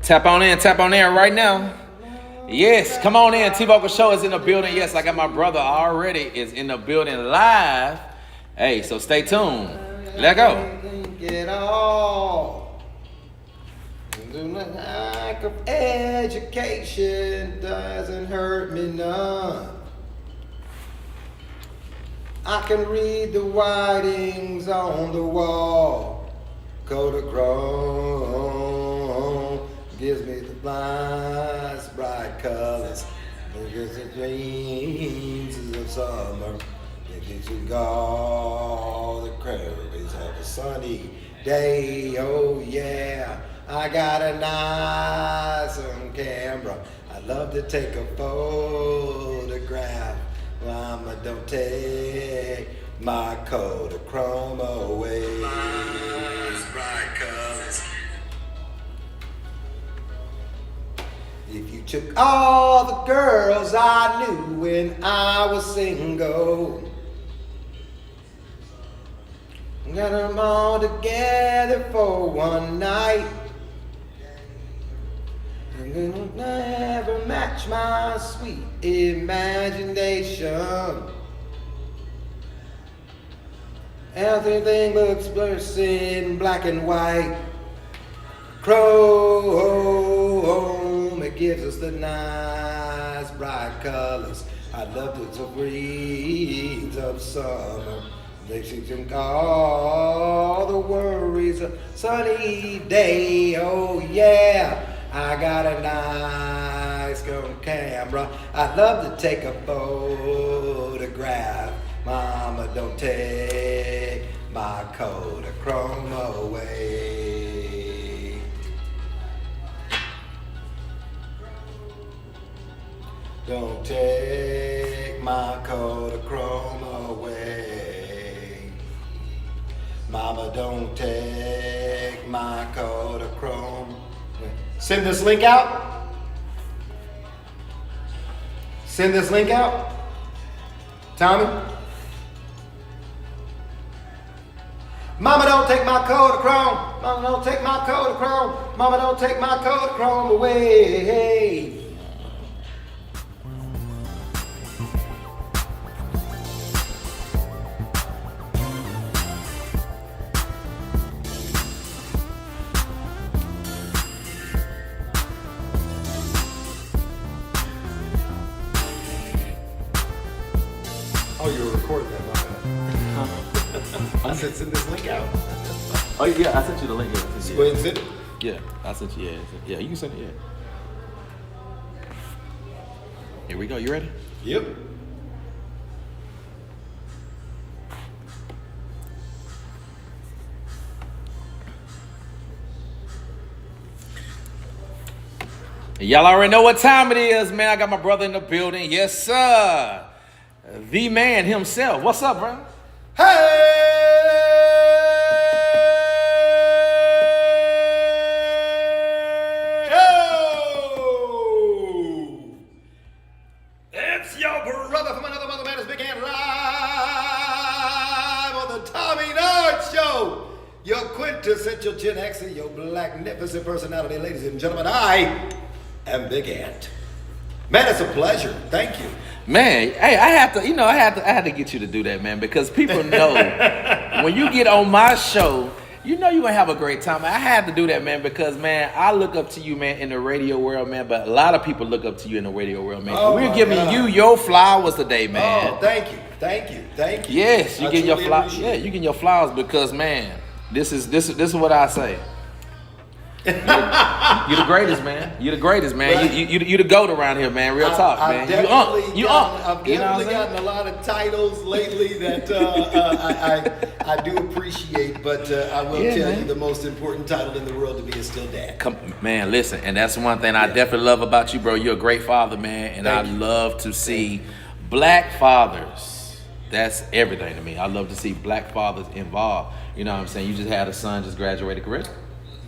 Tap on in right now. Yes, come on in. Tvokalz show is in the building. Yes, I got my brother already is in the building live. Hey, so stay tuned. Let go. Get all. The lack of education doesn't hurt me none. I can read the writings on the wall. Kodachrome gives me the blind, bright colors. It gives the dreams of summer. It gives you all the curves of a sunny day. Oh yeah, I got a nice camera. I love to take a photograph. Mama, don't take my Kodachrome away. Bright colors. If you took all the girls I knew when I was single, got them all together for one night, I'm gonna never match my sweet imagination. Everything looks worse in black and white. Chrome, it gives us the nice bright colors. I love the breeze of summer. Makes you think all the worries of sunny day. Oh yeah, I got a nice camera. I love to take a photograph. Mama, don't take my Kodachrome away. Don't take my Kodachrome away. Mama, don't take my Kodachrome. Send this link out. Send this link out. Tommy? Mama, don't take my Kodachrome. Mama, don't take my Kodachrome. Mama, don't take my Kodachrome away. Oh, you were recording that, my bad. I said send this link out. Oh yeah, I sent you the link. Go ahead and send it. Yeah, I sent you. Yeah, you can send it. Yeah. Here we go. You ready? Yep. Y'all already know what time it is, man. I got my brother in the building. Yes, sir. The man himself. What's up, bro? Hey! Oh! It's your brother from another mother man is big and live on the Tommy Nard Show. Your quintessential Gen Xer, your magnificent personality, ladies and gentlemen. I am Big Ant. Man, it's a pleasure. Thank you. Man, hey, I had to get you to do that, man, because people know when you get on my show, you know you're gonna have a great time. I had to do that, man, because man, I look up to you, man, in the radio world, man, but a lot of people look up to you in the radio world, man. Oh, we're giving you your flowers today, man. Oh, thank you. Yes, you get your flowers. Yeah, you get your flowers because, man, this is what I say. You're the greatest, man. You're the greatest, man. Right. You the GOAT around here, man. Real talk, man. I've You definitely gotten a lot of titles lately that I do appreciate, but I will tell you the most important title in the world to me is still Dad. Man, listen, and that's one thing I definitely love about you, bro. You're a great father, man, and I love to see black fathers. That's everything to me. I love to see black fathers involved. You know what I'm saying? You just had a son just graduated, correct?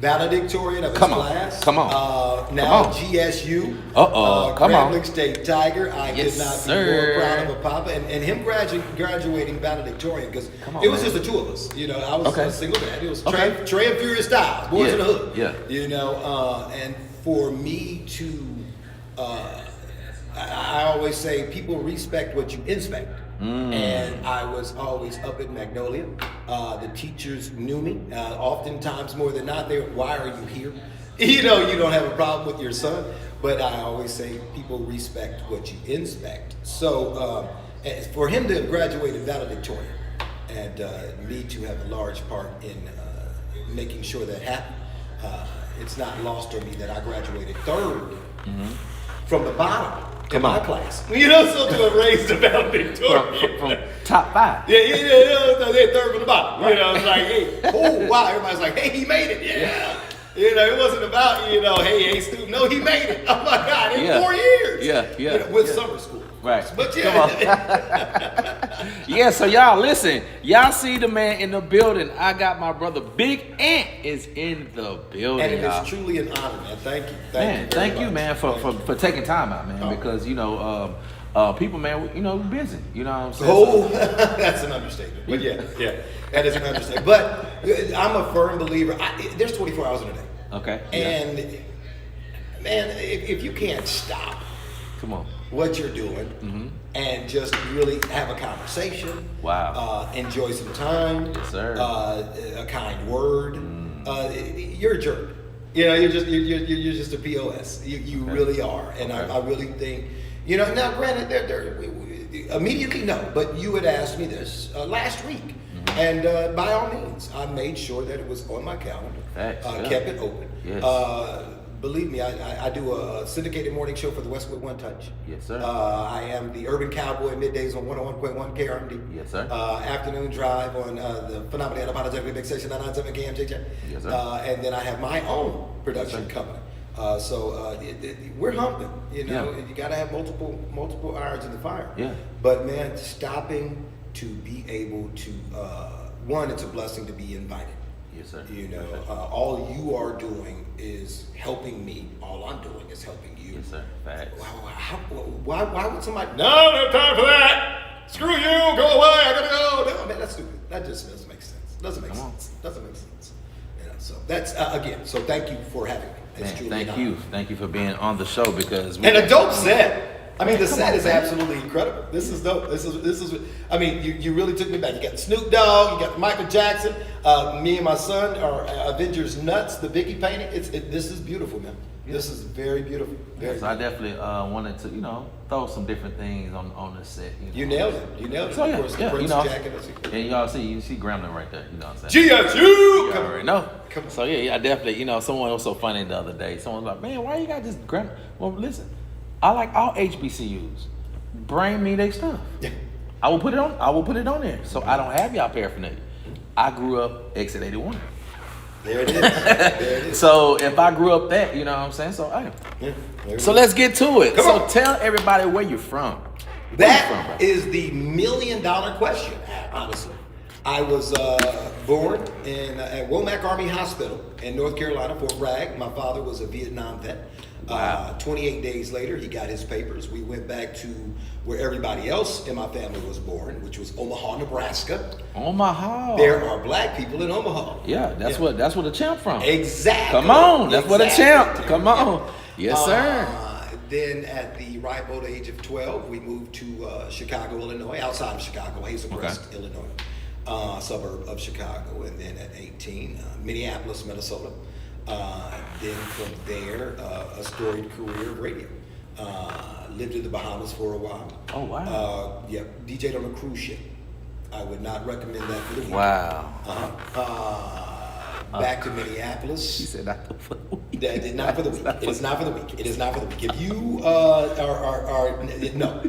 Valedictorian of his Come on. class. Come on. Now Come on. GSU. Come on. Grambling State Tiger. I Yes, could not sir. be more proud of a papa. And him graduating valedictorian, because Come on, it was man. just the two of us. You know, I was Okay. a single dad. It was Okay. Trey and Furious Styles, Boys Yeah, in the Hood. yeah. You know, and for me to, I always say people respect what you inspect. And I was always up at Magnolia. The teachers knew me. Oftentimes, more than not, they were, why are you here? You know, you don't have a problem with your son. But I always say people respect what you inspect. So for him to have graduated valedictorian and me to have a large part in making sure that happened, it's not lost on me that I graduated third from the bottom. In my class, you know, so to have raised the valedictorian From top 5. yeah, they're third from the bottom. You know, it's like, hey, oh wow, everybody's like, hey, he made it, yeah. You know, it wasn't about, you know, hey, student. No, he made it. Oh my God, in 4 years. Yeah. You know, with summer school. Right. But Come on. Yeah, so y'all listen. Y'all see the man in the building. I got my brother Big Ant is in the building. And it y'all. is truly an honor, man. Thank you. Thank you, man, Thank you. for taking time out, man. Because you know, people, man, you know, busy. You know what I'm saying? Oh, that's an understatement. But yeah, that is an understatement. But I'm a firm believer. There's 24 hours in a day. Okay. And man, if you can't stop Come on. what you're doing and just really have a conversation, enjoy some time, Yes, sir. A kind word, you're a jerk. You know, you're just a POS. You really are, and I really think, you know. Now, granted, they're immediately no, but you had asked me this last week, and by all means, I made sure that it was on my calendar. Kept it open. Yes. Believe me, I do a syndicated morning show for the Westwood One Touch. Yes, sir. I am the Urban Cowboy middays on 101.1 KRMD. Yes, sir. Afternoon drive on the phenomenally unapologetically big station 997 KMJJ. Yes, sir. And then I have my own production company. So we're humping. You know, you got to have multiple irons in the fire. Yeah. But man, stopping to be able to one, it's a blessing to be invited. Yes, sir. You know, all you are doing is helping me. All I'm doing is helping you. Yes, sir. Facts. Why would somebody? No, I don't have time for that. Screw you. Go away. I gotta go. No, man, that's stupid. That just doesn't make sense. Doesn't make sense. You know, so that's again. So thank you for having me. It's truly an honor. Thank you for being on the show because And a dope set. I mean, the set is absolutely incredible. This is dope. This is. I mean, you really took me back. You got Snoop Dogg. You got Michael Jackson. Me and my son are Avengers Nuts. The Biggie painting. This is beautiful, man. Yeah. This is very beautiful. So I definitely wanted to, you know, throw some different things on the set. You nailed it. So of course, the Prince you know, jacket. And you see Gremlin right there. You know what I'm saying? GSU. You already know. Come on. So I definitely. You know, someone was so funny the other day. Someone was like, "Man, why you got this Gremlin?" Well, listen, I like all HBCUs. Bring me their stuff. Yeah. I will put it on there. So I don't have y'all paraphernalia. I grew up Exit 81. There it is. So if I grew up that, you know what I'm saying? So so let's get to it. Come on. Tell everybody where you're from. That is the $1 million question, honestly. I was born at Womack Army Hospital in North Carolina, Fort Bragg. My father was a Vietnam vet. 28 days later, he got his papers. We went back to where everybody else in my family was born, which was Omaha, Nebraska. Omaha. There are black people in Omaha. Yeah, that's where the champ from. Exactly. Come on, that's where the champ. Come on. Yeah. Yes, sir. Then at the ripe old age of 12, we moved to Chicago, Illinois, outside of Chicago, Hazel Crest, Illinois, suburb of Chicago. And then at 18, Minneapolis, Minnesota. Then from there, a storied career of radio. Lived in the Bahamas for a while. Oh, wow. DJ'd on a cruise ship. I would not recommend that for the week. Wow. Back to Minneapolis. She said not for the week. Not for the week. It is not for the week. It is not for the week. If you no,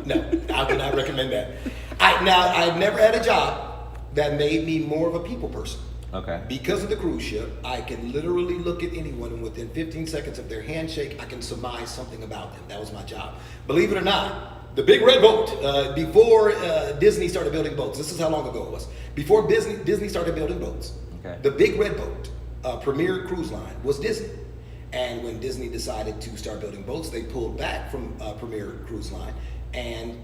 I would not recommend that. I've never had a job that made me more of a people person. Okay. Because of the cruise ship, I can literally look at anyone and within 15 seconds of their handshake, I can surmise something about them. That was my job. Believe it or not, the big red boat, before Disney started building boats, this is how long ago it was. Before Disney started building boats, the big red boat premier cruise line was Disney. And when Disney decided to start building boats, they pulled back from Premier Cruise Line, and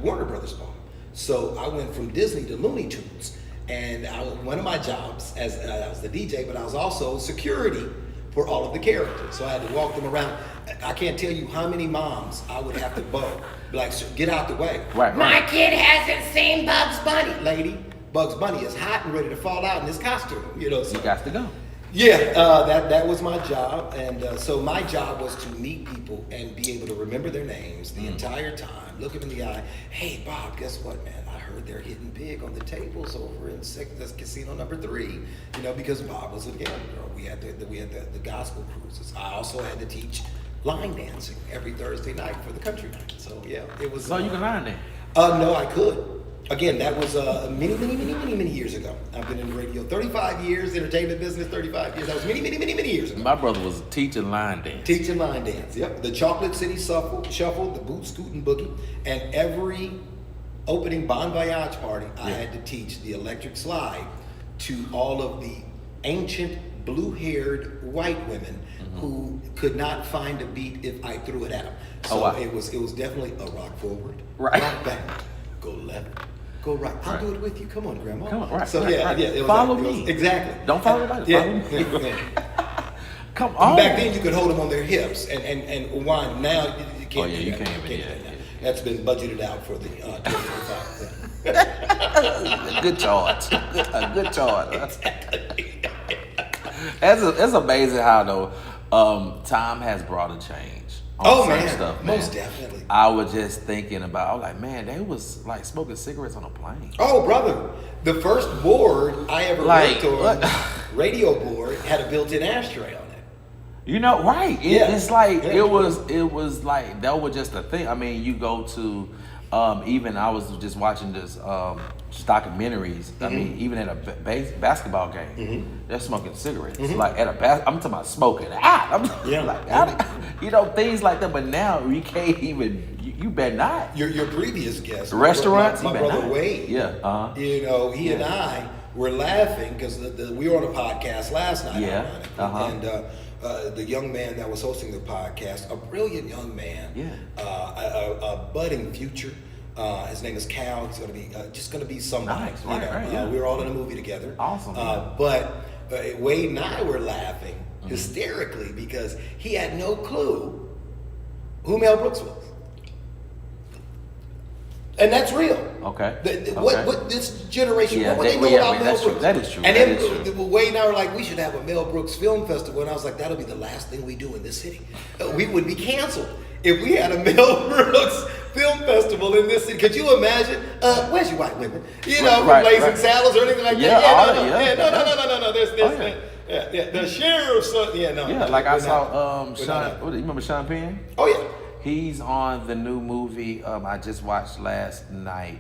Warner Brothers bought them. So I went from Disney to Looney Tunes, and one of my jobs I was the DJ, but I was also security for all of the characters. So I had to walk them around. I can't tell you how many moms I would have to bug, like, get out the way. Right. My kid hasn't seen Bugs Bunny, lady. Bugs Bunny is hot and ready to fall out in his costume. You know, so You got to go. yeah, that was my job, and so my job was to meet people and be able to remember their names the entire time. Look them in the eye. Hey, Bob, guess what, man? I heard they're hitting big on the tables over in casino number 3. You know, because Bob was a gambler. We had the gospel cruises. I also had to teach line dancing every Thursday night for the country night. So yeah, it was. So you can line dance? No, I could. Again, that was many years ago. I've been in radio 35 years, entertainment business 35 years. That was many years ago. My brother was teaching line dance. Teaching line dance, yep. The Chocolate City Shuffle, the Boot Scootin' Boogie, and every opening Bon Voyage party, I had to teach the electric slide to all of the ancient blue-haired white women who could not find a beat if I threw it at them. So wow. it was definitely a rock forward, Right. rock back, go left, go right. I'll do it with you. Come on, Grandma. Come on, right. So right, yeah, right. yeah. It was Follow it was- me. exactly. Don't follow anybody. Yeah. Follow me. Yeah. Come on. Back then, you could hold them on their hips and wind. Now you can't. Oh, yeah, do you that. can't, do yeah, that now. yeah. That's been budgeted out for the 2025. Good charge. A good charge. It's amazing how though time has brought a change on Oh certain man, stuff, man. most definitely. I was just thinking about, I was like, man, they was like smoking cigarettes on a plane. Oh brother, the first board I ever Like, worked on, radio board, had a built-in ashtray on it. You know, right? Yeah. It's like Yeah. it was like that was just a thing. I mean, you go to even I was just watching this documentaries. I mean, even at a basketball game, they're smoking cigarettes. Like at I'm talking about smoking. I'm Yeah. like, you know, things like that. But now you can't even. You better not. Your previous guest, Restaurants, my you better brother not. Wade. Yeah. You know, he and I were laughing because we were on a podcast last night. Yeah. ironically, and the young man that was hosting the podcast, a brilliant young man, a budding future. His name is Cal. He's going to be just going to be somebody. Nice. Right, yeah. We were all in a movie together. Awesome. But Wade and I were laughing hysterically because he had no clue who Mel Brooks was. And that's real. Okay. What this generation, Yeah, what they know about Mel that's true. Brooks? That is true. And That then is true. Wade and I were like, we should have a Mel Brooks film festival. And I was like, that'll be the last thing we do in this city. We would be canceled if we had a Mel Brooks film festival in this city. Could you imagine? Where's your white women? You know, Right, Blazing right. Saddles or anything like Yeah, that. No. There's the sheriff's. Yeah, like I saw We're Sean. not. You remember Sean Penn? Oh yeah. He's on the new movie I just watched last night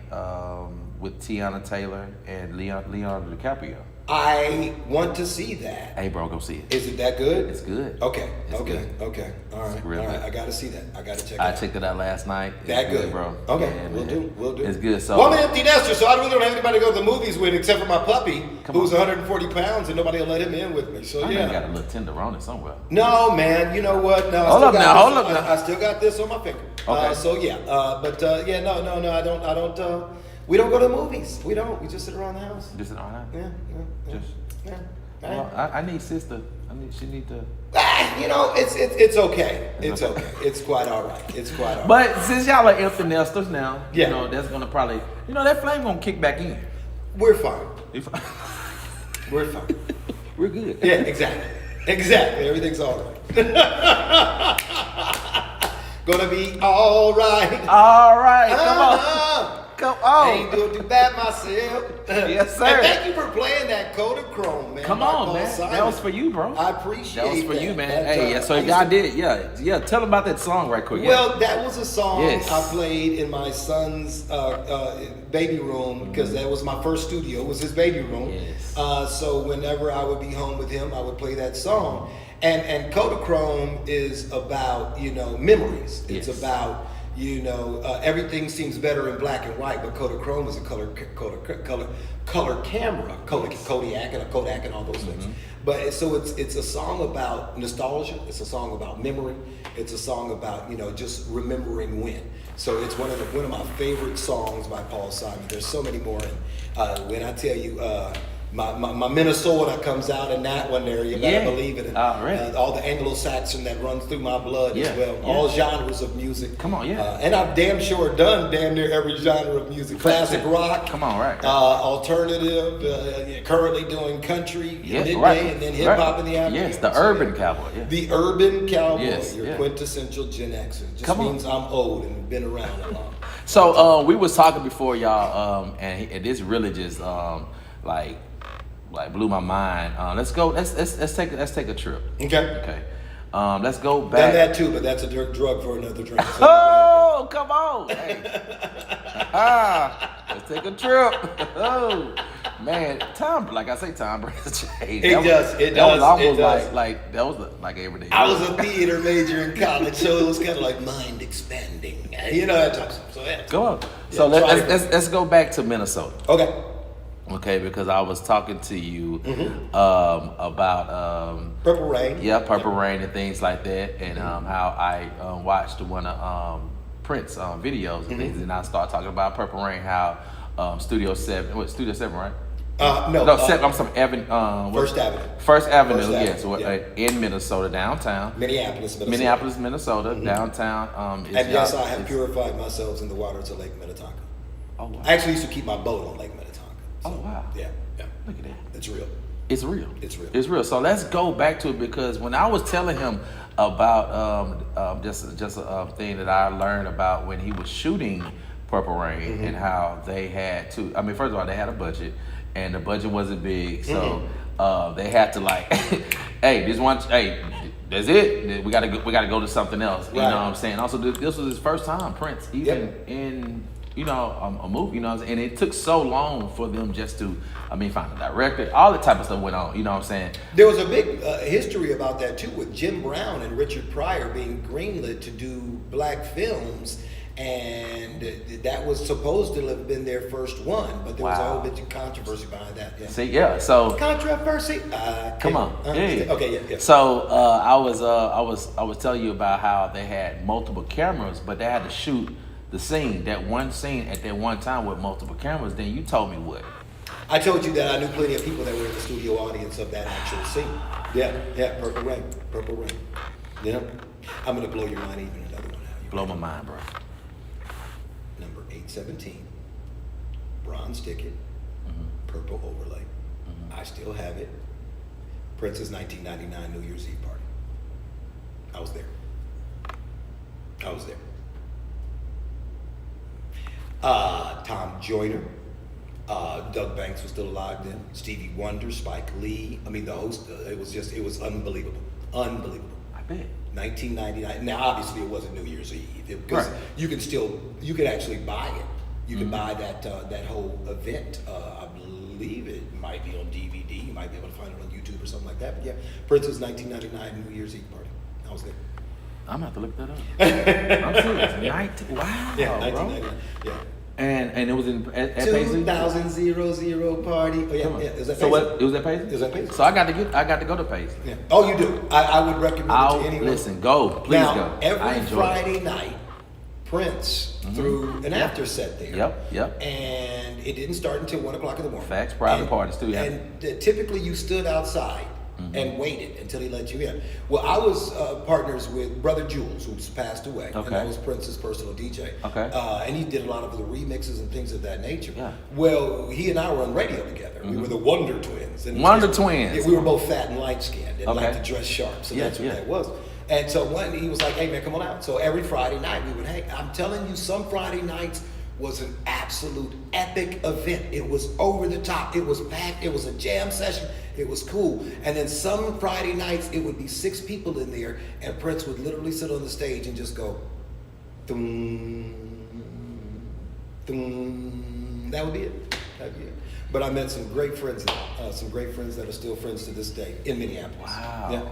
with Tiana Taylor and Leonardo DiCaprio. I want to see that. Hey, bro, go see it. Is it that good? It's good. Okay. It's good. Okay. All right. real All right. good. I got to see that. I got to check it I out. checked it out last night. It's That good, bro. Okay, Yeah, we'll man. do. It's good. So, Well, I'm an empty nester, so I really don't have anybody to go to the movies with except for my puppy, Come who's on. 140 pounds, and nobody will let him in with me. So I know you got yeah. a little tenderoni somewhere. No, man. You know what? No. Hold up now. I still got this on my finger. Okay. So yeah. No. I don't. We don't go to the movies. We don't. We just sit around the house. Just all right. Yeah. Just. Yeah. Well, I need sister. She need to. You know, it's okay. It's okay. It's quite all right. It's quite all right. But since y'all are empty nesters now, Yeah. you know that's gonna probably, that flame gonna kick back in. We're fine. If- We're fine. We're good. Yeah, exactly. Everything's all right. Gonna be all right. All right. Come on. Come on. Ain't doing too bad myself. Yes, sir. And thank you for playing that Kodachrome, man. Come by on, Paul man. Simon. That was for you, bro. I appreciate That was for you, man. That, Hey, yeah. So I if used y'all to- did, yeah. Tell them about that song right quick. Well, that was a song Yes. I played in my son's baby room because that was my first studio. It was his baby room. Yes. So whenever I would be home with him, I would play that song. And Kodachrome is about memories. It's Yes. about You know, everything seems better in black and white, but Kodachrome is a color camera, Kodiak and a Kodak and all those things. But so it's a song about nostalgia. It's a song about memory. It's a song about, you know, just remembering when. So it's one of my favorite songs by Paul Simon. There's so many more. And when I tell you, my Minnesota comes out in that one there. You better believe it. And, all the Anglo-Saxon that runs through my blood as well. All genres of music. Come on, and I've damn sure done damn near every genre of music. Classic rock. Come on, right. Alternative. Currently doing country midday, and then hip hop in the afternoon. Yes, the urban cowboy. Yeah. The urban cowboy. Yes, Your quintessential Gen Xer. Just means I'm old and been around a lot. So we was talking before, y'all, and this really just like blew my mind. Let's go. Let's take a trip. Okay. Let's go back. Done that too, but that's a drug for another drink. So oh, come on. Hey. Let's take a trip. Oh, man, time brings change. It does. That was almost like that was like every day. I was a theater major in college, so it was kind of like mind expanding. You know that type of stuff. So yeah. Go on. So let's go back to Minnesota. Okay, because I was talking to you about Purple Rain. Yeah, Purple Rain and things like that, and how I watched one of Prince videos and things, and I started talking about Purple Rain, how Studio 7, right? I'm sorry, First Avenue. First Avenue, yes, in Minnesota, downtown. Minneapolis, Minnesota, downtown. And yes, I have purified myself in the waters of Lake Minnetonka. Oh, wow. I actually used to keep my boat on Lake Minnetonka. So, oh, wow. Yeah. Look at that. It's real. It's real. It's real. So let's go back to it, because when I was telling him about just a thing that I learned about when he was shooting Purple Rain and how they had to, I mean, first of all, they had a budget, and the budget wasn't big, so they had to that's it. We gotta go to something else. You know what I'm saying? Also, this was his first time, Prince, even in a movie. You know what I'm saying? And it took so long for them just to, find a director. All that type of stuff went on. You know what I'm saying? There was a big history about that too, with Jim Brown and Richard Pryor being greenlit to do black films. And that was supposed to have been their first one, but there was a whole bit of controversy behind that. Yeah. See, so controversy. Come on, Okay, yeah. So I was telling you about how they had multiple cameras, but they had to shoot that one scene at that one time with multiple cameras. Then you told me what? I told you that I knew plenty of people that were in the studio audience of that actual scene. Yeah, Purple Rain. Yeah, I'm gonna blow your mind even another one out. Blow my mind, bro. Number 817, bronze ticket, purple overlay. I still have it. Prince's 1999 New Year's Eve party. I was there. Tom Joyner, Doug Banks was still alive then. Stevie Wonder, Spike Lee. I mean, the host. It was unbelievable. I bet. 1999. Now, obviously, it wasn't New Year's Eve because you can actually buy it. You can buy that whole event. I believe it might be on DVD. You might be able to find it on YouTube or something like that. But yeah, Prince's 1999 New Year's Eve party. I was there. I'm gonna have to look that up. I'm serious. Wow. Yeah, 1999. Yeah. And it was at Paisley? 2000 party. Oh yeah. Is that Paisley? So what? It was at Paisley? Is that Paisley? So I got to go to Paisley. Yeah. Oh, you do? I would recommend it to anyone. Listen, go. Please now, go. Every Friday night, Prince threw an after set there. Yep. And it didn't start until 1 o'clock in the morning. Facts, private parties too, yeah. And typically you stood outside and waited until he let you in. Well, I was partners with Brother Jules, who's passed away. Okay. And that was Prince's personal DJ. Okay. And he did a lot of the remixes and things of that nature. Yeah. Well, he and I were on radio together. We were the Wonder Twins. And Twins. Yeah, we were both fat and light-skinned and liked to dress sharp. So that's what that was. And so he was like, hey, man, come on out. So every Friday night we would hang. I'm telling you, some Friday nights was an absolute epic event. It was over the top. It was packed. It was a jam session. It was cool. And then some Friday nights, it would be 6 people in there, and Prince would literally sit on the stage and just go, thum, thum. That would be it. But I met some great friends that are still friends to this day in Minneapolis. Wow. Yeah.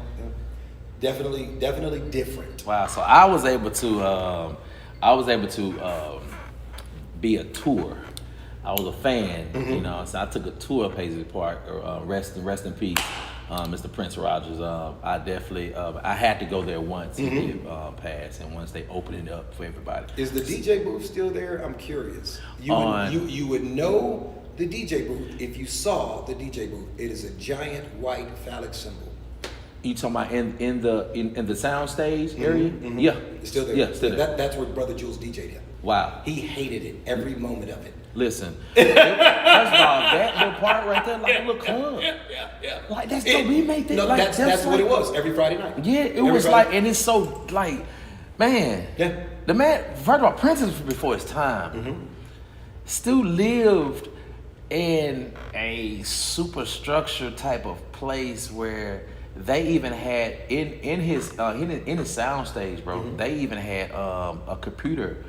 Definitely different. Wow. So I was able to I was able to be a tour. I was a fan, you know, so I took a tour of Paisley Park. Rest in peace, Mr. Prince Rogers. I definitely, I had to go there once and get passed, and once they opened it up for everybody. Is the DJ booth still there? I'm curious. You would know the DJ booth if you saw the DJ booth. It is a giant white phallic symbol. You talking about in the sound stage area? Yeah, It's still there. Yeah, still there. That's where Brother Jules DJ'd him. Wow. He hated it every moment of it. Listen, first of all, that little part right there, like a little club. Yeah. Like that's dope. We made that. No, like, that's what it was every Friday night. Yeah, it was like, and it's so like, man. Yeah. The man, first of all, Prince is before his time. Still lived in a superstructure type of place where they even had in his sound stage, bro. They even had a computer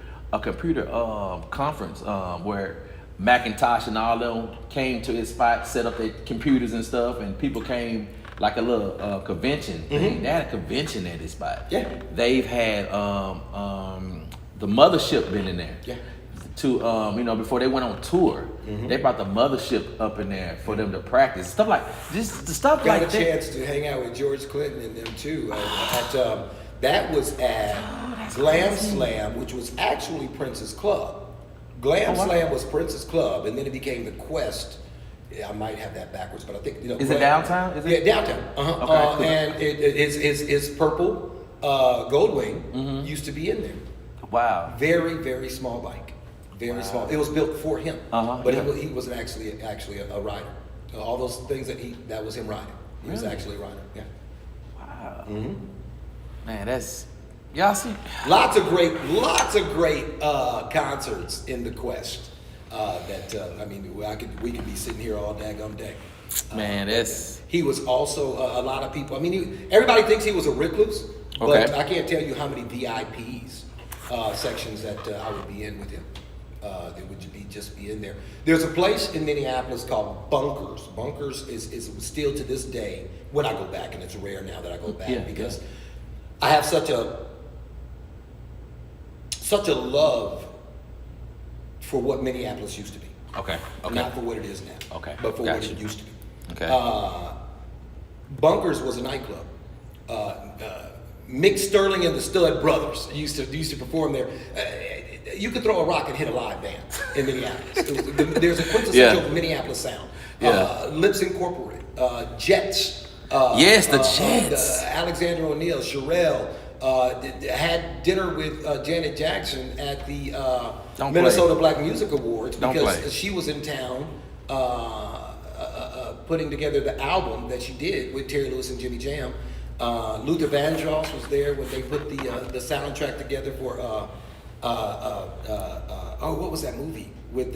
conference where Macintosh and all them came to his spot, set up their computers and stuff, and people came like a little convention thing. They had a convention at his spot. Yeah. They've had the mothership been in there. Yeah. To you know, before they went on tour, they brought the mothership up in there for them to practice stuff like this. The stuff Got like a that. chance to hang out with George Clinton and them too. That was at Glam Slam, which was actually Prince's club. Glam Slam was Prince's club, and then it became the Quest. Yeah, I might have that backwards, but I think Is it downtown? Is it? Yeah, downtown. Okay, cool. And his purple Goldwing used to be in there. Wow. Very, very small bike. Very small. It was built for him, but yeah. he wasn't actually a rider. All those things that was him riding. He was actually a rider. Yeah. Wow. Man, that's y'all see. Lots of great concerts in the Quest. I mean, we could be sitting here all daggum day. Man, that's. He was also a lot of people. I mean, everybody thinks he was a recluse, but I can't tell you how many VIPs sections that I would be in with him. That would just be in there. There's a place in Minneapolis called Bunkers. Bunkers is still to this day when I go back, and it's rare now that I go back because I have such a love for what Minneapolis used to be. Okay. Not for what it is now. Okay. But for what it used to be. Okay. Bunkers was a nightclub. Mick Sterling and the Stud Brothers used to perform there. You could throw a rock and hit a live band in Minneapolis. There's a quintessential Minneapolis sound. Lips Incorporated, Jets. Yes, the Jets. Alexander O'Neal, Sherelle. Had dinner with Janet Jackson at the Minnesota Black Music Awards because she was in town putting together the album that she did with Terry Lewis and Jimmy Jam. Luther Vandross was there when they put the soundtrack together for what was that movie with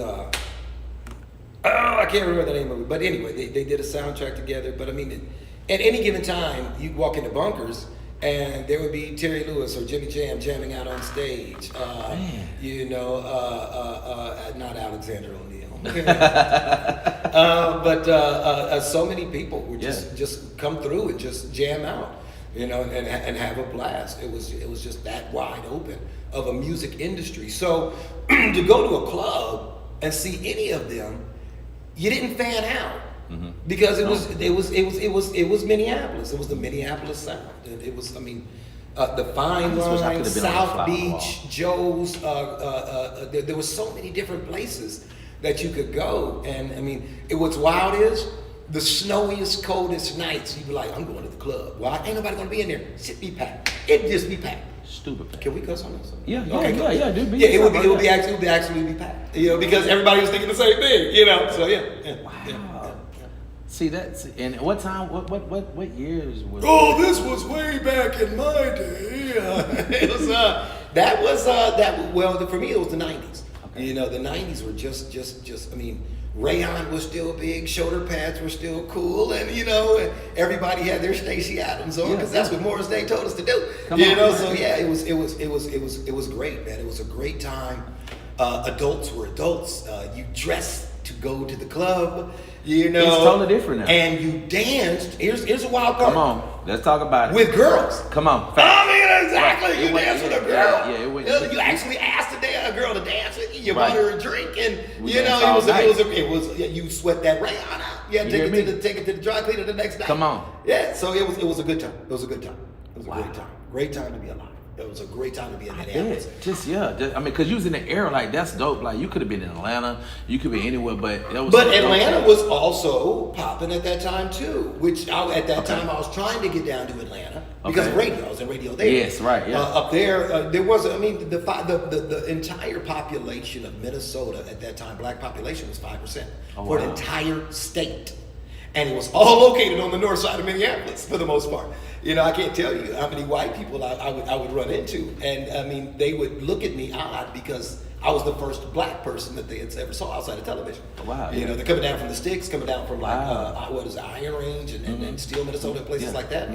I can't remember the name of it, but anyway, they did a soundtrack together. But I mean, at any given time, you'd walk into Bunkers and there would be Terry Lewis or Jimmy Jam jamming out on stage. Not Alexander O'Neal. But so many people would just come through and just jam out, and have a blast. It was just that wide open of a music industry. So to go to a club and see any of them, you didn't fan out. Because it was Minneapolis. It was the Minneapolis sound. It was, the Fine Line, South Beach, Joe's. There was so many different places that you could go. And what's wild is the snowiest, coldest nights. You'd be like, I'm going to the club. Why? Ain't nobody going to be in there. It'd be packed. It'd just be packed. Stupid packed. Can we cuss on this? Yeah, dude. It would actually be packed. Because everybody was thinking the same thing. So yeah. Wow. See that's and what time? What years was? Oh, this was way back in my day. It was well for me it was the 90s. Okay. The 90s were just. Rayon was still big, shoulder pads were still cool, and everybody had their Stacey Adams on because that's what Morris Day told us to do. So yeah, it was great, man. It was a great time. Adults were adults. You dressed to go to the club. It's totally different now. And you danced. Here's a wild card. Come on, let's talk about it. With girls. Come on. I exactly. Right. You dance with a girl. Yeah, it went. You actually asked a girl to dance with you. You bought her a drink, and We you know danced all it was. You sweat that rayon out. You had to take it to the dry cleaner the next day. Come on. Yeah. So it was a good time. It was a good time. It was a great time. Great time to be alive. It was a great time to be in Minneapolis. I mean, because you was in the era, like, that's dope. Like, you could have been in Atlanta, you could be anywhere, but that was. But Atlanta was also popping at that time too, which at that time I was trying to get down to Atlanta because of radio. I was in radio there. Yes, right, yeah. Up there, there was, I mean, the entire population of Minnesota at that time, black population was 5% for the entire state. And it was all located on the north side of Minneapolis for the most part. You know, I can't tell you how many white people I would run into. And I mean, they would look at me odd because I was the first black person that they had ever saw outside of television. Wow. You know, they're coming down from the sticks, coming down from like, Iron Range and Steel, Minnesota, places like that.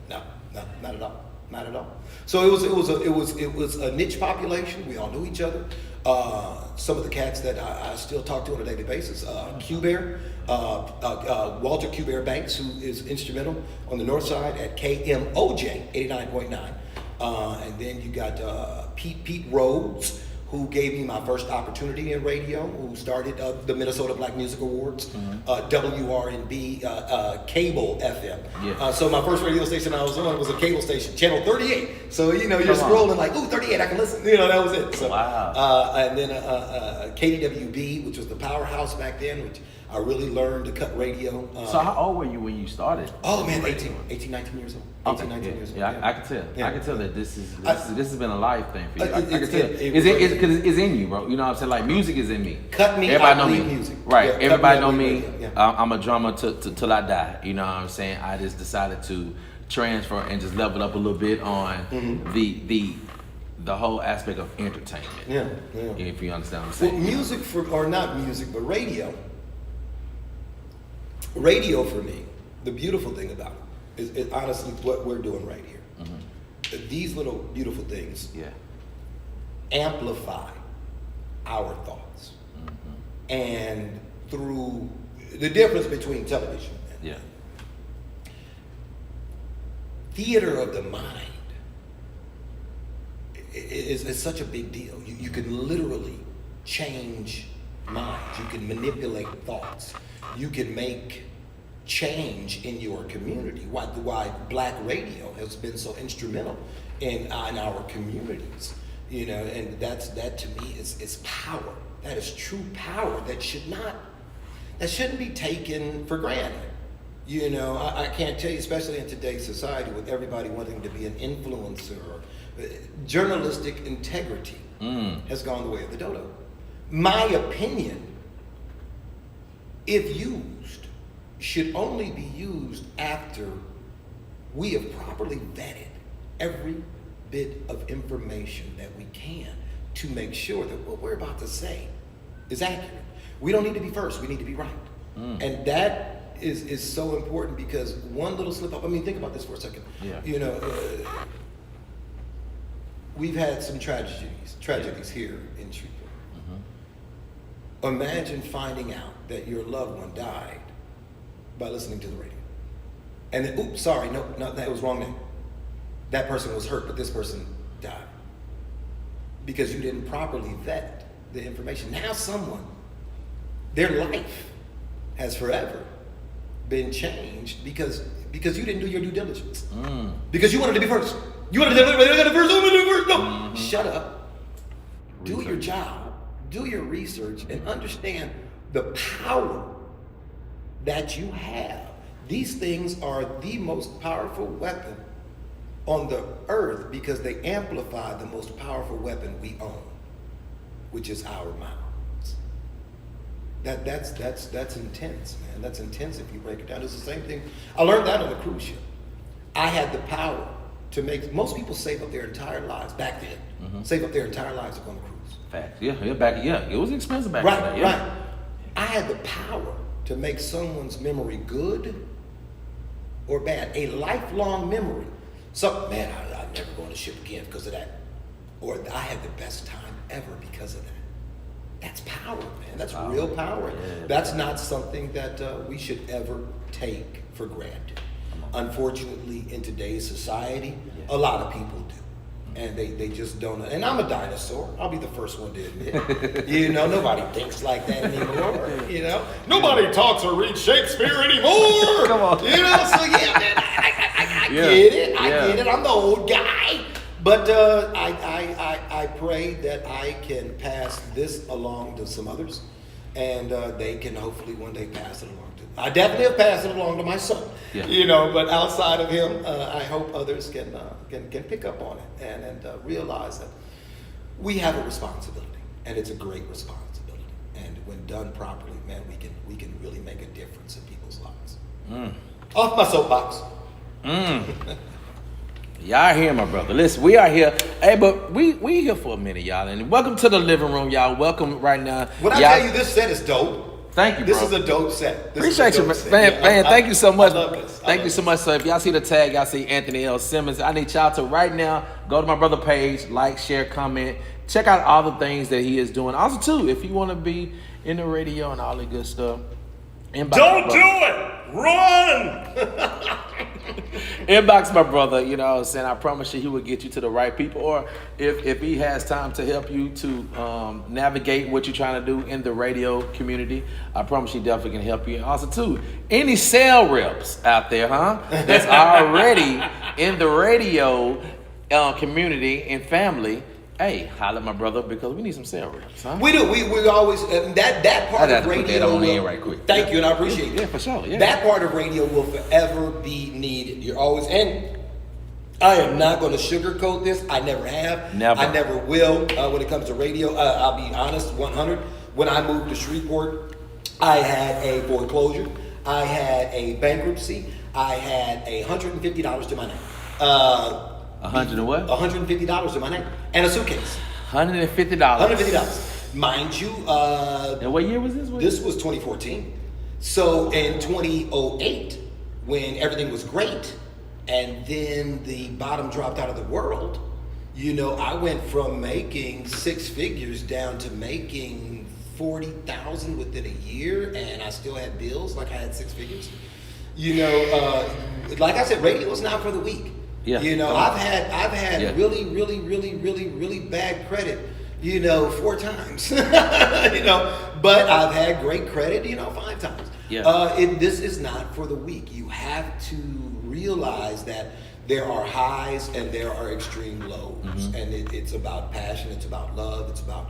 No, not at all. Not at all. So it was a niche population. We all knew each other. Some of the cats that I still talk to on a daily basis, Q-Bear, Walter Q-Bear Banks, who is instrumental on the north side at KMOJ 89.9. And then you got Pete Rhodes, who gave me my first opportunity in radio, who started the Minnesota Black Music Awards, WRNB cable FM. Yeah. So my first radio station I was on was a cable station, Channel 38. So, you know, you're scrolling like, ooh, 38, I can listen. You know, that was it. So, and then KDWB, which was the powerhouse back then, which I really learned to cut radio. So how old were you when you started? Oh, man, 19 years old. 18, 19 years old. Yeah, I can tell. Yeah. I can tell that this has been a life thing for you. I can tell. It's in you, bro. You know what I'm saying? Like, music is in me. Cut me, everybody I know bleed me. music. Right. Yeah, everybody know me. Yeah. I'm a drummer till I die. You know what I'm saying? I just decided to transfer and just level up a little bit on the whole aspect of entertainment. Yeah. If you understand what I'm saying. Well, music or not music, but radio. Radio for me, the beautiful thing about it is honestly what we're doing right here. These little beautiful things amplify our thoughts. And through the difference between television and theater of the mind is such a big deal. You can literally change minds. You can manipulate thoughts. You can make change in your community. Why black radio has been so instrumental in our communities. You know, and that to me is power. That is true power that shouldn't be taken for granted. You know, I can't tell you, especially in today's society with everybody wanting to be an influencer, journalistic integrity has gone the way of the dodo. My opinion, if used, should only be used after we have properly vetted every bit of information that we can to make sure that what we're about to say is accurate. We don't need to be first, we need to be right. And that is so important because one little slip up, I mean, think about this for a second. You know, we've had some tragedies here in Shreveport. Imagine finding out that your loved one died by listening to the radio. And then, oops, sorry, no, that was wrong name. That person was hurt, but this person died. Because you didn't properly vet the information. Now someone, their life has forever been changed because you didn't do your due diligence. Because you wanted to be first. You wanted to be first. No, shut up. Do your job. Do your research and understand the power that you have. These things are the most powerful weapon on the earth because they amplify the most powerful weapon we own, which is our mouths. That's intense, man. That's intense if you break it down. It's the same thing. I learned that on the cruise ship. I had the power to make, most people save up their entire lives back then, save up their entire lives to go on a cruise. Fact. It was expensive back then. Right. I had the power to make someone's memory good or bad, a lifelong memory. So, man, I'd never go on a ship again because of that. Or I had the best time ever because of that. That's power, man. That's real power. Yeah. That's not something that we should ever take for granted. Unfortunately, in today's society, a lot of people do. And they just don't. And I'm a dinosaur. I'll be the first one to admit. Nobody thinks like that anymore. Nobody talks or reads Shakespeare anymore. Come on. So yeah, man, I get it. I get it. I'm the old guy. But I pray that I can pass this along to some others, and they can hopefully one day pass it along to. I definitely have passed it along to my son. Yeah. But outside of him, I hope others can pick up on it and realize that we have a responsibility, and it's a great responsibility. And when done properly, man, we can really make a difference in people's lives. Off my soapbox. Y'all here, my brother. Listen, we are here. Hey, but we here for a minute, y'all. And welcome to the living room, y'all. Welcome right now. When I tell you this set is dope. Thank you, bro. This is a dope set. Appreciate you, man. Thank you so much. Thank you so much. So if y'all see the tag, y'all see Anthony L Simmons. I need y'all to right now go to my brother page, like, share, comment, check out all the things that he is doing. Also, too, if you want to be in the radio and all the good stuff, don't do it. Run. Inbox my brother, I promise you he will get you to the right people. Or if he has time to help you to navigate what you're trying to do in the radio community, I promise he definitely can help you. And also, too, any sales reps out there, that's already in the radio community and family, hey, holler at my brother because we need some sales reps, huh? We do. We always that part of radio. Put that on in right quick. Thank you, and I appreciate it. Yeah, for sure. Yeah. That part of radio will forever be needed. You're always, and I am not going to sugarcoat this. I never have. Never. I never will. When it comes to radio, I'll be honest, 100. When I moved to Shreveport, I had a foreclosure. I had a bankruptcy. I had $150 to my name. $100 and what? $150 to my name. And a suitcase. $150. $150. Mind you. And what year was this? This was 2014. So in 2008, when everything was great, and then the bottom dropped out of the world, I went from making six figures down to making 40,000 within a year, and I still had bills like I had six figures. Like I said, radio is not for the weak. Yeah. I've had really, really, really, really, really bad credit, 4 times, but I've had great credit, 5 times. Yeah. This is not for the weak. You have to realize that there are highs and there are extreme lows, and it's about passion, it's about love, it's about,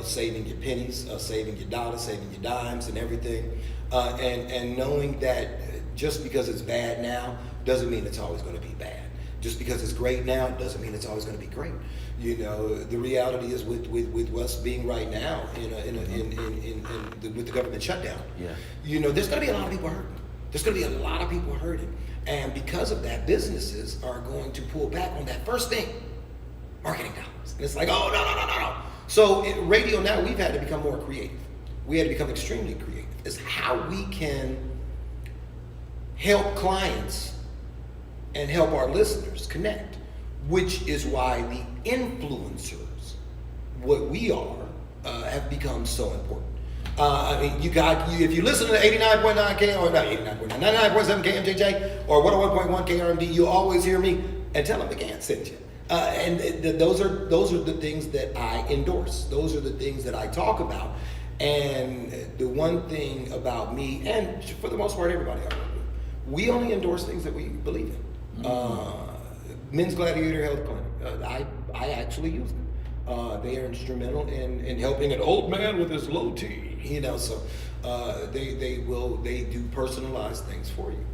saving your pennies, saving your dollars, saving your dimes and everything, and knowing that just because it's bad now doesn't mean it's always going to be bad. Just because it's great now doesn't mean it's always going to be great. The reality is with us being right now with the government shutdown. Yeah. There's going to be a lot of people hurting. There's going to be a lot of people hurting, and because of that, businesses are going to pull back on that first thing, marketing dollars. And it's like, oh no. So in radio now, we've had to become more creative. We had to become extremely creative. It's how we can help clients and help our listeners connect, which is why the influencers, what we are, have become so important. If you listen to 89.9 K, or not 89.9, 99.7 KMJJ, or 101.1 KRMD, you'll always hear me and tell them they can't send you. Those are the things that I endorse. Those are the things that I talk about. And the one thing about me, and for the most part, everybody I work with, we only endorse things that we believe in. Men's Gladiator Health Clinic. I actually use them. They are instrumental in helping an old man with his low T. So they do personalized things for you.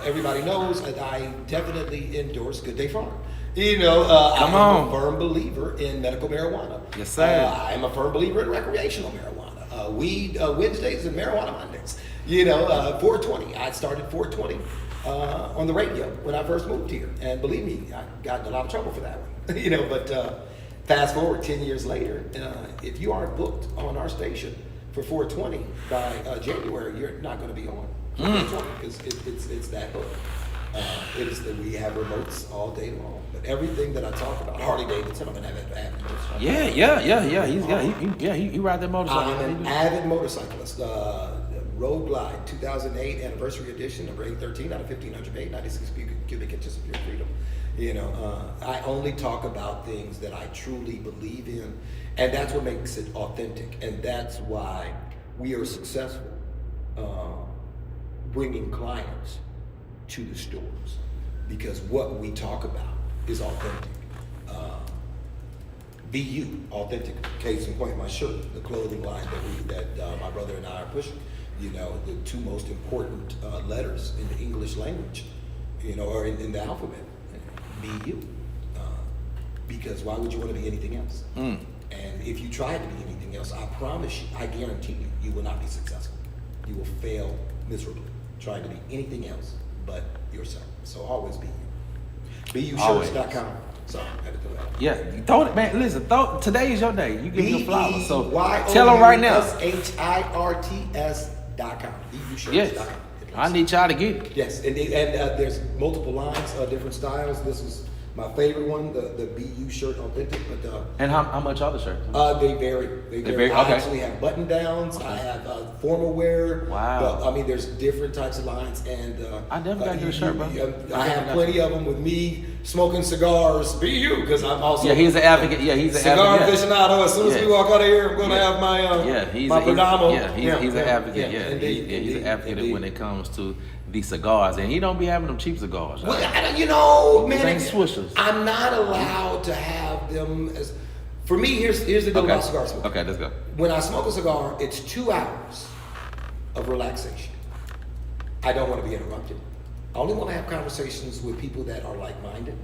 Everybody knows that I definitely endorse Good Day Farm. I'm a firm believer in medical marijuana. Yes, sir. I'm a firm believer in recreational marijuana. Weed Wednesdays and marijuana Mondays. 420. I started 420 on the radio when I first moved here, and believe me, I got in a lot of trouble for that one. But fast forward 10 years later, if you aren't booked on our station for 420 by January, you're not going to be on 420 because it's that book. It is that we have remotes all day long. But everything that I talk about, Harley Davidson, I'm an avid motorcyclist. He ride that motorcycle. I'm an avid motorcyclist. Road Glide 2008 anniversary edition, number 813 out of 1500 made, 96 cubic inches of pure freedom. I only talk about things that I truly believe in, and that's what makes it authentic, and that's why we are successful bringing clients to the stores, because what we talk about is authentic. Be you, authentic. Case in point, my shirt, the clothing line that my brother and I are pushing. The two most important letters in the English language, or in the alphabet. Be you. Because why would you want to be anything else? And if you try to be anything else, I promise you, I guarantee you, you will not be successful. You will fail miserably trying to be anything else but yourself. So always be you. BeYouShirts.com. So I had to throw that out. Yeah, throw it, man. Listen, today is your day. You give me your flowers. So tell them right now. BeYouShirts.com. BeYouShirts.com. Yes. I need y'all to get it. Yes, and there's multiple lines, different styles. This is my favorite one, the BU shirt, authentic. But and how much are the shirts? They vary. They vary. I actually have button downs. I have formal wear. Wow. There's different types of lines, and I definitely got to get a shirt, bro. I have plenty of them with me smoking cigars. BU, because I'm also he's an advocate. Yeah, he's an cigar advocate. aficionado. As soon as we walk out of here, I'm gonna have my my Perdomo. He's an advocate. He's an advocate when it comes to the cigars, and he don't be having them cheap cigars. Well, man, ain't swishers. I'm not allowed to have them as. For me, here's the deal about cigar smoking. Okay, let's go. When I smoke a cigar, it's 2 hours of relaxation. I don't want to be interrupted. I only want to have conversations with people that are like-minded.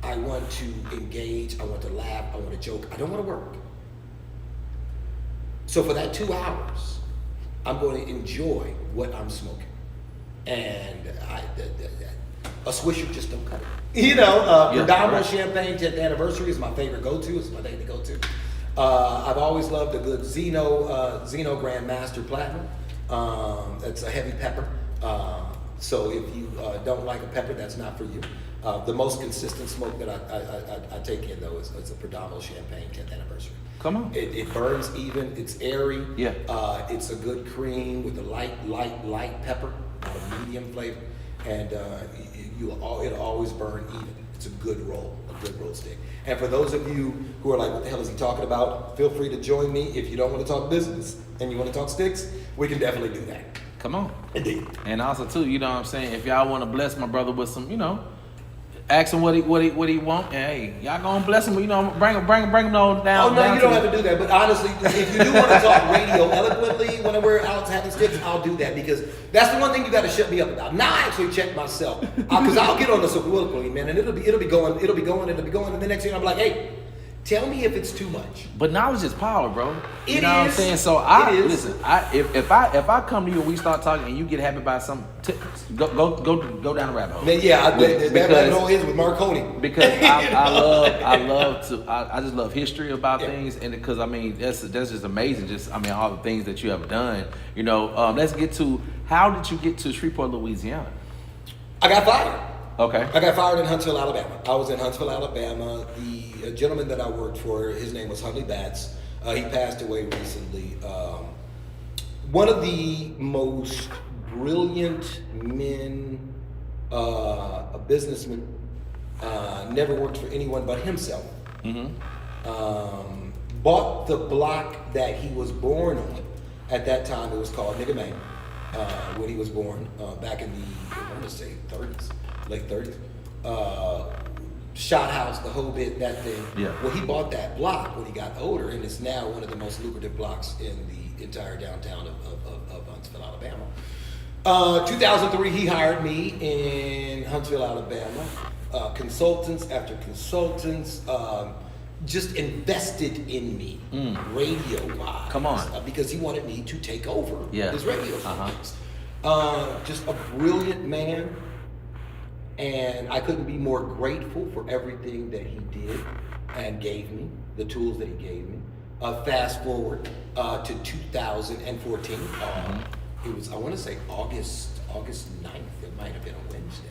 I want to engage. I want to laugh. I want to joke. I don't want to work. So for that 2 hours, I'm going to enjoy what I'm smoking. And a Swisher just don't cut it. Perdomo Champagne 10th anniversary is my favorite go-to. It's my daily go-to. I've always loved a good Zeno Grandmaster Platinum. It's a heavy pepper. So if you don't like a pepper, that's not for you. The most consistent smoke that I take in, though, is a Perdomo Champagne 10th anniversary. Come on. It burns even. It's airy. Yeah. It's a good cream with a light pepper, not a medium flavor, and it'll always burn even. It's a good roll stick. And for those of you who are like, what the hell is he talking about? Feel free to join me. If you don't want to talk business and you want to talk sticks, we can definitely do that. Come on. Indeed. And also too, you know what I'm saying? If y'all want to bless my brother with some, ask him what he want, and hey, y'all gonna bless him, bring him on down. Oh no, you don't have to do that. But honestly, if you do want to talk radio eloquently when we're out having sticks, I'll do that, because that's the one thing you got to shut me up about. Now I actually check myself, because I'll get on the soliloquy, man, and it'll be going, and the next thing I'm like, hey, tell me if it's too much. But knowledge is power, bro. What I'm saying? So listen. If I come to you and we start talking and you get happy about something, go down the rabbit hole. Man, that rabbit hole is with Marconi. Because I just love history about things, and because that's just amazing. All the things that you have done. Let's get to, how did you get to Shreveport, Louisiana? I got fired. Okay. I got fired in Huntsville, Alabama. I was in Huntsville, Alabama. The gentleman that I worked for, his name was Huntley Batts. He passed away recently. One of the most brilliant men, a businessman, never worked for anyone but himself. Mm-hmm. Bought the block that he was born on. At that time, it was called Nigga Man. When he was born, back in the, I want to say 30s, late 30s. Shot house, the whole bit, that thing. Yeah. Well, he bought that block when he got older, and it's now one of the most lucrative blocks in the entire downtown of Huntsville, Alabama. 2003, he hired me in Huntsville, Alabama. Consultants after consultants just invested in me, radio-wise. Come on. Because he wanted me to take over his radio stations. Just a brilliant man. And I couldn't be more grateful for everything that he did and gave me, the tools that he gave me. Fast forward to 2014. It was, I want to say August 9th. It might have been a Wednesday.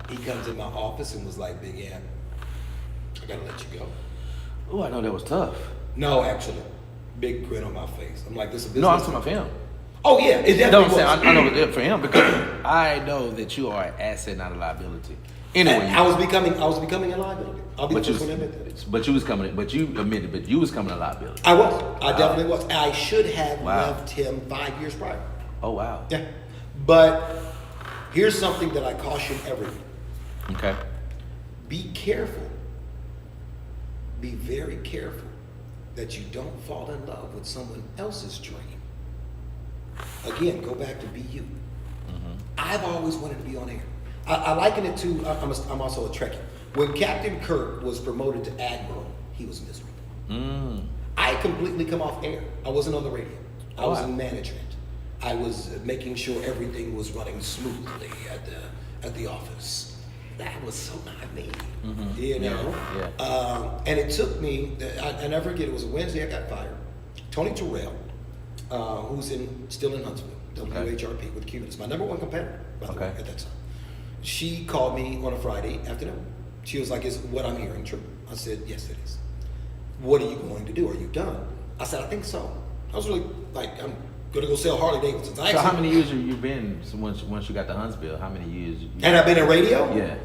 He comes in my office and was like, Big Ant, I gotta let you go. Oh, I know that was tough. No, actually. Big grin on my face. I'm like, this is a business. No, I'm talking about for him. Oh yeah, it definitely was. I know for him, because I know that you are an asset, not a liability. Anyway, I was becoming a liability. I'll be the but you first was, one to admit that. but you was coming, but you admitted, but you was coming a liability. I was. I definitely was. I should have Wow. left him 5 years prior. Oh wow. Yeah. But here's something that I caution everyone. Okay. Be careful. Be very careful that you don't fall in love with someone else's dream. Again, go back to be you. I've always wanted to be on air. I liken it to, I'm also a Trekkie. When Captain Kirk was promoted to Admiral, he was miserable. I had completely come off air. I wasn't on the radio. I was in management. I was making sure everything was running smoothly at the office. That was so not me, you know? Yeah. And it took me, I never forget, it was a Wednesday, I got fired. Tony Terrell, who's still in Huntsville, WHRP with Cumulus, my number one competitor, by the way, at that time. She called me on a Friday afternoon. She was like, is what I'm hearing true? I said, yes, it is. What are you going to do? Are you done? I said, I think so. I was really like, I'm going to go sell Harley Davidsons. So how many years have you been once you got to Huntsville? How many years? And I've been in radio? Yeah.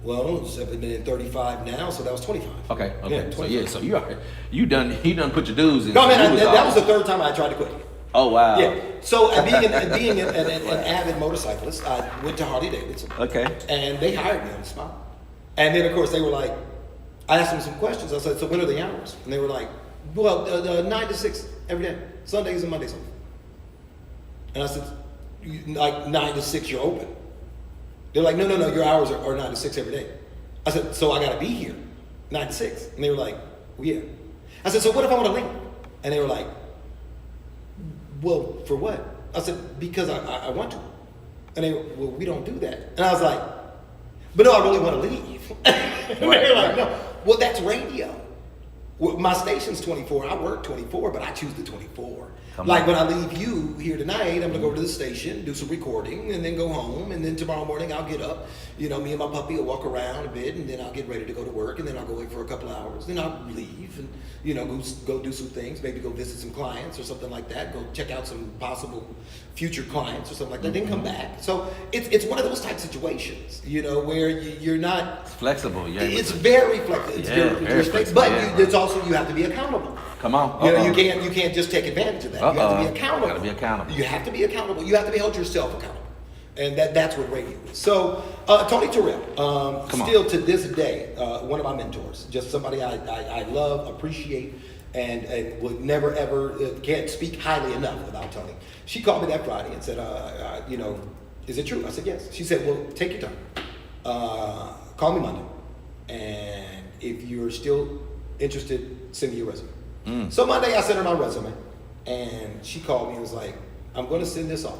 Well, I've been in 35 now, so that was 25. Okay. Yeah, So you done put your dues in. No, man, so that was the third time I tried to quit. Oh wow. Yeah. So being an avid motorcyclist, I went to Harley Davidson. Okay. And they hired me on the spot. And then of course they were like, I asked them some questions. I said, so when are the hours? And they were like, well, 9 to 6 every day, Sundays and Mondays off. And I said, like 9 to 6, you're open. They're like, no, your hours are 9 to 6 every day. I said, so I got to be here 9 to 6. And they were like, well, yeah. I said, so what if I want to leave? And they were like, well, for what? I said, because I want to. And they were, well, we don't do that. And I was like, but no, I really want to leave. And they were like, no, well, that's radio. Well, my station's 24. I work 24, but I choose the 24. Like when I leave you here tonight, I'm going to go to the station, do some recording, and then go home. And then tomorrow morning, I'll get up. You know, me and my puppy will walk around a bit, and then I'll get ready to go to work, and then I'll go away for a couple of hours. Then I'll leave and, you know, go do some things, maybe go visit some clients or something like that, go check out some possible future clients or something like that, then come back. So it's one of those type situations, you know, where you're not... It's flexible. Yeah. It's very flexible. It's very flexible. But it's also, you have to be accountable. Come on. You know, you can't just take advantage of that. You have to be accountable. Gotta be accountable. You have to be accountable. You have to be held yourself accountable. And that's what radio is. So, Tony Terrell, still to this day, one of my mentors, just somebody I love, appreciate, and would never ever, can't speak highly enough about Tony. She called me that Friday and said, you know, is it true? I said, yes. She said, well, take your time. Call me Monday. And if you're still interested, send me your resume. So Monday I sent her my resume, and she called me and was like, I'm going to send this off.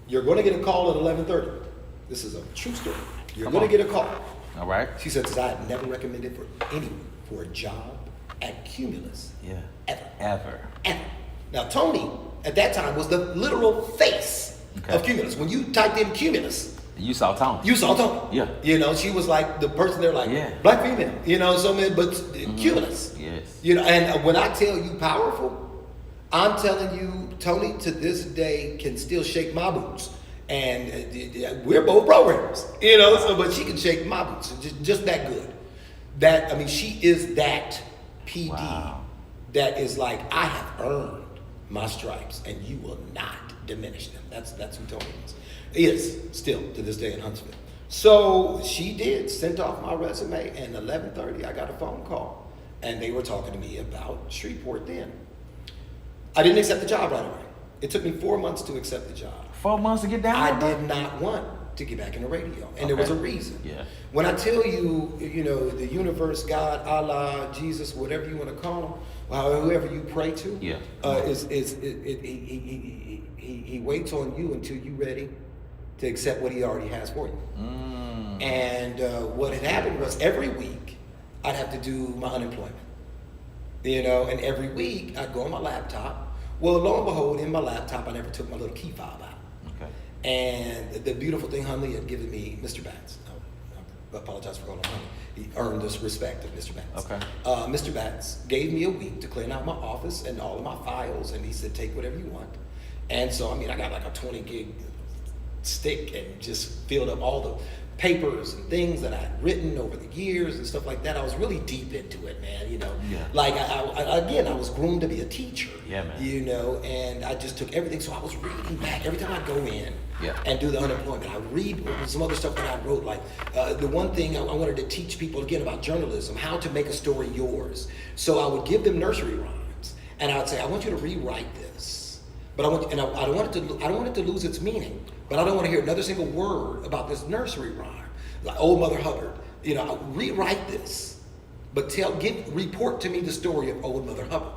You're going to get a call at 11:30. This is a true story. You're going to get a call. All right. She said, because I had never recommended for anyone for a job at Cumulus. Yeah. Ever. Now, Tony, at that time, was the literal face of Cumulus. When you typed in Cumulus, you saw Tony. Yeah. You know, she was like the person there, like, black female, you know, so many, but Cumulus. Yes. You know, and when I tell you powerful, I'm telling you, Tony to this day can still shake my boots. And we're both programmers, you know, so, but she can shake my boots, just that good. That, I mean, she is that PD that is like, I have earned my stripes and you will not diminish them. That's who Tony is. He is still to this day in Huntsville. So she did, sent off my resume, and 11:30 I got a phone call, and they were talking to me about Shreveport then. I didn't accept the job right away. It took me 4 months to accept the job. 4 months to get down? I did not want to get back in the radio, and there was a reason. Yeah. When I tell you, you know, the universe, God, Allah, Jesus, whatever you want to call him, whoever you pray to, he waits on you until you're ready to accept what he already has for you. And what had happened was every week I'd have to do my unemployment, you know, and every week I'd go on my laptop. Well, lo and behold, in my laptop, I never took my little key fob out. Okay. And the beautiful thing Hunley had given me, Mr. Batts, I apologize for calling him Hunley. He earned this respect of Mr. Batts. Okay. Mr. Batts gave me a week to clean out my office and all of my files, and he said, take whatever you want. And so, I mean, I got like a 20 gig stick and just filled up all the papers and things that I had written over the years and stuff like that. I was really deep into it, man, you know. Yeah. Like, I was groomed to be a teacher, Yeah, man. you know, and I just took everything. So I was reading back every time I go in and do the unemployment. I read some other stuff that I wrote, like the one thing I wanted to teach people, again, about journalism, how to make a story yours. So I would give them nursery rhymes, and I would say, I want you to rewrite this. But I don't want it to lose its meaning. But I don't want to hear another single word about this nursery rhyme, like Old Mother Hubbard. You know, rewrite this, but report to me the story of Old Mother Hubbard.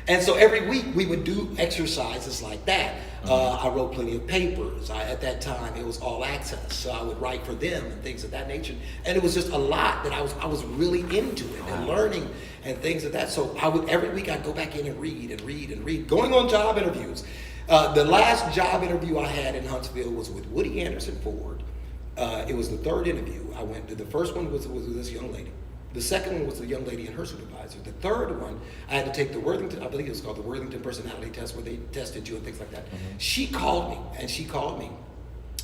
And so every week we would do exercises like that. I wrote plenty of papers. At that time it was All Access, so I would write for them and things of that nature. And it was just a lot that I was really into it and learning and things of that. So every week I'd go back in and read, going on job interviews. The last job interview I had in Huntsville was with Woody Anderson Ford. It was the third interview. I went to. The first one was with this young lady. The second one was the young lady and her supervisor. The third one, I had to take the Worthington, I believe it was called the Worthington Personality Test, where they tested you and things like that. She called me,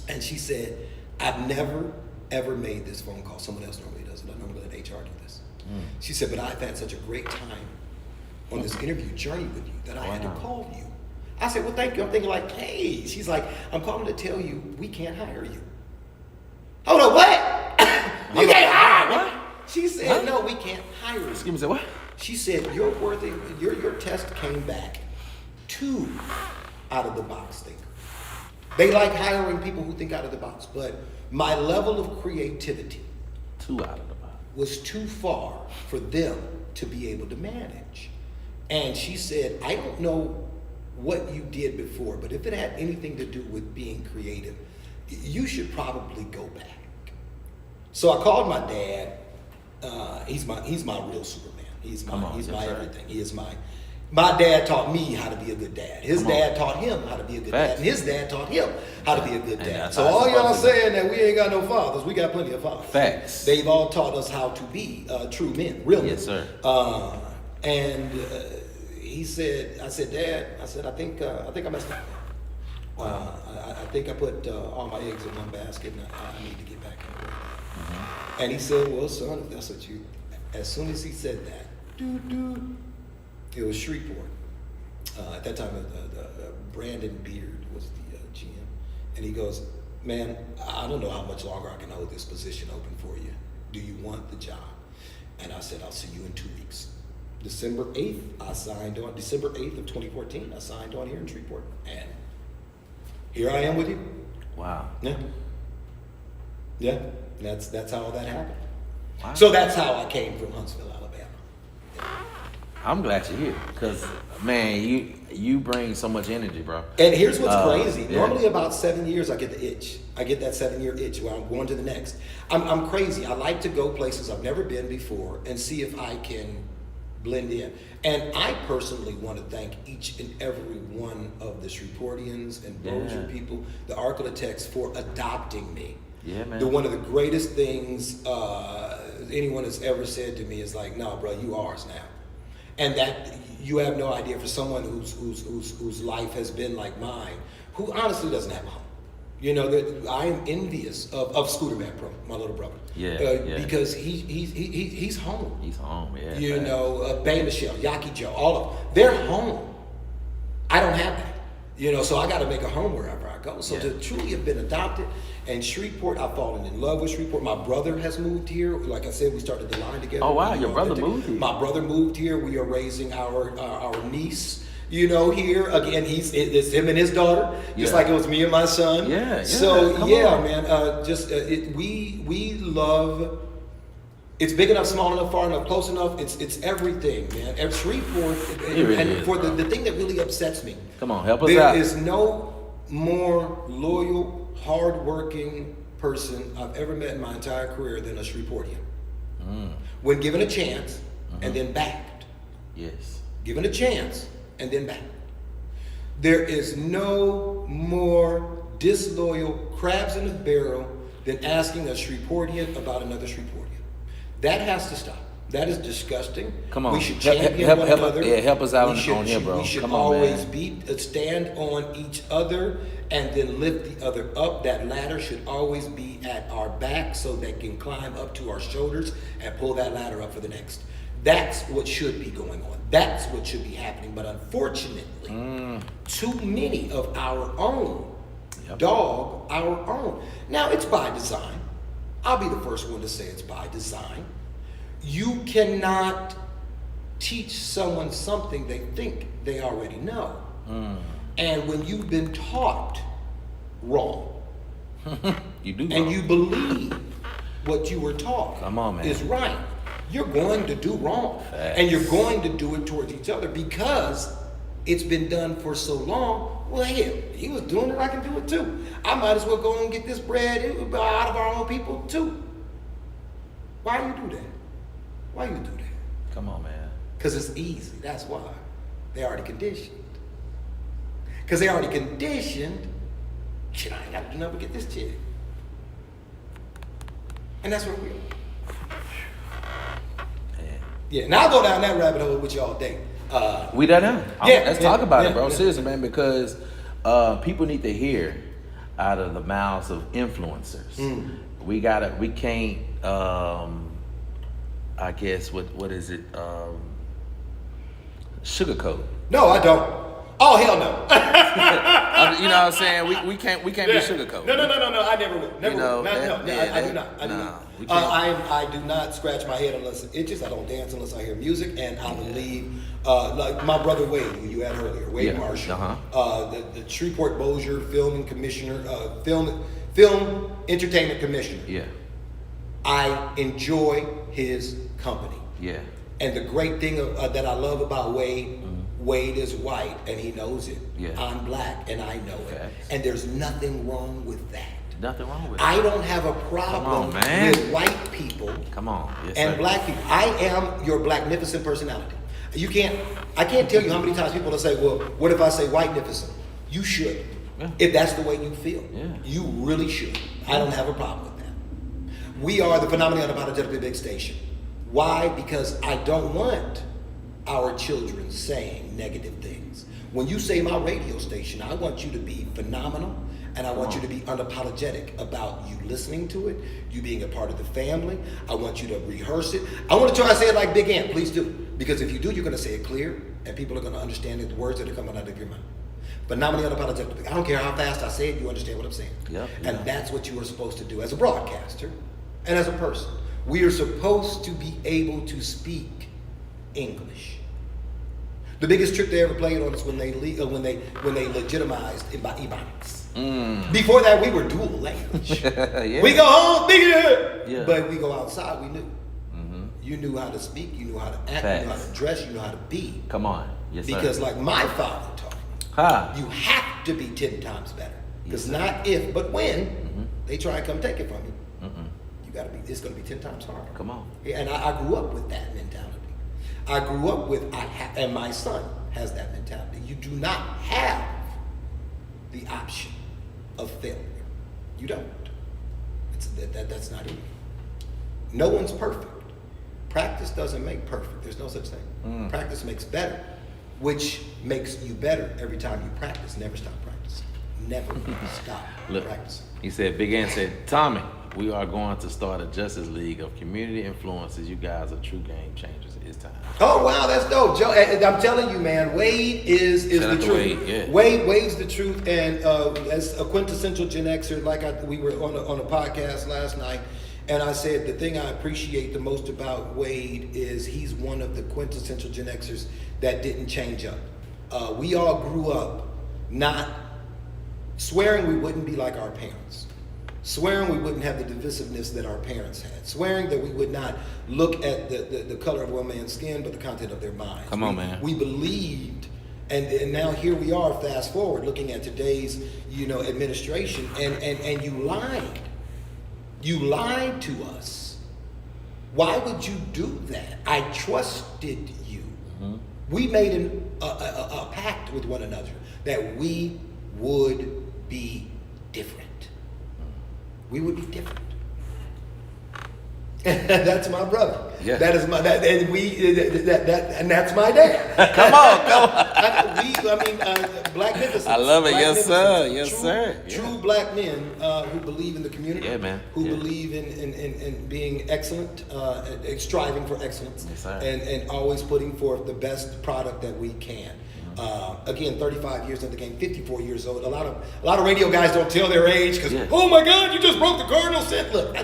and she said, I've never, ever made this phone call. Someone else normally does it. I normally let HR do this. She said, but I've had such a great time on this interview journey with you that I had to call you. I said, well, thank you. I'm thinking like, hey. She's like, I'm calling to tell you we can't hire you. Hold on, what? You can't hire me? What? She said, no, we can't hire you. Excuse me, say what? She said, your test came back 2 out of the box thinker. They like hiring people who think out of the box, but my level of creativity 2 out of the box was too far for them to be able to manage. And she said, I don't know what you did before, but if it had anything to do with being creative, you should probably go back. So I called my dad. He's my real Superman. He's my everything. He is my dad taught me how to be a good dad. His dad taught him how to be a good dad. And his dad taught him how to be a good dad. So all y'all saying that we ain't got no fathers, we got plenty of fathers. Facts. They've all taught us how to be true men, real men. Yes, sir. And he said, I said, Dad, I think I messed up. I think I put all my eggs in one basket, and I need to get back in the way. And he said, well, son, if that's what you, as soon as he said that, it was Shreveport. At that time, Brandon Beard was the GM. And he goes, man, I don't know how much longer I can hold this position open for you. Do you want the job? And I said, I'll see you in 2 weeks. December 8th, I signed on. December 8th of 2014, I signed on here in Shreveport. And here I am with you. Wow. Yeah. That's how that happened. Wow. So that's how I came from Huntsville, Alabama. I'm glad you're here, because man, you bring so much energy, bro. And here's what's crazy. Yeah. Normally about 7 years I get the itch. I get that 7-year itch where I'm going to the next. I'm crazy. I like to go places I've never been before and see if I can blend in. And I personally want to thank each and every one of the Shreveportians and Bossier people, the Architects, for adopting me. Yeah, man. One of the greatest things anyone has ever said to me is like, no, bro, you ours now. And that you have no idea, for someone whose life has been like mine, who honestly doesn't have a home. You know, that I am envious of Scooter Van Pro, my little brother. Because he's home. He's home, yeah. You know, Bay Michelle, Yaki Joe, all of them. They're home. I don't have that. You know, so I got to make a home wherever I go. So to truly have been adopted, and Shreveport, I've fallen in love with Shreveport. My brother has moved here. Like I said, we started the line together. Oh wow, your brother moved here. My brother moved here. We are raising our niece. You know, here again, it's him and his daughter, just like it was me and my son. So man, we love. It's big enough, small enough, far enough, close enough. It's everything, man. And Shreveport, and for the thing that really upsets me. Come on, help us out. There is no more loyal, hardworking person I've ever met in my entire career than a Shreveportian. When given a chance and then backed. Yes. Given a chance and then backed. There is no more disloyal crabs in the barrel than asking a Shreveportian about another Shreveportian. That has to stop. That is disgusting. Come on. We should champion one another. Help us out on here, bro. We should Come on, always man. stand on each other and then lift the other up. That ladder should always be at our back so they can climb up to our shoulders and pull that ladder up for the next. That's what should be going on. That's what should be happening. But unfortunately, too many of our own dog our own. Now, it's by design. I'll be the first one to say it's by design. You cannot teach someone something they think they already know. And when you've been taught wrong, you do and wrong. you believe what you were taught Come on, man. is right, you're going to do wrong. Facts. And you're going to do it towards each other because it's been done for so long. Well, hell, he was doing it, I can do it too. I might as well go and get this bread out of our own people too. Why you do that? Why you do that? Come on, man. Because it's easy. That's why. They already conditioned. Because they already conditioned, shit, I ain't got to do nothing but get this chick. And that's where we are. Yeah, now I'll go down that rabbit hole with you all day. We done now. Let's talk about it, bro. Yeah. Seriously, man, because people need to hear out of the mouths of influencers. We can't, I guess, what is it? Sugarcoat. No, I don't. Oh, hell no. You know what I'm saying? We can't be sugarcoat. No. I never will. Never You know, will. I do not. I do not. we can't. I do not scratch my head unless it itches. I don't dance unless I hear music. And I believe, like my brother Wade, who you had earlier, Wade Marshall, the Shreveport Bossier Film Commissioner, Film Entertainment Commissioner. Yeah. I enjoy his company. Yeah. And the great thing that I love about Wade, Wade is white and he knows it. Yeah. I'm black and I know it. Okay. And there's nothing wrong with that. Nothing wrong with it. I don't have a problem with white people Come on. Yes, and sir. black people. I am your blacknificent personality. I can't tell you how many times people will say, well, what if I say white-nificent? You should. Yeah. If that's the way you feel. Yeah. You really should. I don't have a problem with that. We are the phenomenally unapologetically big station. Why? Because I don't want our children saying negative things. When you say my radio station, I want you to be phenomenal, and I want you to be unapologetic about you listening to it, you being a part of the family. I want you to rehearse it. I want to try to say it like Big Ant. Please do. Because if you do, you're going to say it clear, and people are going to understand the words that are coming out of your mouth. Phenomenally unapologetic. I don't care how fast I say it, you understand what I'm saying. Yep. And that's what you are supposed to do as a broadcaster and as a person. We are supposed to be able to speak English. The biggest trick they ever played on us when they legitimized Ebonics. Before that, we were dual language. Yeah. We go home speaking it, Yeah. but we go outside. We knew. You knew how to speak. You knew how to act. Facts. You knew how to dress. You knew how to be. Come on. Yes, sir. Because like my father taught me, you have to be 10 times better. Because not if, but when they try and come take it from you, you gotta be. It's gonna be 10 times harder. Come on. Yeah, and I grew up with that mentality. I grew up with and my son has that mentality. You do not have the option of failure. You don't. That's not it. No one's perfect. Practice doesn't make perfect. There's no such thing. Practice makes better, which makes you better every time you practice. Never stop practicing. Never stop practicing. He said, Big Ant said, Tommy, we are going to start a Justice League of community influencers. You guys are true game changers. It's time. Oh wow, that's dope, Joe. And I'm telling you, man, Wade is Shout the out to truth. Wade, yeah. Wade's the truth, and as a quintessential Gen Xer, we were on a podcast last night, and I said the thing I appreciate the most about Wade is he's one of the quintessential Gen Xers that didn't change up. We all grew up not swearing we wouldn't be like our parents. Swearing we wouldn't have the divisiveness that our parents had. Swearing that we would not look at the color of one man's skin, but the content of their minds. Come on, man. We believed, and now here we are, fast forward, looking at today's, administration, and you lied. You lied to us. Why would you do that? I trusted you. We made a pact with one another that we would be different. We would be different. That's my brother. Yeah. That is my and that's my dad. Come on. Black Memphis. I love it. Black Yes, sir. Memphis. Yes, True, sir. Yeah. True black men who believe in the community. Yeah, man. Who Yeah. believe in being excellent, and striving for excellence, Yes, sir. and always putting forth the best product that we can. Again, 35 years in the game, 54 years old. A lot of radio guys don't tell their age because, oh my God, you just broke the cardinal sin. Look,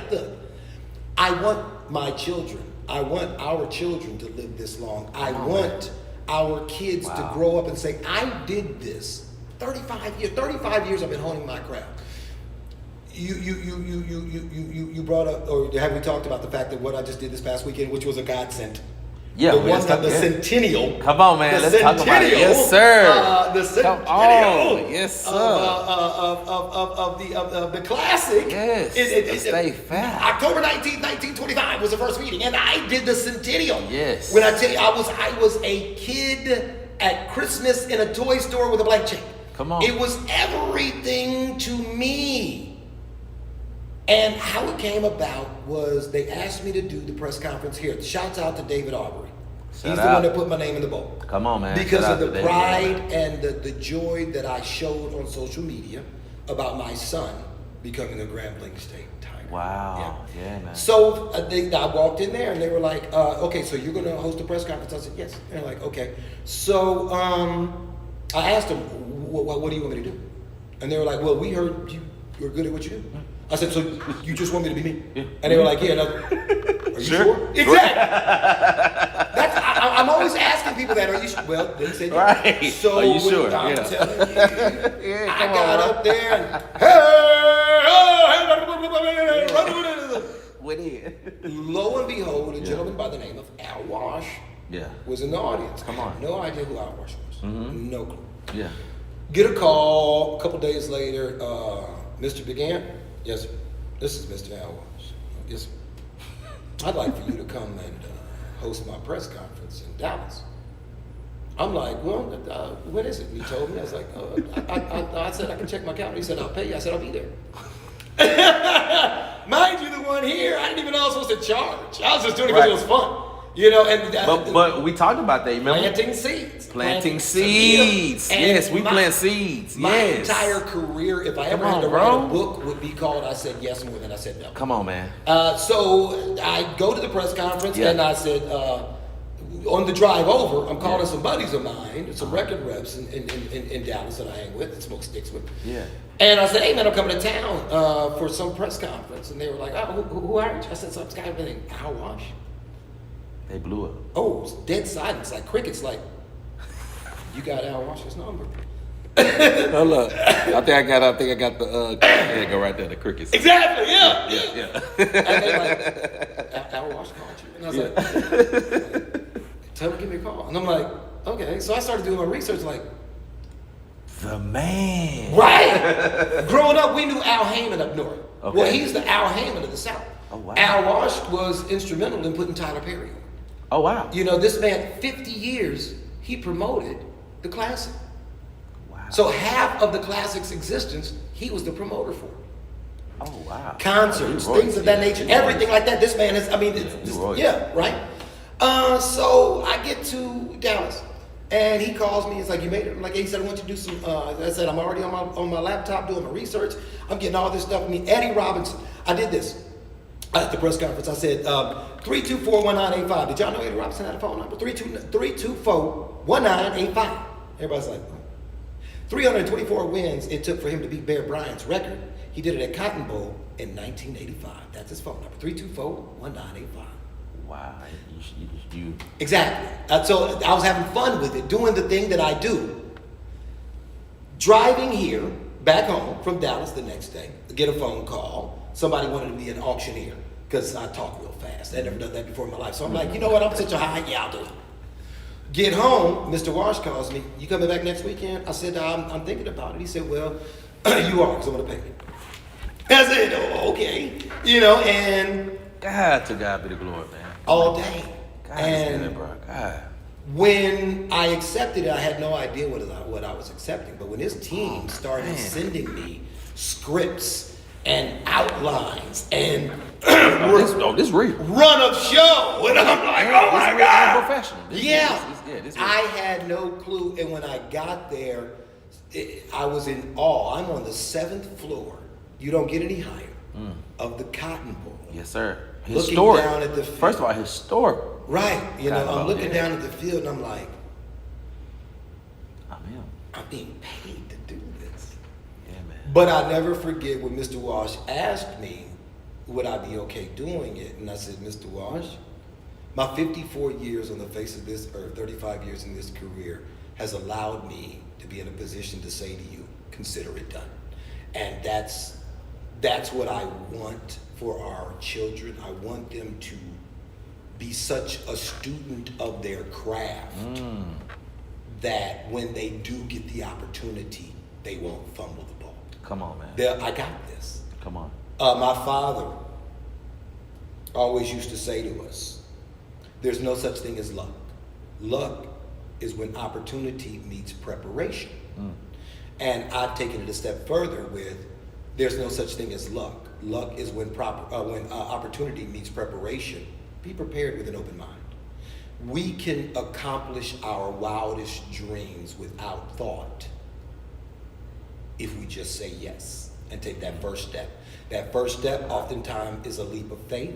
I want my children. I want our children to live this long. I want our kids to grow up and say, I did this. 35 years I've been honing my craft. You brought up, or have we talked about the fact that what I just did this past weekend, which was a godsend? Yeah, the centennial. Come on, man. Let's talk about it. Yes, sir. The centennial. Come on. Yes, sir. Of the classic. Yes. Stay fat. October 19th, 1925 was the first meeting, and I did the centennial. Yes. When I tell you, I was a kid at Christmas in a toy store with a blank check. Come on. It was everything to me. And how it came about was they asked me to do the press conference here. Shouts out to David Aubrey. He's the one that put my name in the bowl. Come on, man. Because of the pride and the joy that I showed on social media about my son becoming a Grambling State Tiger. Wow. Yeah, man. So I walked in there and they were like, okay, so you're going to host a press conference? I said, yes. And they're like, okay. So I asked them, what do you want me to do? And they were like, well, we heard you're good at what you do. I said, so you just want me to be me? Yeah. And they were like, yeah. Are you sure? Exactly. I'm always asking people that. Are you sure? Well, they said, yeah. Right. So are you sure? I'm telling you, Yeah, I got up there and What is? lo and behold, a gentleman by the name of Al Wash was in the audience. Come on. No idea who Al Wash was. Mm-hmm. No clue. Yeah. Get a call a couple days later. Mr. Began. Yes, sir. This is Mr. Al Wash. Yes, sir. I'd like for you to come and host my press conference in Dallas. I'm like, well, what is it? And he told me. I was like, I said I can check my calendar. He said, I'll pay you. I said, I'll be there. Mind you, the one here, I didn't even know I was supposed to charge. I was just doing it because it was fun. You know, and but we talked about that. You remember? Planting seeds. Planting seeds. Yes, we plant seeds. My Yes. entire career, if I ever had to write a book, would be called I Said Yes more than I Said No. Come on, man. So I go to the press conference and I said, on the drive over, I'm calling some buddies of mine, some record reps in Dallas that I hang with and smoke sticks with. Yeah. And I said, hey man, I'm coming to town for some press conference. And they were like, oh, who are you? I said, some guy named Al Wash. They blew up. Oh, it was dead silence, like crickets, like, you got Al Wash's number. Hold up. I think I got the there you go right there, the crickets. Exactly, yeah. Yeah. And they like, Al Wash called you. And I was like, tell him to give me a call. And I'm like, okay. So I started doing my research, like, the man. Right. Growing up, we knew Al Heyman up north. Okay. Well, he's the Al Heyman of the South. Oh, wow. Al Wash was instrumental in putting Tyler Perry on. Oh, wow. You know, this man, 50 years, he promoted the classic. Wow. So half of the classic's existence, he was the promoter for. Oh, wow. Concerts, things of that nature, everything like that. This man is, I mean, right? So I get to Dallas, and he calls me. He's like, you made it? I'm like, he said, I want you to do some, I said, I'm already on my laptop doing my research. I'm getting all this stuff. I mean, Eddie Robinson, I did this at the press conference. I said, 324-1985. Did y'all know Eddie Robinson had a phone number? 324-1985. Everybody's like, 324 wins it took for him to beat Bear Bryant's record. He did it at Cotton Bowl in 1985. That's his phone number, 324-1985. Wow. You. Exactly. So I was having fun with it, doing the thing that I do. Driving here, back home from Dallas the next day, get a phone call. Somebody wanted to be an auctioneer because I talk real fast. I'd never done that before in my life. So I'm like, you know what? I'm such a high. Yeah, I'll do it. Get home, Mr. Wash calls me. You coming back next weekend? I said, I'm thinking about it. He said, well, you are, because I'm going to pay you. I said, oh, okay. You know, and God, to God be the glory, man. All day. God, and bro. God. When I accepted it, I had no idea what I was accepting. But when his team started sending me scripts and outlines and this real. run of show. And I'm like, oh my God. Professional. This I had no clue. And when I got there, I was in awe. I'm on the 7th floor. You don't get any higher of the Cotton Bowl. Yes, sir. Looking Historic. down at the field. First of all, historic. Right. You know, Cotton I'm Bowl, looking yeah. down at the field and I'm like, I'm being paid to do this. Yeah, man. But I never forget when Mr. Walsh asked me, would I be okay doing it? And I said, Mr. Walsh, my 54 years on the face of this earth, 35 years in this career, has allowed me to be in a position to say to you, consider it done. And that's what I want for our children. I want them to be such a student of their craft that when they do get the opportunity, they won't fumble the ball. Come on, man. I got this. Come on. My father always used to say to us, there's no such thing as luck. Luck is when opportunity meets preparation. And I've taken it a step further with, there's no such thing as luck. Luck is when opportunity meets preparation. Be prepared with an open mind. We can accomplish our wildest dreams without thought if we just say yes and take that first step. That first step oftentimes is a leap of faith,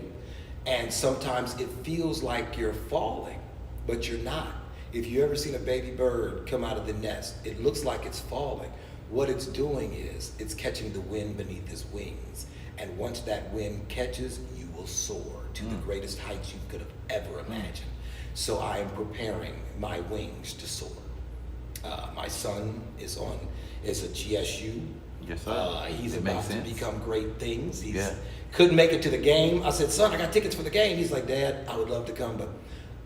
and sometimes it feels like you're falling, but you're not. If you ever seen a baby bird come out of the nest, it looks like it's falling. What it's doing is it's catching the wind beneath its wings. And once that wind catches, you will soar to the greatest heights you could have ever imagined. So I am preparing my wings to soar. My son is a GSU. Yes, sir. He's It about makes to sense. become great things. He Yeah. couldn't make it to the game. I said, son, I got tickets for the game. He's like, Dad, I would love to come, but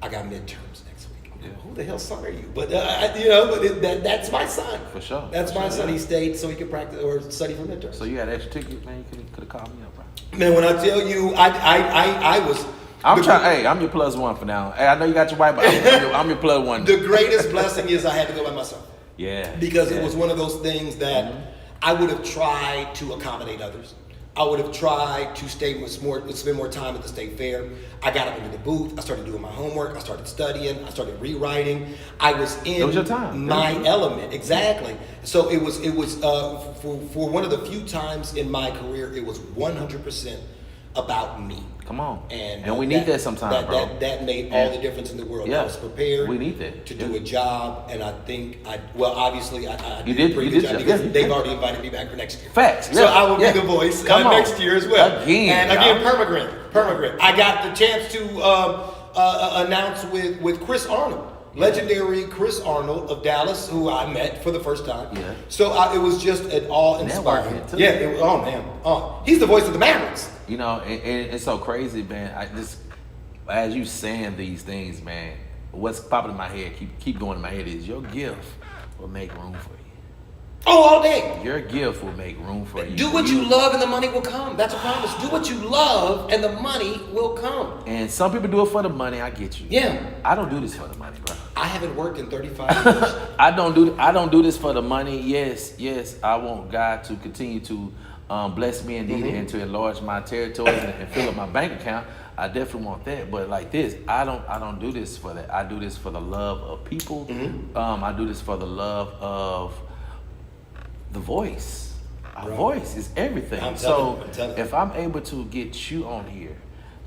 I got midterms next week. I'm like, Yeah. who the hell's son are you? But that's my son. For sure. That's For my sure, son. yeah. He stayed so he could practice or study for midterms. So you had extra tickets, man. You could have called me up, bro. Man, when I tell you, I was. I'm trying. Hey, I'm your plus one for now. Hey, I know you got your wife, but I'm your plus one. The greatest blessing is I had to go by myself. Yeah. Because yeah. it was one of those things that I would have tried to accommodate others. I would have tried to spend more time at the state fair. I got up into the booth. I started doing my homework. I started studying. I started rewriting. I was in It was your time. my element. Exactly. So it was for one of the few times in my career, it was 100% about me. Come on. And we need that sometimes, bro. That made all the difference in the world. Yeah. I was prepared. We need that. to Yeah. do a job, and I think obviously I You did a pretty good job because yeah. they've already invited me back for next year. Facts. So Yeah. I will Yeah. be the voice Come on. next year as well. Again, and again, y'all. Permagrit. I got the chance to announce with Chris Arnold. Legendary Chris Arnold of Dallas, who I met for the first time. Yeah. So it was just an awe-inspiring. Networking, too. Yeah. Oh man. He's the voice of the Mavericks. You know, and it's so crazy, man. As you saying these things, man, what's popping in my head, keep going in my head is your gift will make room for you. Oh, all day. Your gift will make room for you. Do what you love and the money will come. That's a promise. Do what you love and the money will come. And some people do it for the money. I get you. Yeah. I don't do this for the money, bro. I haven't worked in 35 years. I don't do this for the money. Yes. I want God to continue to bless me indeed and to enlarge my territories and fill up my bank account. I definitely want that. But like this, I don't do this for that. I do this for the love of people. I do this for the love of the voice. Our voice is everything. I'm telling you. If I'm able to get you on here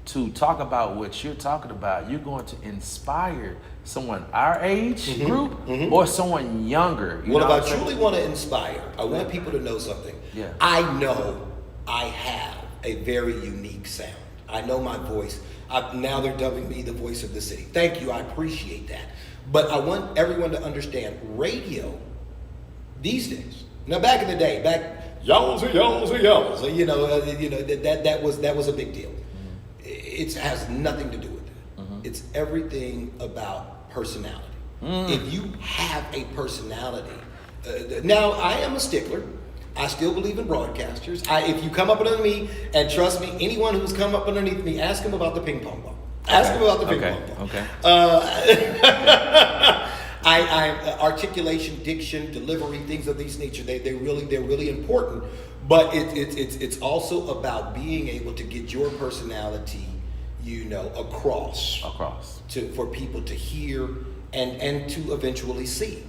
to talk about what you're talking about, you're going to inspire someone our age group or someone younger. You Well, know if what I I'm truly want to inspire, I want people to know something. Yeah. I know I have a very unique sound. I know my voice. Now they're dubbing me the voice of the city. Thank you. I appreciate that. But I want everyone to understand radio these days. Now, back in the day, yalls. You know, that was a big deal. It has nothing to do with it. It's everything about personality. If you have a personality, now I am a stickler. I still believe in broadcasters. If you come up underneath me, and trust me, anyone who's come up underneath me, ask him about the ping pong ball. Ask him about the ping pong ball. Okay. I articulation, diction, delivery, things of these nature. They're really important But it's also about being able to get your personality, across for people to hear and to eventually see,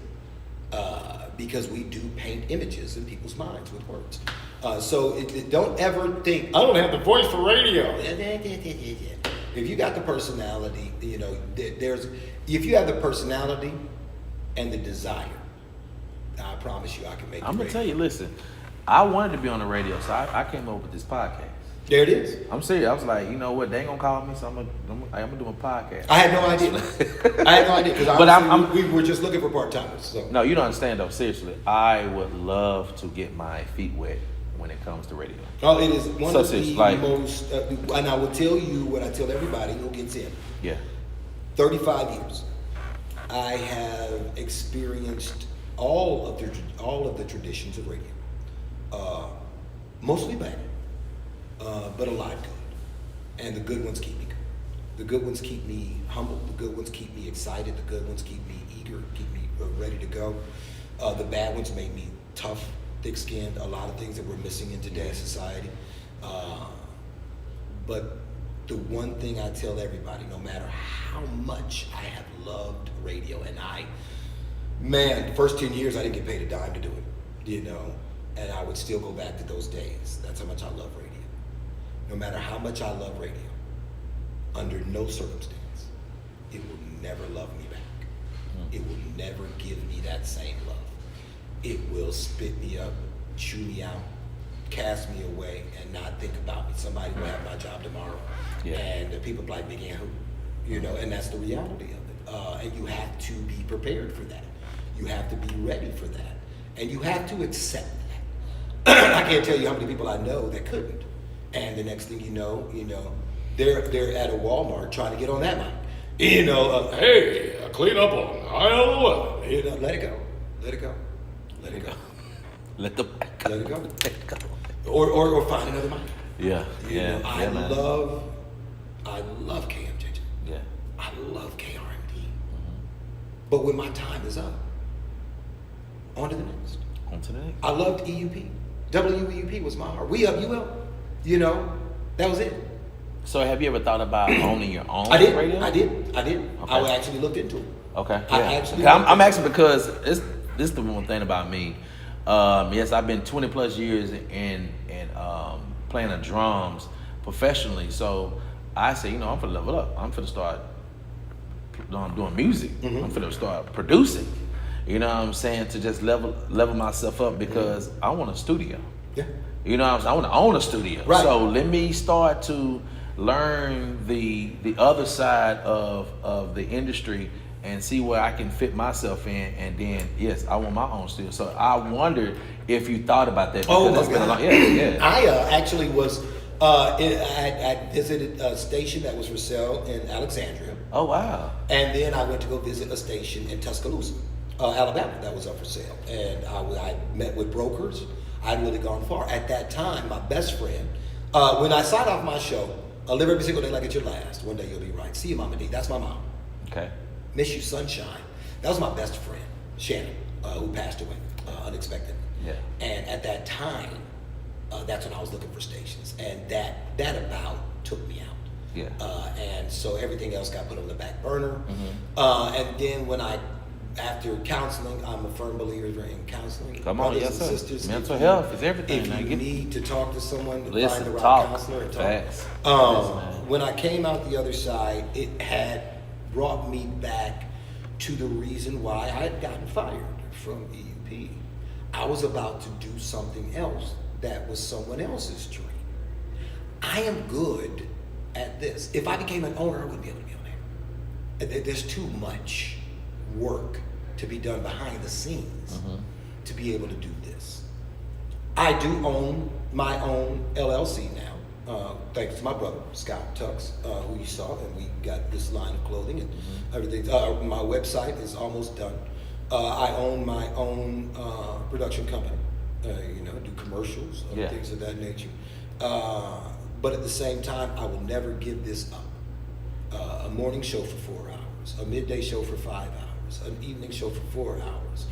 because we do paint images in people's minds with words. So don't ever think I don't have the voice for radio. If you got the personality, if you have the personality and the desire, I promise you I can make it. I'm going to tell you, listen, I wanted to be on the radio, so I came up with this podcast. There it is. I'm serious. I was like, you know what? They ain't going to call me, so I'm gonna do a podcast. I had no idea. Because we were just looking for part-timers. So. No, you don't understand, though. Seriously, I would love to get my feet wet when it comes to radio. Oh, it is one of the most, and I will tell you what I tell everybody who gets in. Yeah. 35 years. I have experienced all of the traditions of radio. Mostly bad, but a lot good. And the good ones keep me good. The good ones keep me humble. The good ones keep me excited. The good ones keep me eager, keep me ready to go. The bad ones make me tough, thick-skinned, a lot of things that we're missing in today's society. But the one thing I tell everybody, no matter how much I have loved radio, and the first 10 years I didn't get paid a dime to do it, and I would still go back to those days. That's how much I love radio. No matter how much I love radio, under no circumstance, it will never love me back. It will never give me that same love. It will spit me up, chew me out, cast me away, and not think about me. Somebody will have my job tomorrow, and people like Big and who, and that's the reality of it. And you have to be prepared for that. You have to be ready for that, and you have to accept that. I can't tell you how many people I know that couldn't, and the next thing you know, they're at a Walmart trying to get on that mic. Hey, clean up on aisle 11. Let it go. Let it go. Let it go. Let it go. Or find another mic. Yeah. I love KMJJ. Yeah. I love KRMD. But when my time is up, on to the next. I loved EUP. WEUP was my heart. We up, you up. That was it. So have you ever thought about owning your own radio? I did. Okay. I actually looked into it. Okay. Yeah. I'm asking because this is the one thing about me. Yes, I've been 20 plus years in playing the drums professionally. So I say, I'm finna level up. I'm finna start doing music. I'm finna start producing. You know what I'm saying? To just level myself up because I want a studio. Yeah. You know what I'm saying? I want to own a studio. Right. So let me start to learn the other side of the industry and see where I can fit myself in, and then yes, I want my own studio. So I wondered if you thought about that. Oh, that's been a long, yeah. I actually was. I visited a station that was for sale in Alexandria. Oh wow! And then I went to go visit a station in Tuscaloosa, Alabama, that was up for sale. And I met with brokers. I'd really gone far. At that time, my best friend, when I signed off my show, live every single day like it's your last. One day you'll be right. See you, Mama D. That's my mom. Okay. Miss you, sunshine. That was my best friend, Shannon, who passed away unexpectedly. Yeah. And at that time, that's when I was looking for stations, and that about took me out. Yeah. And so everything else got put on the back burner. And then after counseling, I'm a firm believer in counseling. Come on, brothers yes, and sir. sisters. Mental health is everything. If you need to talk to someone, Listen, find the right talk. counselor and talk. Facts. When I came out the other side, it had brought me back to the reason why I had gotten fired from EUP. I was about to do something else that was someone else's dream. I am good at this. If I became an owner, I wouldn't be able to be on air. There's too much work to be done behind the scenes to be able to do this. I do own my own LLC now, thanks to my brother, Scott Tvokalz, who you saw, and we got this line of clothing and everything. My website is almost done. I own my own production company, do commercials, things of that nature. But at the same time, I will never give this up. A morning show for 4 hours, a midday show for 5 hours, an evening show for 4 hours.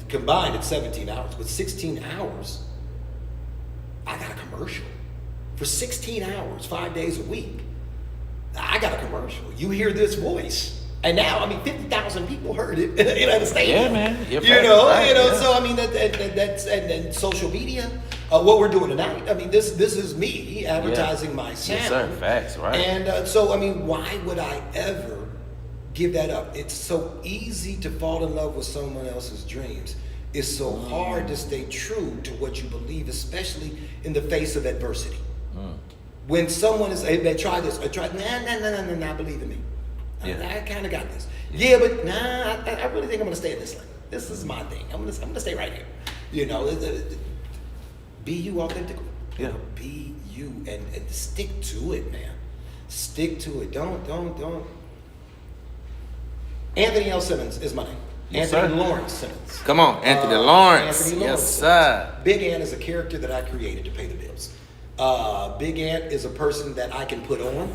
Combined it's 17 hours, but 16 hours commercial for 16 hours, 5 days a week. I got a commercial. You hear this voice, and now 50,000 people heard it in the stadium. Yeah, man. You know. Yeah. So that's and social media. What we're doing tonight. This is me advertising my sound. Yes, sir. Facts, right? And why would I ever give that up? It's so easy to fall in love with someone else's dreams. It's so hard to stay true to what you believe, especially in the face of adversity. When someone is, hey, try this, nah, believe in me. Yeah. I kind of got this. Yeah, but I really think I'm gonna stay in this lane. This is my thing. I'm gonna stay right here. You know, be you authentically. Yeah. Be you and stick to it, man. Stick to it. Don't. Anthony L Simmons is my name. Yes, Anthony sir. Lawrence Simmons. Come on, Anthony Lawrence. Anthony Lawrence. Yes, sir. Big Ant is a character that I created to pay the bills. Big Ant is a person that I can put on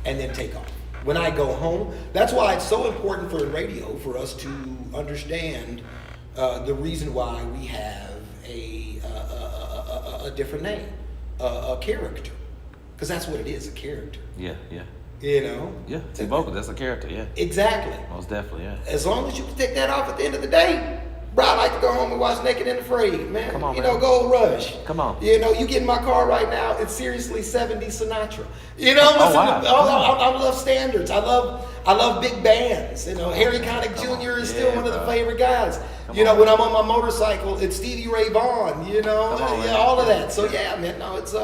and then take off. When I go home, that's why it's so important for radio for us to understand the reason why we have a different name, a character, because that's what it is, a character. Yeah. You know? Yeah, Tvokalz, that's a character, yeah. Exactly. Most definitely, yeah. As long as you can take that off at the end of the day, bro, I like to go home and watch Naked and Afraid, man. Come on, you man. know, Gold Rush. Come on. You know, you get in my car right now, it's seriously 70s Sinatra. You know, listen wow. I love standards. I love big bands. You know, Harry Connick Jr. is still one of the favorite guys. When I'm on my motorcycle, it's Stevie Ray Vaughan, you know, all of that. So yeah, man, no, it's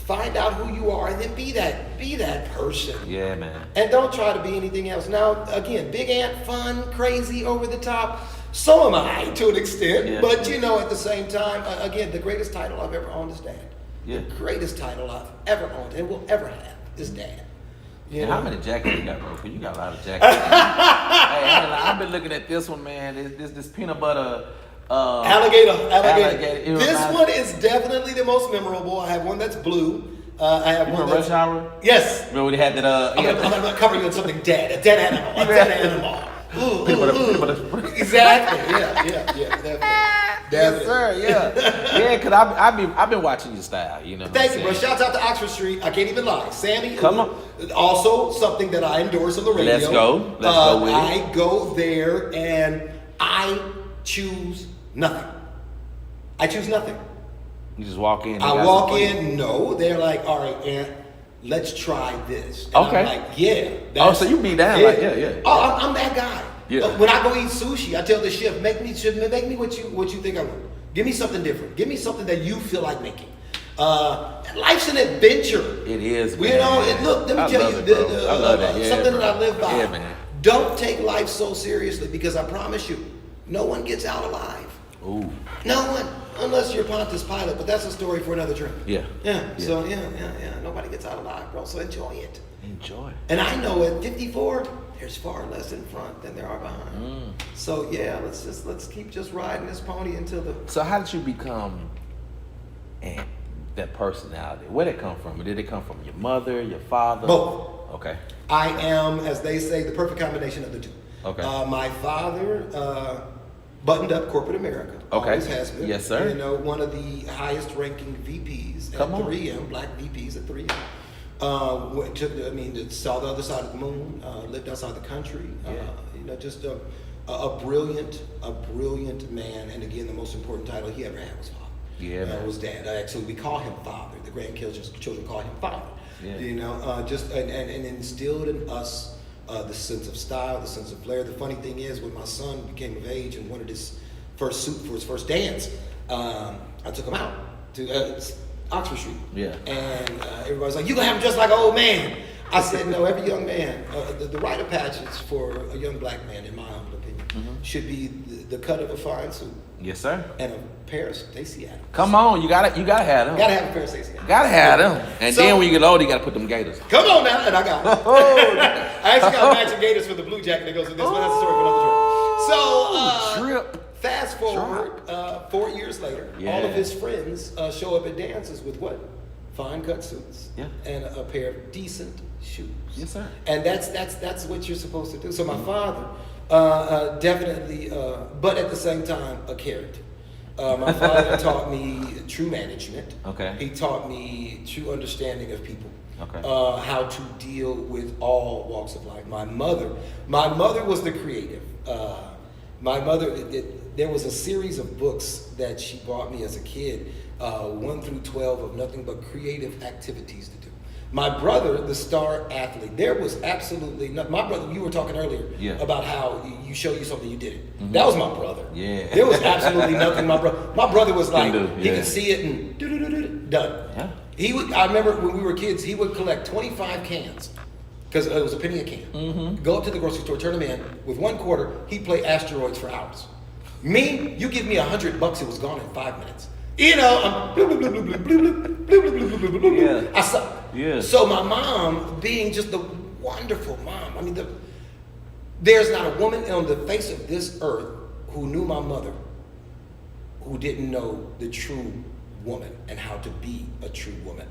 find out who you are and then be that person. Yeah, man. And don't try to be anything else. Now, again, Big Ant, fun, crazy, over the top. So am I to an extent. Yeah. But, at the same time, again, the greatest title I've ever owned is Dad. Yeah. The greatest title I've ever owned and will ever have is Dad. And how many jackets you got, bro? Because you got a lot of jackets. Hey, I've been looking at this one, man. This peanut butter... Alligator. It This reminds- one is definitely the most memorable. I have one that's blue. I have You one remember that's... Rush Hour? Yes. Remember when they had that, I'm gonna cover you in something dead. A dead animal. A dead animal. Peanut butter. Exactly. Yeah. Definitely. Yes, sir. Yeah, yeah. Because I've been watching your style. You know. Thank you, bro. Shouts out to Oxford Street. I can't even lie. Sammy. Come on. Also, something that I endorse on the radio. Let's go with it. I go there and I choose nothing. I choose nothing. You just walk in. I walk in. No, they're like, all right, Aunt, let's try this. And Okay. I'm like, yeah. Oh, so you be down like yeah. Oh, I'm that guy. Yeah. When I go eat sushi, I tell the chef, make me what you think I want. Give me something different. Give me something that you feel like making. Life's an adventure. It is, man. You know, look, let me tell you, I love that. Yeah, something bro. that I live by. Yeah, man. Don't take life so seriously, because I promise you, no one gets out alive. Ooh. No one, unless you're Pontius Pilate, but that's a story for another drink. Yeah. So nobody gets out alive, bro. So enjoy it. Enjoy. And I know at 54, there's far less in front than there are behind. So yeah, let's keep just riding this pony until the. So how did you become that personality? Where did it come from? Did it come from your mother, your father? Both. Okay. I am, as they say, the perfect combination of the two. Okay. My father buttoned up corporate America. Okay. Always has been. Yes, sir. You know, one of the highest ranking VPs at 3M, black VPs at 3M. Saw the other side of the moon, lived outside the country. Just a brilliant man. And again, the most important title he ever had was father. Yeah, man. Was dad. We call him father. The grandchildren call him father. Yeah. And instilled in us the sense of style, the sense of flair. The funny thing is, when my son became of age and wanted his first suit for his first dance, I took him out to Oxford Street. Yeah. And everybody's like, "You gonna have him just like an old man?" I said, "No. Every young man, the rite of passage for a young black man, in my humble opinion, should be the cut of a fine suit Yes, sir. and a pair of Stacey Adams. Come on, you gotta have them. Gotta have a pair of Stacey Adams. Gotta have them. And So- then when you get older, you gotta put them gators. Come on now, and I got it. I actually got matching gators for the blue jacket that goes with this, but that's a story for another trip. So, Trip. fast forward 4 years later, all of his friends show up at dances with what? Fine cut suits and a pair of decent shoes. Yes, sir. And that's what you're supposed to do. So my father, definitely, but at the same time, a character. My father taught me true management. Okay. He taught me true understanding of people. Okay. How to deal with all walks of life. My mother was the creative. My mother, there was a series of books that she bought me as a kid, 1 through 12, of nothing but creative activities to do. My brother, the star athlete, there was absolutely nothing. My brother, you were talking earlier about how you show you something, you did it. Mm-hmm. That was my brother. Yeah. There was absolutely nothing. My brother was like, he could see it and done. Yeah. I remember when we were kids, he would collect 25 cans, because it was a penny a can. Mm-hmm. Go up to the grocery store, turn them in. With 1 quarter, he'd play asteroids for hours. Me, you give me $100, it was gone in 5 minutes. You know, I'm I suck. Yeah. So my mom, being just the wonderful mom, I mean, there's not a woman on the face of this earth who knew my mother who didn't know the true woman and how to be a true woman.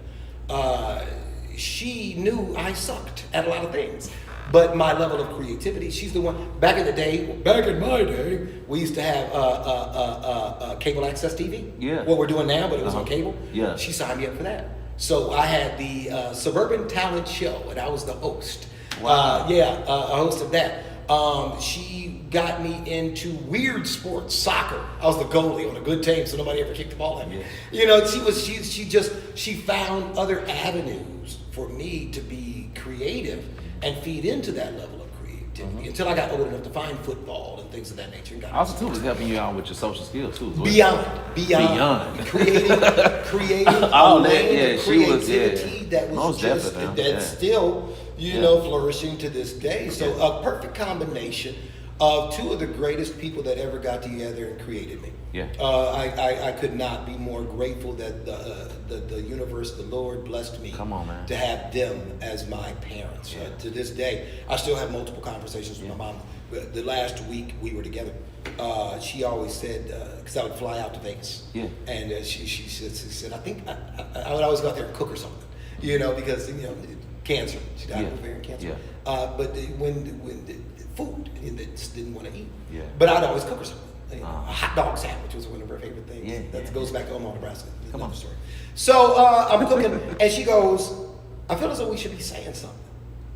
She knew I sucked at a lot of things, but my level of creativity, she's the one. Back in my day, we used to have cable access TV. Yeah. What we're doing now, but it was on cable. Yeah. She signed me up for that. So I had the Suburban Talent Show, and I was the host. Wow. A host of that. She got me into weird sports, soccer. I was the goalie on a good team, so nobody ever kicked the ball at me. Yeah. You know, she found other avenues for me to be creative and feed into that level of creativity until I got old enough to find football and things of that nature. Also, too, was helping you out with your social skills too. Beyond creating all that. Yeah, creativity that was just still. You know, flourishing to this day. So a perfect combination of two of the greatest people that ever got together and created me. Yeah. I could not be more grateful that the universe, the Lord blessed me to have them as my parents. Yeah. To this day, I still have multiple conversations with my mom. The last week we were together, she always said, because I would fly out to Vegas. Yeah. And she said, I think I would always go out there and cook her something, you know, because, you know, cancer. She died of ovarian cancer. Yeah. But when the food, they just didn't want to eat. Yeah. But I'd always cook her something. You know, a hot dog sandwich was one of her favorite things. Yeah. That goes back to Omaha, Nebraska. Come on. Story. So I'm cooking, and she goes, I feel as though we should be saying something.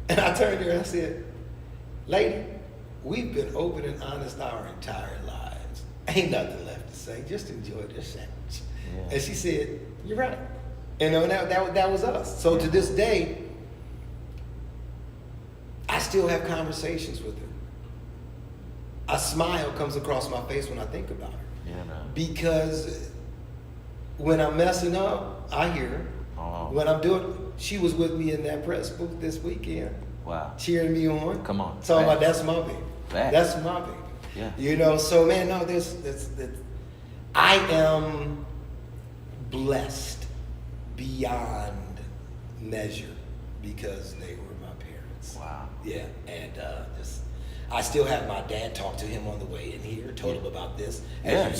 And I turned to her and I said, lady, we've been open and honest our entire lives. Ain't nothing left to say. Just enjoy this sandwich. Yeah. And she said, you're right. You know, that was us. So to this day, I still have conversations with her. A smile comes across my face when I think about her. Yeah, man. Because when I'm messing up, I hear her. Oh. When I'm she was with me in that press booth this weekend. Wow. Cheering me on. Come on. Talking about that's my baby. That's my baby. Yeah. You know, so man, no, I am blessed beyond measure because they were my parents. Wow. Yeah, and I still have my dad talk to him on the way in here, told him about this. Man.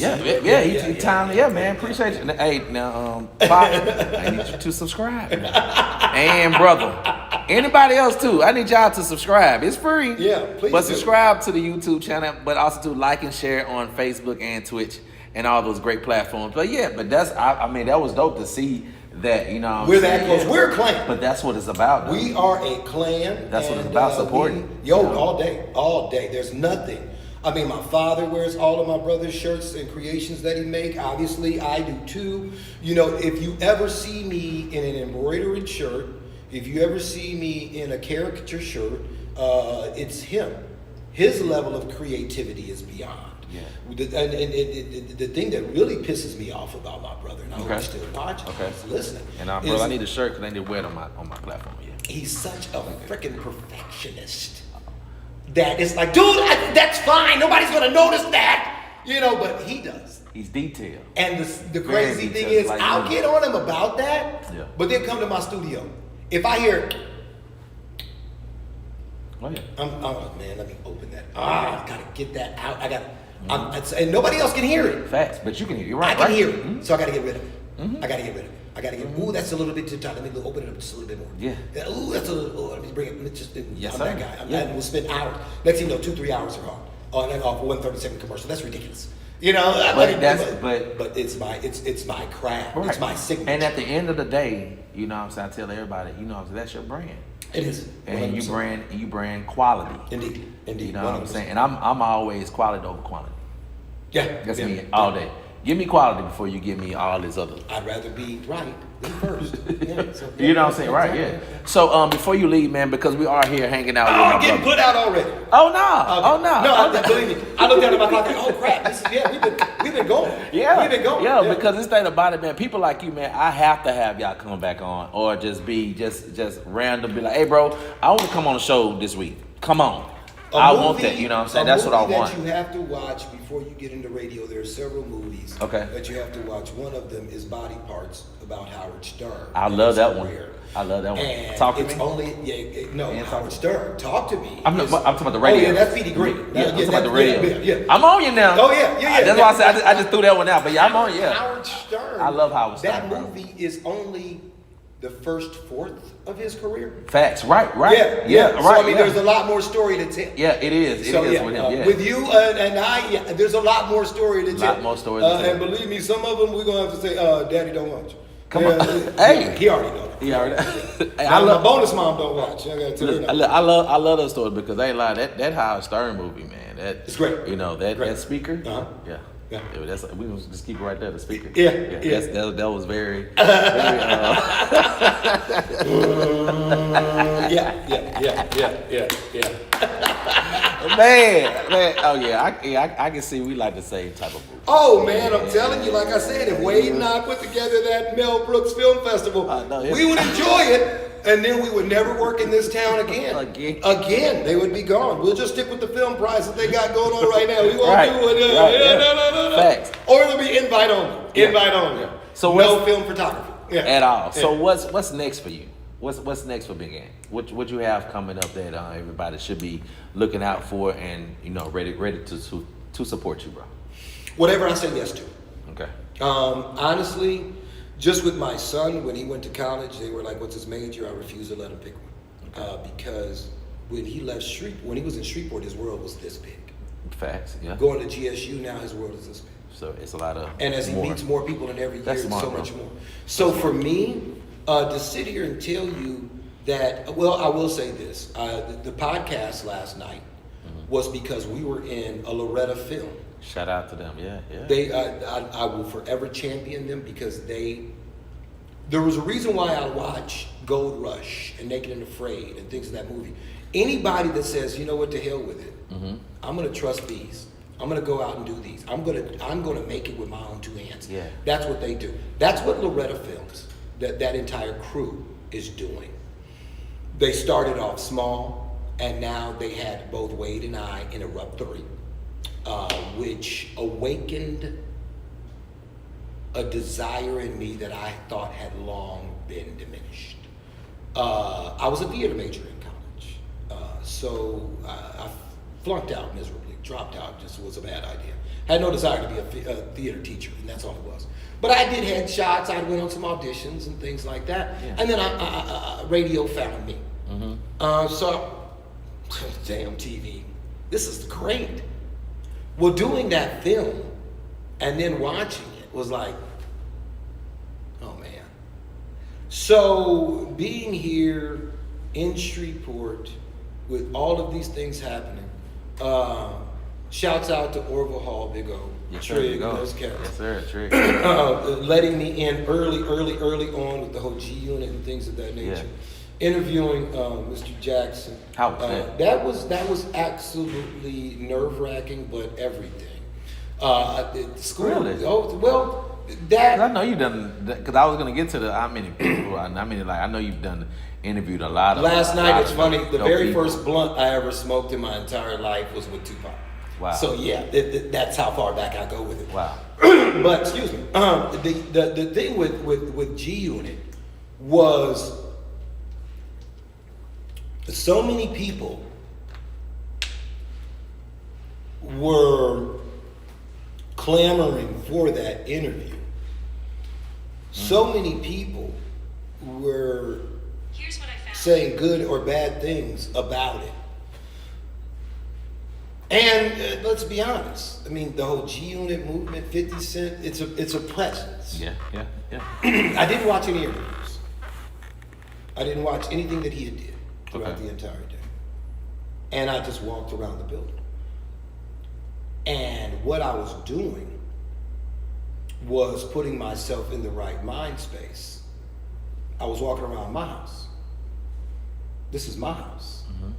Appreciate you. Hey, now, Pop, I need you to subscribe. And brother, anybody else too, I need y'all to subscribe. It's free. Yeah, please. But subscribe to the YouTube channel, but also to like and share on Facebook and Twitch and all those great platforms. But that's I mean that was dope to see. That, you know, we're that close. We're a clan, but that's what it's about. Though. We are a clan. That's what it's about. Supporting. All day. There's nothing. I mean, my father wears all of my brother's shirts and creations that he make. Obviously, I do too. You know, if you ever see me in an embroidered shirt, if you ever see me in a caricature shirt, it's him. His level of creativity is beyond. Yeah. And the thing that really pisses me off about my brother, and I hope he's still watching, he's listening. And bro, I need a shirt because I need to wear it on my platform. Yeah. He's such a freaking perfectionist that it's like, dude, that's fine. Nobody's gonna notice that, you know. But he does. He's detailed. And the crazy thing is, like I'll get on him about that. Yeah. But they'll come to my studio. If I hear, oh man, let me open that. I gotta get that out. And nobody else can hear it. Facts, but you can hear it. You're right. I can hear it, so I got to get rid of it. I got to get rid of it. Ooh, that's a little bit too tight. Let me open it up just a little bit more. Yeah. Ooh, that's a little. Let me bring it. I'm that guy. And we'll spend hours. Next thing you know, 2-3 hours are on and off a 1 30-second commercial. That's ridiculous. You know, but it's my craft. Right. It's my signature. And at the end of the day, you know what I'm saying, I tell everybody, you know what I'm saying, that's your brand. It is. 100%. And you brand quality. Indeed. You know what I'm 100%. saying? And I'm always quality over quantity. Yeah. That's me all day. Give me quality before you give me all this other. I'd rather be right than first. You know what I'm saying? Right, yeah. So before you leave, man, because we are here hanging out with my I'm getting brother. put out already. Oh no! No, believe me. I looked at it, I'm like, oh crap! We've been going. Yeah, we've been going. Yeah, because this thing about it, man. People like you, man. I have to have y'all come back on, or just be just random. Be like, hey, bro, I want to come on the show this week. Come on. I want that. You know what I'm saying? That's what I want. That you have to watch before you get into radio. There are several movies that you have to watch. One of them is Body Parts about Howard Stern. I love that one. I love that one. And Talk to it's me. Howard Stern. Talk to me. I'm talking about the radio. Oh yeah, that's Petey Green. Yeah, I'm talking about the radio. Yeah. I'm on you now. Oh yeah. That's why I said I just threw that one out. But yeah, I'm on you. Yeah. Howard Stern. I love Howard Stern. That movie is only the first fourth of his career. Facts. Right. Yeah. Right. So I mean, there's a lot more story to tell. Yeah, it is. It is with him. Yeah. With you and I, there's a lot more story to tell. A lot more story to tell. And believe me, some of them we're gonna have to say, "Daddy don't watch." Come on. Hey, he already knows. He already. Hey, my bonus mom don't watch. I gotta tell you. I love those stories because they ain't lie. That Howard Stern movie, man. It's great. You know that speaker. Uh-huh. Yeah, that's we gonna just keep it right there. The speaker. Yeah. That was very. Yeah. Man. Oh yeah. I can see we like the same type of movie. Oh man, I'm telling you, like I said, if Wade and I put together that Mel Brooks Film Festival, we would enjoy it. And then we would never work in this town again. Again, they would be gone. We'll just stick with the film prize that they got going on right now. We won't do it. No. Facts. Or it'll be invite only. Invite only. Yeah. So no film photography at all. Yeah. So what's next for you? What's next for Big Ant? What you have coming up that everybody should be looking out for and ready to support you, bro? Whatever I say yes to. Okay. Honestly. Just with my son, when he went to college, they were like, "What's his major?" I refused to let him pick one because when he was in Shreveport, his world was this big. Facts, yeah. Going to GSU now, his world is this big. So it's a lot of. And as he meets more people in every year, it's so much more. So for me, to sit here and tell you that, well, I will say this: the podcast last night was because we were in a Loretta film. Shout out to them, yeah. I will forever champion them because there was a reason why I watch Gold Rush and Naked and Afraid and things of that movie. Anybody that says, you know what, to hell with it, I'm gonna trust these. I'm gonna go out and do these. I'm gonna make it with my own two hands. Yeah. That's what they do. That's what Loretta Films, that entire crew is doing. They started off small, and now they had both Wade and I in Erupt 3. Which awakened a desire in me that I thought had long been diminished. I was a theater major in college, so I flunked out miserably, dropped out, just was a bad idea. Had no desire to be a theater teacher, and that's all it was. But I did headshots, I went on some auditions and things like that, and then radio found me. So, damn TV, this is great. Well, doing that film and then watching it was like, oh man. So being here in Shreveport with all of these things happening, shouts out to Orville Hall, Big O, Trig, and those cats. Yes, sir, Trig. Letting me in early on with the whole G unit and things of that nature. Yeah. Interviewing Mr. Jackson. How was that? That was absolutely nerve-wracking, but everything. School. Really? Oh well, that. I know you've done because I was gonna get to how many people. I know you've interviewed a lot of. Last night, it's funny. The very first blunt I ever smoked in my entire life was with Tupac. Wow. So yeah, that's how far back I go with it. Wow. But excuse me. The thing with G Unit was. So many people were clamoring for that interview. So many people were saying good or bad things about it. And let's be honest. I mean, the whole G-Unit movement, 50 Cent, it's a presence. Yeah. I didn't watch any interviews. I didn't watch anything that he did throughout the entire day. And I just walked around the building. And what I was doing was putting myself in the right mind space. I was walking around my house. This is my house. Mm-hmm.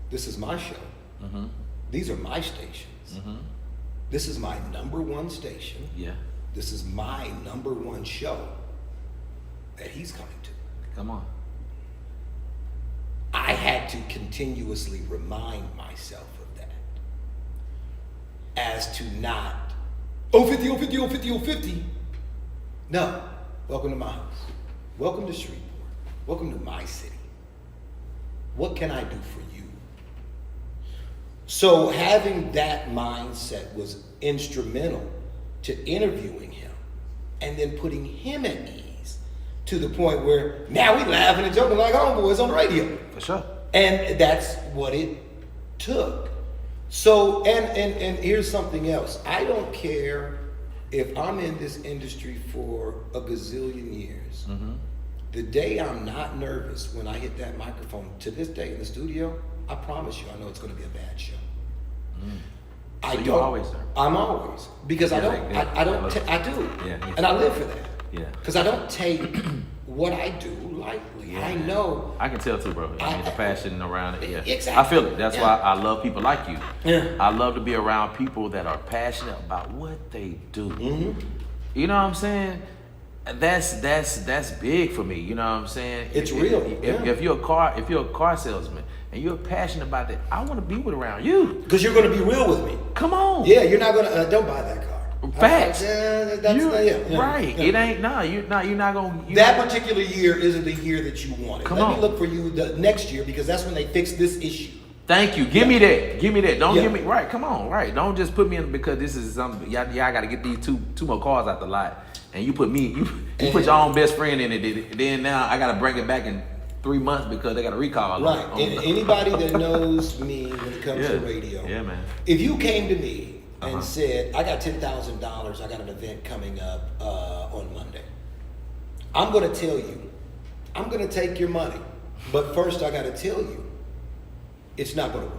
This is my show. Mm-hmm. These are my stations. Mm-hmm. This is my #1 station. Yeah. This is my #1 show that he's coming to. Come on. I had to continuously remind myself of that. As to not, 050, 050, 050, 050. No. Welcome to my house. Welcome to Shreveport. Welcome to my city. What can I do for you? So having that mindset was instrumental to interviewing him and then putting him at ease to the point where now we laughing and joking like homeboys on the radio. For sure. And that's what it took. So, and here's something else. I don't care if I'm in this industry for a gazillion years. Mm-hmm. The day I'm not nervous when I hit that microphone, to this day in the studio, I promise you, I know it's going to be a bad show. So you're always nervous? I'm always, because I do, Yeah, and I live for that. Yeah. Because I don't take what I do lightly. Yeah. I know. I can tell too, bro. There's a passion around it. Yeah. Exactly. I feel it. That's why I love people like you. Yeah. I love to be around people that are passionate about what they do. Mm-hmm. You know what I'm saying? That's big for me. You know what I'm saying? It's real. If you're a car salesman and you're passionate about that, I want to be around you. Because you're going to be real with me. Come on. Yeah, you're not going to, don't buy that car. Facts. Right. It ain't, you're not going to. That particular year isn't the year that you wanted. Let me look for you the next year because that's when they fix this issue. Thank you. Give me that. Don't give me, right, come on, right. Don't just put me in because this is something, y'all got to get these two more cars out the lot. And you put you put your own best friend in it. Then now I got to bring it back in 3 months because they got a recall. Right. And anybody that knows me when it comes to radio. Yeah, man. If you came to me and said, I got $10,000, I got an event coming up on Monday. I'm going to tell you, I'm going to take your money. But first I got to tell you, it's not going to work.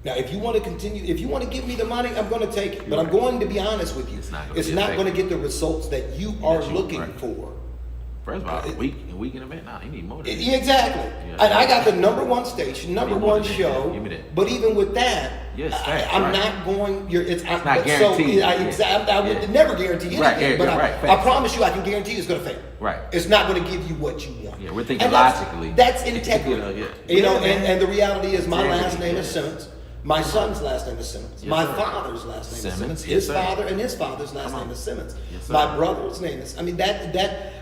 Now, if you want to continue, if you want to give me the money, I'm going to take it. But I'm going to be honest with you. It's not going to get the results that you are looking for. First of all, a weekend event, nah, you need more than that. Exactly. Yeah. And I got the #1 station, #1 show. Give me that. But even with that, I'm not going. It's not guaranteed. I would never guarantee anything. But I promise you, I can guarantee it's going to fail. Right. It's not going to give you what you want. Yeah, we're thinking logically. That's integrity. You know, and the reality is, my last name is Simmons. My son's last name is Simmons. Yes, my sir. father's last name is Simmons. Yes, His father and his father's last name is Simmons. Yes, my brother's name is. I mean that.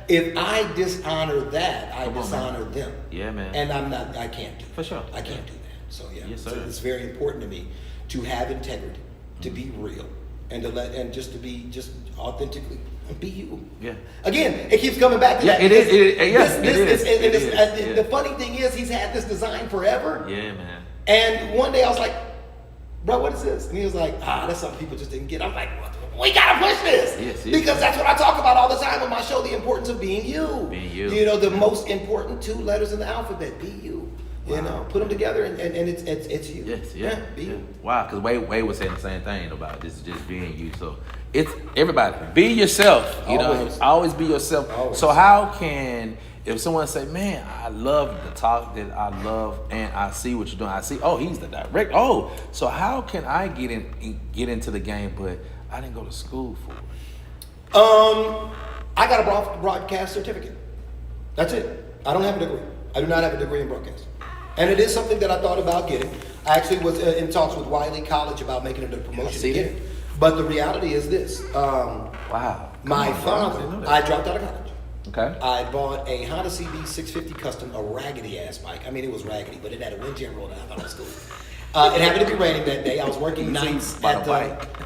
If I dishonor that, I dishonor them. Yeah, man. And I can't do. For sure. I can't do that. So yeah. Yes, sir. So it's very important to me to have integrity, to be real, and just to be authentically. Be you. Yeah. Again, it keeps coming back to that. It is. The funny thing is, he's had this design forever. Yeah, man. And one day I was like, bro, what is this? And he was like, that's something people just didn't get. I'm like, we gotta push this. Yes. Because that's what I talk about all the time on my show, the importance of being you. Being you. You know, the most important 2 letters in the alphabet, be you. Wow. You know, put them together and it's you. Yes, be you. Wow, because Wade was saying the same thing about this, just being you. So it's everybody, be yourself. You know, always be yourself. Always. So how can, if someone say, man, I love the talk that I love and I see what you're doing. I see, he's the director. So how can I get into the game, but I didn't go to school for it? I got a broadcast certificate. That's it. I don't have a degree. I do not have a degree in broadcasting. And it is something that I thought about getting. I actually was in talks with Wiley College about making it a promotion to get it. But the reality is this. Wow. My father, I dropped out of college. Okay. I bought a Honda CB 650 Custom, a raggedy ass bike. I mean, it was raggedy, but it had a windjammer roll down. I thought it was cool. It happened to be raining that day. I was working nights at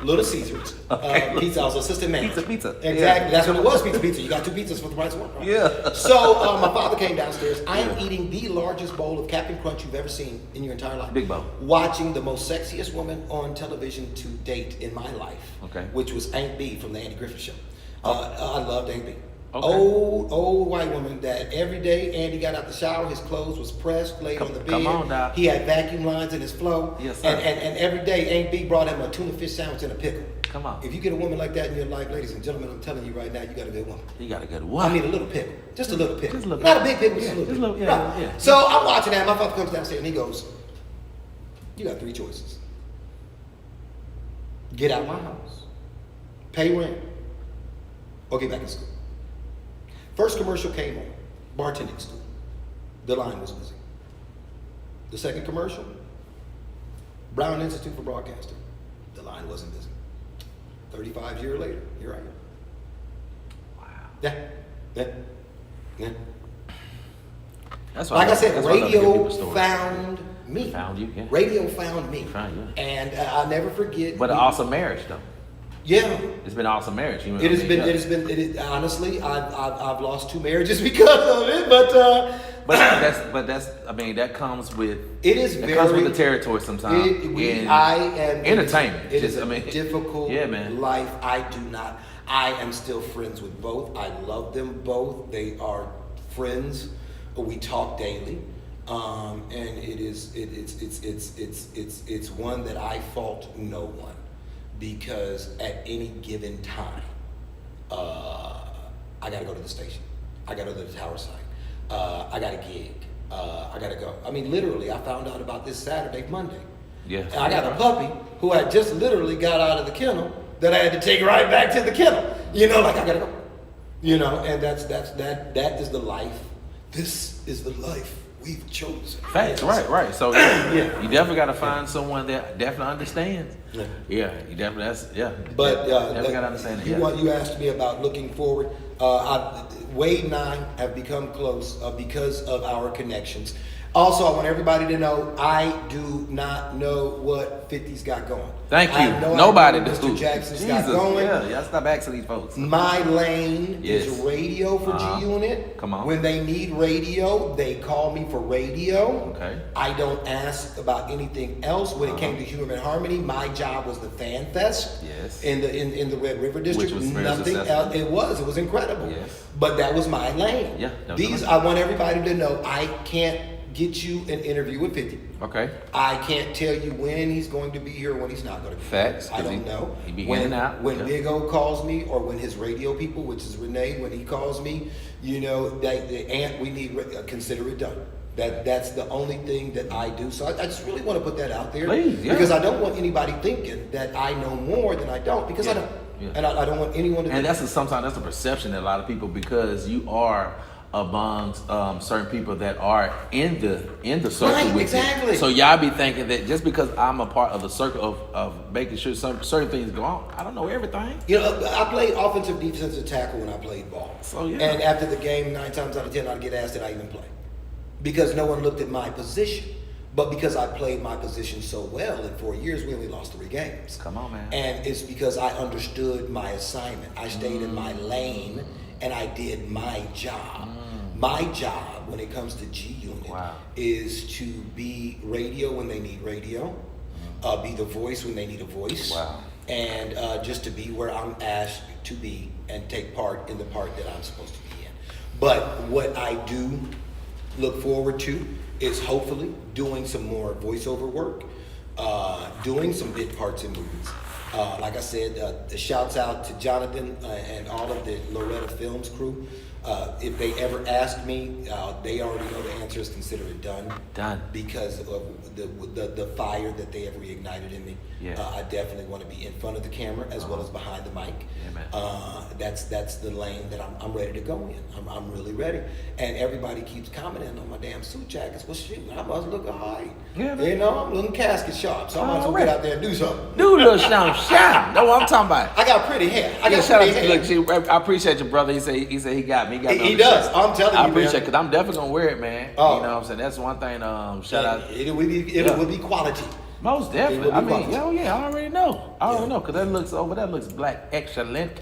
Little Caesars. Pizza. I was assistant manager. Pizza. Exactly. Yeah. That's what it was. Pizza. You got 2 pizzas for the price of one. Right? Yeah. So my father came downstairs. I am eating the largest bowl of Captain Crunch you've ever seen in your entire life. Big bowl. Watching the most sexiest woman on television to date in my life. Okay. Which was Aunt B from the Andy Griffith Show. I loved Aunt B. Okay. Old white woman that every day Andy got out the shower, his clothes was pressed, laid on the bed. Come on now. He had vacuum lines in his flow. Yes, sir. And every day Aunt B brought him a tuna fish sandwich and a pickle. Come on. If you get a woman like that in your life, ladies and gentlemen, I'm telling you right now, you got a good woman. You got a good one. I mean a little pickle. Just a little pickle. Just a little Not a pickle. big pickle, Yeah, just a just little a pickle. little- yeah, Right. yeah. So I'm watching that. My father comes downstairs and he goes, you got 3 choices. Get out of my house, pay rent, or get back in school. First commercial came on, bartending school. The line was busy. The second commercial, Brown Institute for Broadcasting. The line wasn't busy. 35 years later, here I am. Wow. Yeah. That's Like I said, that's why I love to hear radio people's stories. found me. Found you, yeah. Radio found me. Found you. And I'll never forget. But an awesome marriage, though. Yeah. It's been an awesome marriage. You know It what has I been. mean? It has been. It is, honestly, I've lost 2 marriages because of it. But that's. I mean, that comes with. it is It very. comes with the territory sometimes. I am entertainment. It is Just, a I mean, difficult yeah, man. life. I do not. I am still friends with both. I love them both. They are friends. We talk daily, and it's one that I fault no one, because at any given time, I gotta go to the station. I gotta go to the tower site. I got a gig. I gotta go. I mean, literally, I found out about this Saturday, Monday. Yeah. And I got a puppy who had just literally got out of the kennel that I had to take right back to the kennel. You know, like I gotta go. You know, and that is the life. This is the life we've chosen. Facts, right. So Yeah. you definitely got to find someone that definitely understands. Yeah. You definitely But definitely got to understand it. Yeah. You asked me about looking forward. Wade and I have become close because of our connections. Also, I want everybody to know I do not know what 50's got going. Thank I you. have no Nobody idea what does. Mr. Jackson's Jesus. got going. Yeah, stop asking these folks. My lane Yes. is radio for Uh-huh. G Unit. Come on. When they need radio, they call me for radio. Okay. I don't ask about anything else. When it came to Human Harmony, my job was the Fan Fest. Yes. In the Red River District. Which was very Nothing successful. else. It was incredible. Yes. But that was my lane. Yeah, that was I want everybody to know I can't get you an interview with 50. Okay. I can't tell you when he's going to be here or when he's not going to be Facts, here. I 'cause don't know. he be when, in and out, When yeah. Big O calls me, or when his radio people, which is Renee, when he calls me, you know, we need consider it done. That's the only thing that I do. So I just really want to put that out there. Please, yeah. Because I don't want anybody thinking that I know more than I don't, because I Yeah, don't. yeah. And I don't want anyone to And think. sometimes that's a perception that a lot of people, because you are amongst certain people that are in the circle Right, with exactly. you. So y'all be thinking that just because I'm a part of the circle of making sure certain things go on, I don't know everything. You know, I played offensive, defensive tackle when I played ball. So, yeah. And after the game, 9 times out of 10, I'd get asked did I even play, because no one looked at my position. But because I played my position so well in 4 years, we only lost 3 games. Come on, man. And it's because I understood my assignment. I stayed in my lane and I did my job. My job when it comes to G Unit Wow. is to be radio when they need radio, be the voice when they need a voice, Wow. and just to be where I'm asked to be and take part in the part that I'm supposed to be in. But what I do look forward to is hopefully doing some more voiceover work, doing some bit parts in movies. Like I said, the shouts out to Jonathan and all of the Loretta Films crew. If they ever ask me, they already know the answer is consider it done. Done. Because of the fire that they have reignited in me. Yeah. I definitely want to be in front of the camera as well as behind the mic. Yeah, man. That's the lane that I'm ready to go in. I'm really ready. And everybody keeps commenting on my damn suit jackets. Well, shoot, I must look all right. Yeah, man. You know, I'm looking casket sharp, so I might as well get out there and do something. Do a little shine. Know what I'm talking about. I got pretty hair. I Yeah, got shout out pretty to hair. look, I appreciate you, brother. He said he got got me. He does. I'm telling you, I appreciate man. it, because I'm definitely gonna wear it, man. Oh. You know what I'm saying? That's one thing. Shout out. It will be quality. Most It definitely. will I be mean, quality. I already know. I already know, because that looks black excellent.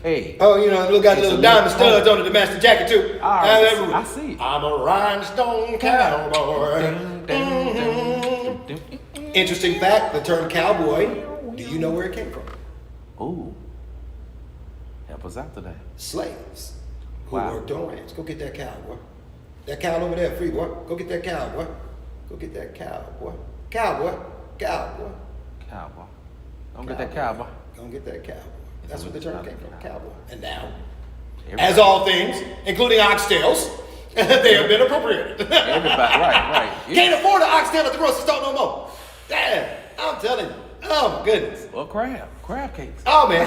Oh, you know, got little diamond studs on it to match the jacket too. I see it. I'm a rhinestone cowboy. Interesting fact: the term cowboy. Do you know where it came from? Ooh. Help us out today. Slaves who Wow. worked on ranch. Go get that cow, boy. That cow over there, free boy. Go get that cow, boy. Go get that cow, boy. Cowboy. Cowboy. Cowboy. Don't get that cowboy. Go get that cowboy. That's what the term came from, cowboy. And now, Everybody. as all things, including oxtails, they have been appropriated. Everybody, right. Can't afford an oxtail at the grocery store no more. Damn, I'm telling you. Oh my goodness. Well, crab cakes. Oh man,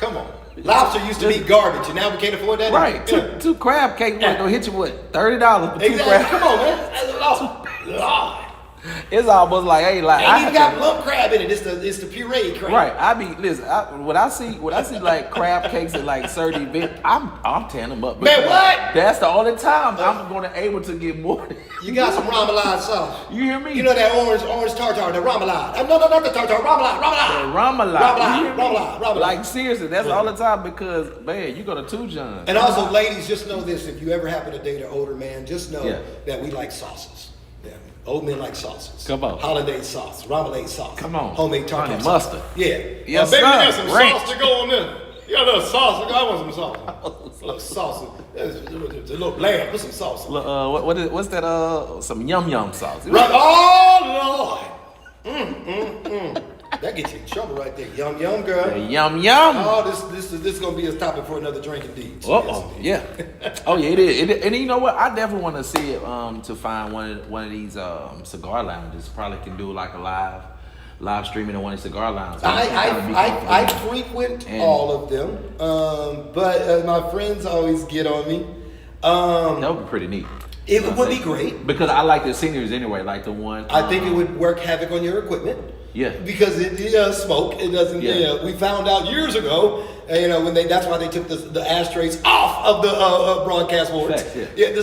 come on. Lobster used to be garbage, and now we can't afford that. Right, Yeah. two crab cakes gonna hit you with $30 for two Exactly. crab. Come on, man. That's Lord. It's almost like, hey, like Ain't even got lump crab in it. It's the puree crab. right. I be listen. When I see like crab cakes at like certain events, I'm tearing them up. Man, because what? That's the only time I'm gonna able to get more. You got some remoulade sauce. You hear me? You know that orange tartar, the remoulade. No, not the tartar, remoulade. Remoulade. Like seriously, that's all the time, because man, you go to Two Johns. And also, ladies, just know this: if you ever happen to date an older man, just know Yeah. that we like sauces. Yeah. Old men like sauces. Come on. Hollandaise sauce, remoulade sauce. Come on. Homemade tartar Honey sauce. mustard. Yeah. Yes, Baby, you got sir. some Ranch. sauce to go on there. You got a little sauce. I want some sauce. A little sauce. It's a little bland. Put some sauce on it. What's that? Some yum sauce. Right. Oh Lord. That gets you in trouble right there. Yum yum, girl. Yeah, yum. Oh, this is gonna be a topic for another drink indeed. Oh yeah. Oh yeah, it is. And you know what? I definitely want to see it. To find one of these cigar lounges. Probably can do like a live streaming in one of the cigar lounges. I frequent all of them, but my friends always get on me. That would be pretty neat. It would be great. Because I like the sceneries anyway. Like the one. I think it would work havoc on your equipment. Yeah. Because it does smoke. It doesn't. Yeah. You know, we found out years ago. When that's why they took the ashtrays off of the broadcast boards. Facts, yeah. The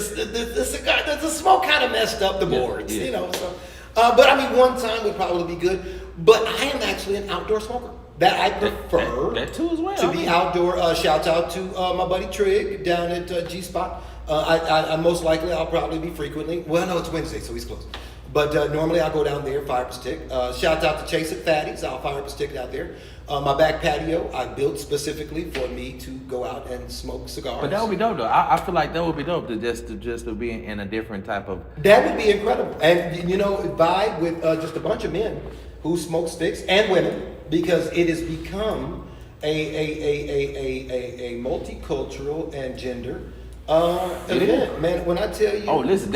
cigar, the smoke kind of messed up the boards. Yeah. You know. So, but I mean, one time would probably be good. But I am actually an outdoor smoker. That I prefer that too as well. to be outdoor. Shout out to my buddy Trig down at G Spot. I most likely I'll probably be frequently. Well, no, it's Wednesday, so he's closed. But normally I'll go down there, fire up a stick. Shout out to Chase at Fatty's. I'll fire up a stick out there. My back patio I built specifically for me to go out and smoke cigars. But that would be dope though. I feel like that would be dope to just to be in a different type of. That would be incredible. And vibe with just a bunch of men who smoke sticks and women, because it has become a multicultural and gender event. Man, when I tell you, Oh, listen,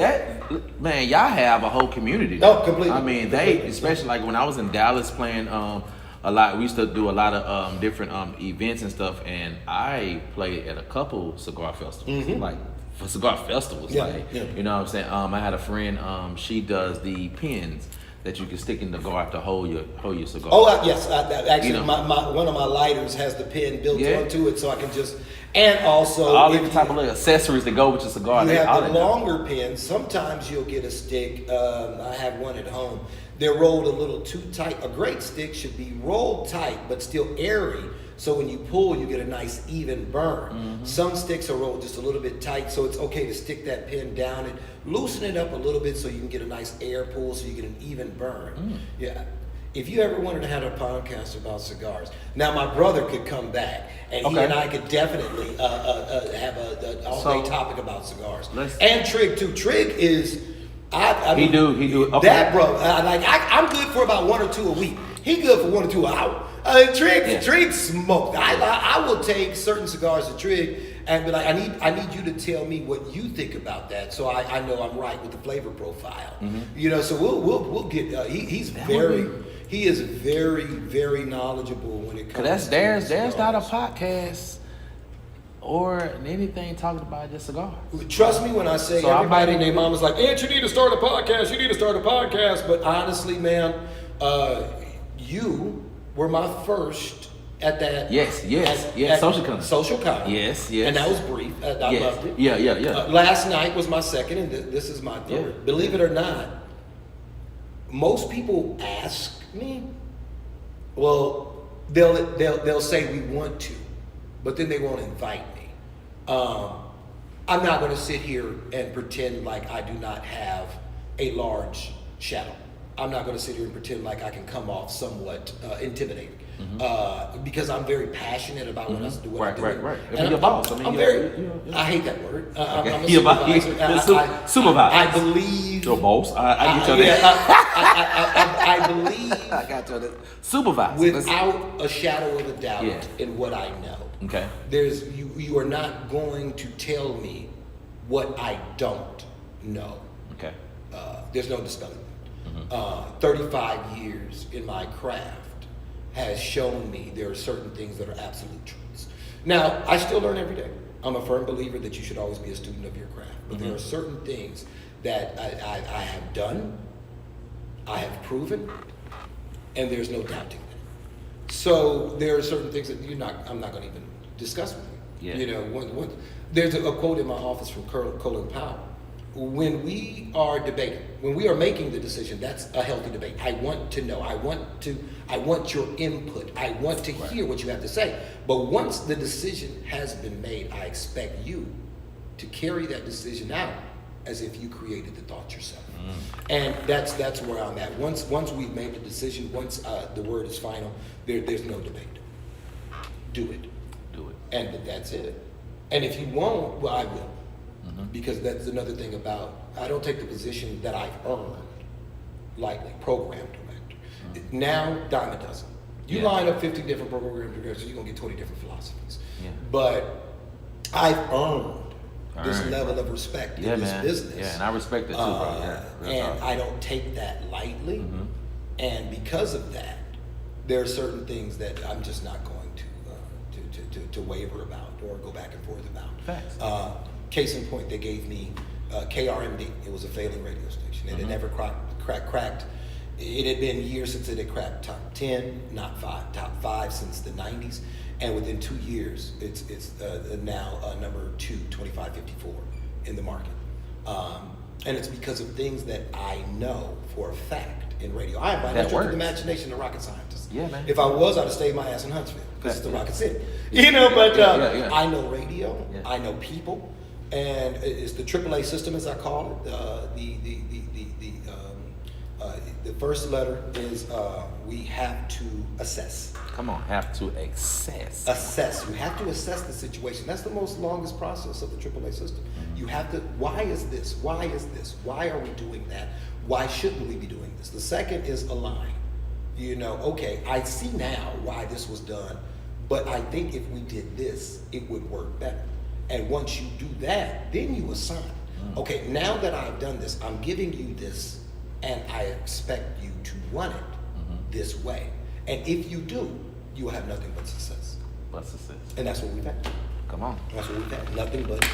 man, y'all have a whole community. No, completely. I mean, Completely. especially like when I was in Dallas playing a lot. We used to do a lot of different events and stuff, and I played at a couple cigar festivals, like for cigar festivals. Yeah, like yeah. you know what I'm saying. I had a friend. She does the pins that you can stick in the cigar to hold your cigar. Oh yes, actually, You know. my one of my lighters has the pin built Yeah. onto it, so I can just. And also, all if different type of little accessories that go with your cigar. you they all have the in there. longer pins. Sometimes you'll get a stick. I have one at home. They're rolled a little too tight. A great stick should be rolled tight, but still airy. So when you pull, you get a nice even burn. Some sticks are rolled just a little bit tight, so it's okay to stick that pin down and loosen it up a little bit so you can get a nice air pull, so you get an even burn. Yeah. If you ever wanted to have a podcast about cigars, now my brother could come back, and he Okay. and I could definitely have an all-day So, topic about cigars. let's- And Trig too. Trig is, I He mean, do. Okay. That bro, I'm good for about 1 or 2 a week. He good for 1 or 2 an hour. Trig smoked. I will take certain cigars to Trig and be like, I need you to tell me what you think about that, so I know I'm right with the flavor profile. So we'll get. He is very, very knowledgeable when it comes. Cause to there's cigars. not a podcast or anything talking about just cigars. Trust me when I say So I everybody might- and their mama's like, Aunt, you need to start a podcast. You need to start a podcast. But honestly, man, you were my first at that. Yes. At Social Con. Social Con. Yes. And that was brief. I loved it. Yeah. Last night was my second, and this is my third. Yeah. Believe it or not, most people ask me, well, they'll say we want to, but then they won't invite me. I'm not going to sit here and pretend like I do not have a large shadow. I'm not going to sit here and pretend like I can come off somewhat intimidating, because I'm very passionate about what I do. Right. And You're a boss. I'm very. I hate that word. I'm a You're supervisor. supervisor. I believe. Your boss. I get your I believe. I got your supervisor. Without a shadow of a doubt in what I know. Okay. You are not going to tell me what I don't know. Okay. There's no dispelling. 35 years in my craft has shown me there are certain things that are absolute truths. Now, I still learn every day. I'm a firm believer that you should always be a student of your craft. But there are certain things that I have done, I have proven, and there's no doubting them. So there are certain things that I'm not going to even discuss with you. Yeah. You know, there's a quote in my office from Colin Powell. When we are debating, when we are making the decision, that's a healthy debate. I want to know. I want your input. I want to hear what you have to say. But once the decision has been made, I expect you to carry that decision out as if you created the thought yourself. And that's where I'm at. Once we've made the decision, once the word is final, there's no debate. Do it. And that's it. And if you won't, well, I will. Because that's another thing about, I don't take the position that I've earned lightly, program director. Now, dime a dozen. You line up 50 different program directors, you're going to get 20 different philosophies. Yeah. But I've earned this level of respect in this business. Yeah, and I respect it too, bro. And I don't take that lightly. And because of that, there are certain things that I'm just not going to waver about or go back and forth about. Facts. Case in point, they gave me KRMD. It was a failing radio station. It had never cracked. It had been years since it had cracked top 10, not 5, top 5 since the 90s. And within 2 years, it's now number 2, 2554 in the market. And it's because of things that I know for a fact in radio. I am by nature of the imagination a rocket scientist. Yeah, man. If I was, I'd have stayed my ass in Huntsville because it's the Rocket City. You know, but I know radio. Yeah. I know people. And it's the AAA system, as I call it. The first letter is we have to assess. Come on, have to assess. Assess. You have to assess the situation. That's the most longest process of the AAA system. You have to, why is this? Why is this? Why are we doing that? Why shouldn't we be doing this? The second is align. You know, okay, I see now why this was done, but I think if we did this, it would work better. And once you do that, then you assign. Okay, now that I've done this, I'm giving you this, and I expect you to run it this way. And if you do, you will have nothing but success. And that's what we've had. Come on. That's what we've had. Nothing but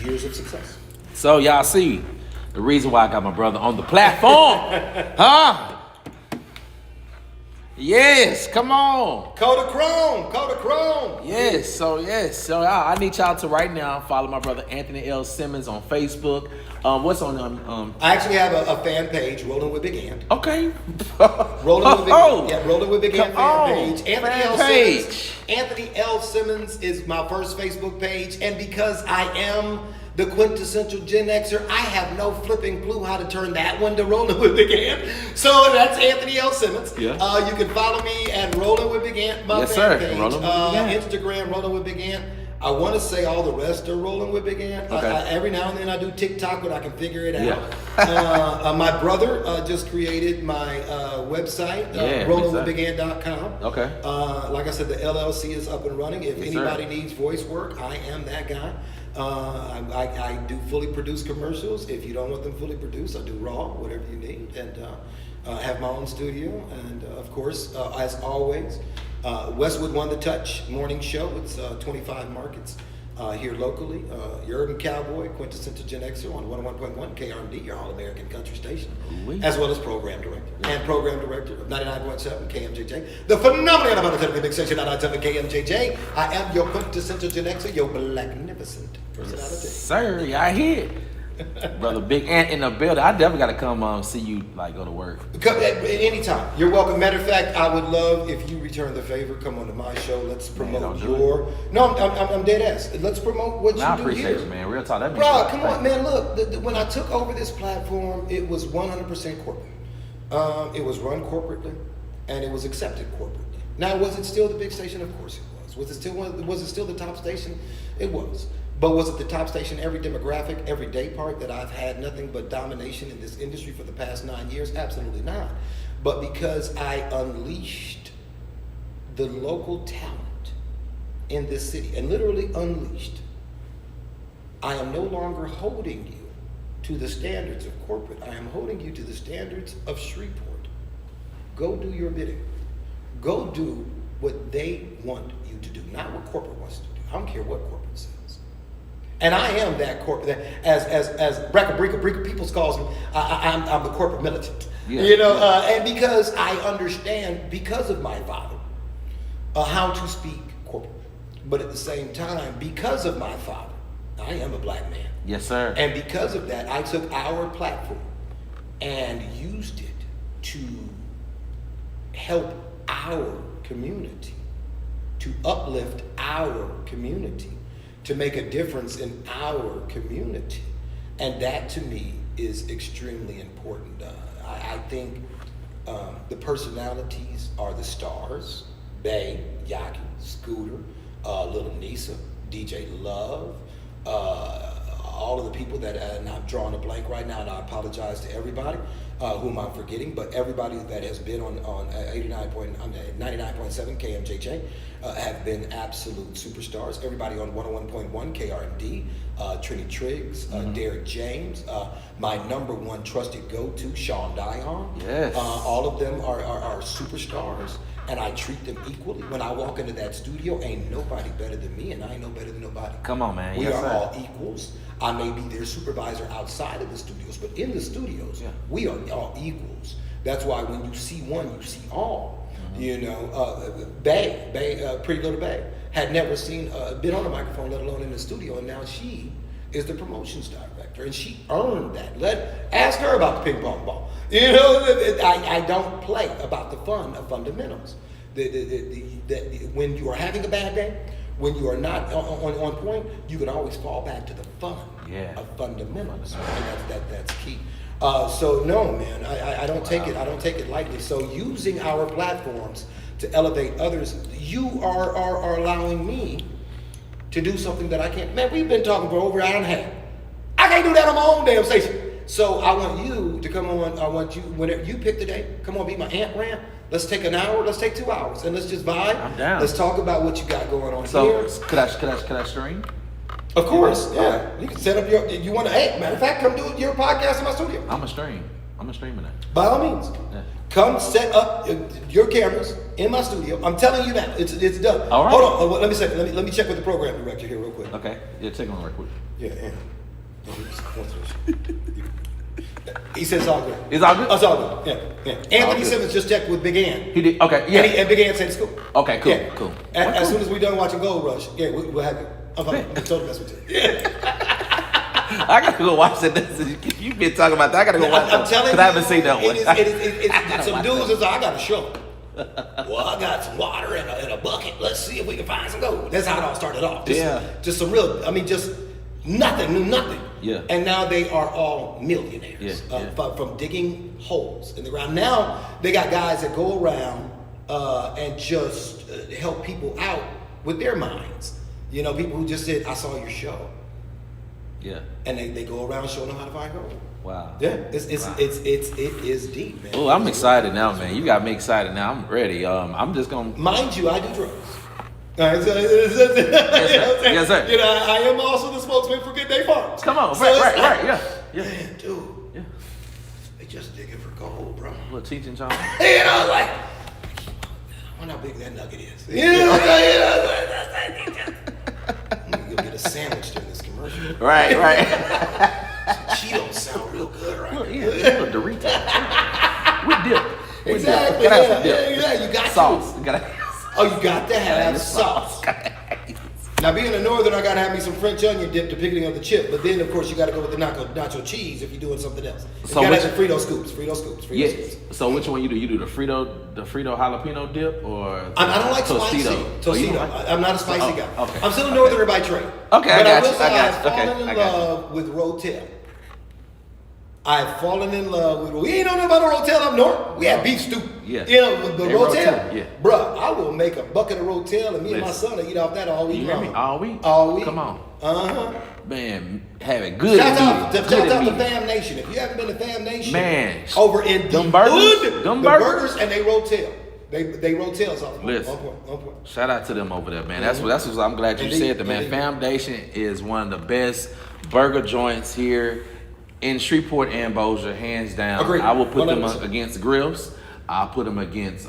years of success. So y'all see the reason why I got my brother on the platform. Huh? Yes, come on. Kodachrome. Yes, so I need y'all to right now follow my brother Anthony L Simmons on Facebook. What's on I actually have a fan page, Rolling with Big Ant. Okay. Rolling with Big Ant. Yeah, Rolling with Big Ant fan page. Anthony L Simmons is my first Facebook page, and because I am the quintessential Gen Xer, I have no flipping clue how to turn that one to Rolling with Big Ant. So that's Anthony L Simmons. Yeah. You can follow me at Rolling with Big Ant, my fan page. Instagram, Rolling with Big Ant. I want to say all the rest are Rolling with Big Ant. Okay. Every now and then I do TikTok, but I can figure it out. Yeah. My brother just created my website, rollingwithbigant.com. Okay. Like I said, the LLC is up and running. If anybody needs voice work, I am that guy. I do fully produced commercials. If you don't want them fully produced, I do raw, whatever you need. And I have my own studio. And of course, as always, Westwood Won the Touch morning show. It's 25 markets. here locally. Your urban cowboy, quintessential Gen Xer on 101.1 KRMD, your all-American country station, as well as program director and program director of 99.7 KMJJ, the phenomenal unapologetically big station 99.7 KMJJ. I am your quintessential Gen Xer, your blacknificent personality. Sir, I hear it. Brother Big Ant in the building. I definitely got to come see you like go to work. Come at anytime. You're welcome. Matter of fact, I would love if you return the favor. Come on to my show. Let's promote your. No, I'm dead ass. Let's promote what you do here. I appreciate you, man. Real talk. That means bro, come on, man. Look, when I took over this platform, it was 100% corporate. It was run corporately, and it was accepted corporately. Now, was it still the big station? Of course it was. Was it still the top station? It was. But was it the top station, every demographic, every day part that I've had nothing but domination in this industry for the past 9 years? Absolutely not. But because I unleashed the local talent in this city, and literally unleashed, I am no longer holding you to the standards of corporate. I am holding you to the standards of Shreveport. Go do your bidding. Go do what they want you to do, not what corporate wants to do. I don't care what corporate says. And I am that corporate, as Bracka Brika Peoples calls me, I'm the corporate militant. Yeah, and because I understand, because of my father, how to speak corporate. But at the same time, because of my father, I am a black man. Yes, sir. And because of that, I took our platform and used it to help our community, to uplift our community, to make a difference in our community. And that to me is extremely important. I think the personalities are the stars: Bay, Yaki, Scooter, Little Nisa, DJ Love, all of the people that, and I'm drawing a blank right now, and I apologize to everybody whom I'm forgetting, but everybody that has been on 99.7 KMJJ have been absolute superstars. Everybody on 101.1 KRMD, Trini Triggs, Derek James, my number one trusted go-to, Sean Dion. Yes. All of them are superstars, and I treat them equally. When I walk into that studio, ain't nobody better than me, and I ain't no better than nobody. Come on, man. We yes, are sir. all equals. I may be their supervisor outside of the studios, but in the studios, we are all equals. That's why when you see one, you see all. You know, Bay, Pretty Little Bay, had never been on a microphone, let alone in the studio, and now she is the promotions director, and she earned that. Ask her about the ping pong ball. You know, I don't play about the fun of fundamentals. When you are having a bad day, when you are not on point, you can always fall back to the fun of fundamentals, and that's key. So no, man, I don't take it. I don't take it lightly. So using our platforms to elevate others, you are allowing me to do something that I can't. Man, we've been talking for over an hour and a half. I can't do that on my own damn station. So I want you to come on. I want you, whenever you pick the day, come on, be my Ant Rant. Let's take an hour. Let's take 2 hours, and let's just vibe. I'm down. Let's talk about what you got going on So here. could I stream? Of course, yeah. You can set up you want to, hey, matter of fact, come do your podcast in my studio. I'm a streaming that. By all means. Yeah. Come set up your cameras in my studio. I'm telling you now, it's done. All right. Hold on, let me check with the program director here real quick. Okay. Yeah, take one real quick. Yeah. He says it's all good. It's all good? It's all good. Yeah. Anthony Simmons just checked with Big Ann. He did. Okay. Yeah. And Big Ann said it's cool. Okay. Cool. Yeah. Cool. As soon as we're done watching Gold Rush, we'll have it. I'm totally mess with you. I gotta go watch that. You've been talking about that. I gotta go watch that. I'm telling you, because I haven't seen that one. It's some dudes is I got a show. Well, I got some water in a bucket. Let's see if we can find some gold. That's how it all started off. Just some real, just nothing. Yeah. And now they are all millionaires Yeah. from digging holes in the ground. Now they got guys that go around and just help people out with their minds. You know, people who just said, I saw your show. Yeah. And they go around showing them how to find gold. Wow. Yeah, it is deep, man. Oh, I'm excited now, man. You got me excited now. I'm ready. I'm just gonna. Mind you, I do drugs. All right, so, Yes, sir. You know, I am also the spokesman for Good Day Farms. Come on, So right, yeah. Man, dude, Yeah. they just digging for gold, bro. A little teaching, John. You know, like, I wonder how big that nugget is. You know, I'm gonna go get a sandwich during this commercial. Right. Cheetos sound real good, right? Yeah, Doritos. With dip. Exactly. Gotta have some dip. Yeah, you got Sauce. you got to have sauce. Now, being a northern, I gotta have me some French onion dip depending on the chip. But then, of course, you gotta go with the nacho cheese if you're doing something else. So you gotta have the Frito scoops. Yes. So which one you do? You do the Frito jalapeno dip or I don't like Tostito? spicy. Oh, I'm not a spicy guy. Okay. I'm still a northerner by trade. Okay, but I got will you. say I've Okay, fallen I in got love with Rotel. I've fallen in love with. We ain't know nothing about a Rotel up north. We had beef stew. Yeah. You know, the Hey, Rotel. yeah. Bruh, I will make a bucket of Rotel and me and my Listen. son will eat off that all week You hear long. me? All week? All week. Come on. Man, have it good. Shout out to immediate. Fam Nation. If you haven't been to Fam Nation, Man, over in the them burgers, hood, them the burgers. and they Rotel. They Rotels off. Listen. On point. Shout out to them over there, man. That's what I'm glad you Indeed, said that, man. indeed. Foundation is one of the best burger joints here in Shreveport and Bossier, hands down. Agreed. I will put them 100%. against grills. I'll put them against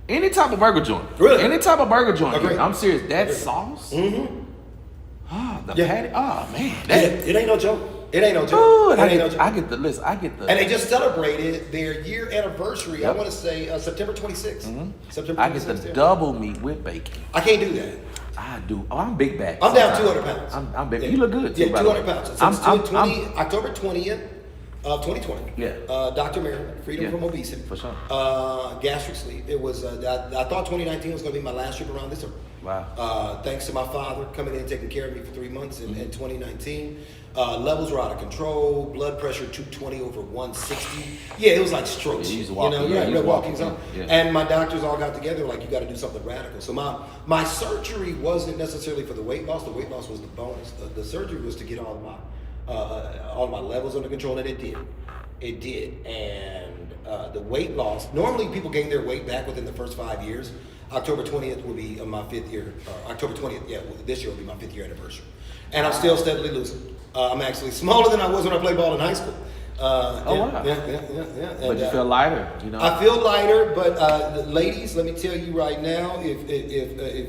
any type of burger joint. Really? Any type of burger joint. Agreed. I'm serious. That Agreed. sauce. Mm-hmm. The Yeah. patty. Oh man. It ain't no joke. It ain't no joke. Ooh, It ain't no joke. I get the list. I get the. And they just celebrated their year anniversary. Yep. I want to say September 26th. September 26th. I get the yeah. double meat with bacon. I can't do that. I do. Oh, I'm big back. I'm down sometimes. 200 pounds. I'm big. Yeah. You look good too. Yeah, by the way. 200 pounds. I'm- Since I'm- 20, October 20th of 2020. Yeah. Dr. Merriman, Freedom Yeah. from Obesity. For sure. Gastric sleeve. It was. I thought 2019 was going to be my last trip around this. Wow. Thanks to my father coming in and taking care of me for 3 months in Mm-hmm. 2019. Levels were out of control. Blood pressure 220 over 160. Yeah, it was like strokes. Yeah, you was walking, yeah, you was walking walking, zone. yeah. And my doctors all got together like, you got to do something radical. So my surgery wasn't necessarily for the weight loss. The weight loss was the bonus. The surgery was to get all of my levels under control, and it did. It did. And the weight loss. Normally, people gain their weight back within the first 5 years. October 20th will be my 5th year. October 20th, yeah, this year will be my 5th year anniversary. And I'm still steadily losing. I'm actually smaller than I was when I played ball in high school. Wow. Yeah. But you feel lighter, you know. I feel lighter, but ladies, let me tell you right now, if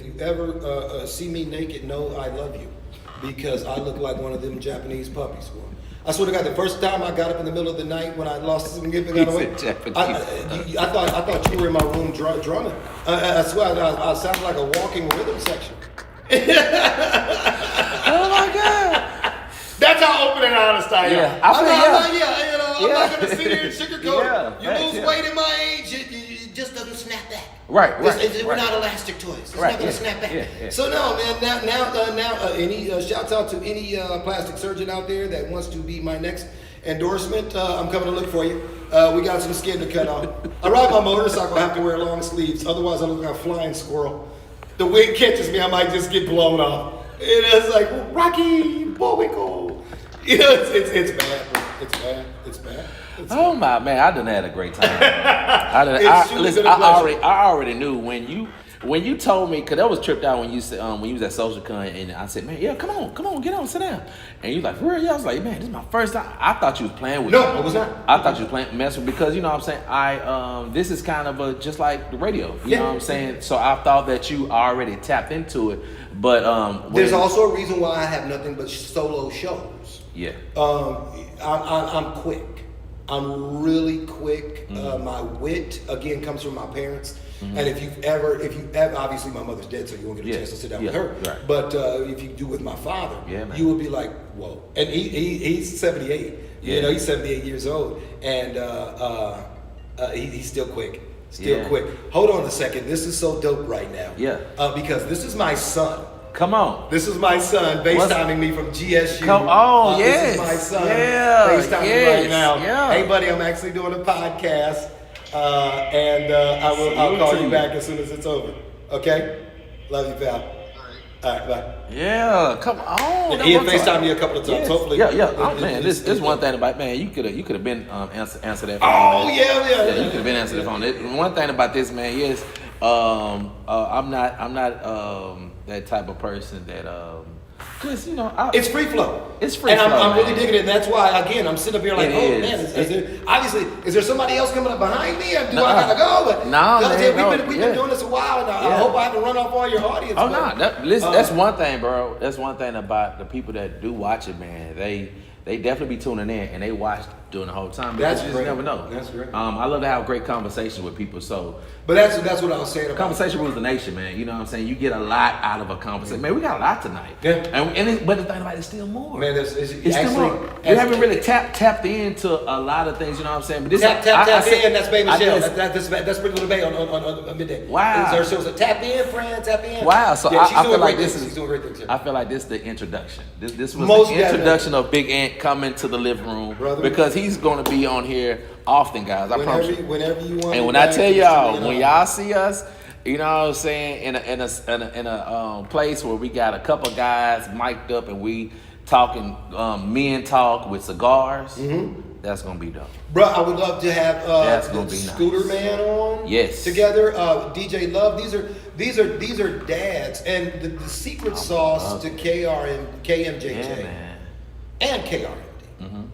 you ever see me naked, know I love you, because I look like one of them Japanese puppies. I swear to God, the first time I got up in the middle of the night when I lost some gift and got away, I thought you were in my room drumming. I swear, I sounded like a walking rhythm section. Oh my God. That's how open and honest I am. Yeah. I'm Yeah. not gonna sit here and sugarcoat it. Yeah, You lose yeah. weight in my age, it just doesn't snap back. Right. We're not elastic toys. It's Right, not gonna yeah, snap back. yeah. So no, man. Now, any shouts out to any plastic surgeon out there that wants to be my next endorsement. I'm coming to look for you. We got some skin to cut off. I ride my motorcycle. I have to wear long sleeves. Otherwise, I look like a flying squirrel. The wind catches me. I might just get blown off. It's like Rocky Bullwinkle. You know, it's bad. It's bad. Oh my man, I done had a great time. Listen, I already knew when you told me, cause that was tripped out when you said when you was at Social Con, and I said, man, yeah, come on, get on, sit down. And you like, for real? Yeah, I was like, man, this is my first time. I thought you was playing with me. No, it was not. I thought you was playing messing because you know what I'm saying. This is kind of just like the radio. You know what I'm saying. So I thought that you already tapped into it, but There's also a reason why I have nothing but solo shows. yeah. I'm quick. I'm really quick. My wit again comes from my parents. And if you've ever, obviously my mother's dead, so you won't get a chance to sit down with her. Right. But if you do with my father, man. you will be like, whoa. And he's 78. Yeah. You know, he's 78 years old, and he's still quick. Still quick. Hold on a second. This is so dope right now. Yeah. Because this is my son. Come on. This is my son FaceTiming me from GSU. Yes. This is my son Yes. FaceTiming me right now. Yeah. Hey, buddy, I'm actually doing a podcast, and I'll call you back as soon as it's over. Okay? Love you, pal. All right, bye. Yeah, come on. He had FaceTimed me a couple of times. Yes. Hopefully. Yeah. Oh, man, this one thing about man, you could have been answer that phone. Oh, man. yeah. Yeah, you could have been answered the phone. One thing about this man, yes, I'm not that type of person that Cause you know, It's free flow. It's free and flow, I'm really man. digging it. And that's why, again, I'm sitting up here like, It oh is. man, is there, obviously, is there somebody else coming up behind me? Or do I gotta go? But No, man, we've been doing this a while now. I hope I haven't run off all your audience. Oh no, that's one thing, bro. That's one thing about the people that do watch it, man. They definitely be tuning in and they watch during the whole time. Because That's you great. just never know. That's great. I love to have great conversations with people. So, But that's what I was saying about conversation rules the nation, man. You know what I'm saying? You get a lot out of a conversation. Man, we got a lot tonight. Yeah. But the thing about it is still more. Man, it's It's actually, still more. You haven't really tapped into a lot of things. You know what I'm saying? But this Tap in. That's Bay I Michelle. just- That's Pretty Little Bay on midday. Wow. Her show was tap in, friend, tap in. Wow. So yeah, she's I doing feel like great this things. is. She's doing great things. Here. I feel like this is the introduction. This was Most the introduction of Big Ant coming to the living room, Brother. because he's going to be on here often, guys. I promise you. Whenever you want. And when I tell y'all, when y'all see us, you know what I'm saying, in a place where we got a couple guys mic'd up and we talking men talk with cigars, that's gonna be dope. Bro, I would love to have That's the gonna be Scooter nice. Man on. Yes. Together, DJ Love. These are dads, and the secret sauce to KMJJ Yeah, man. and KRMD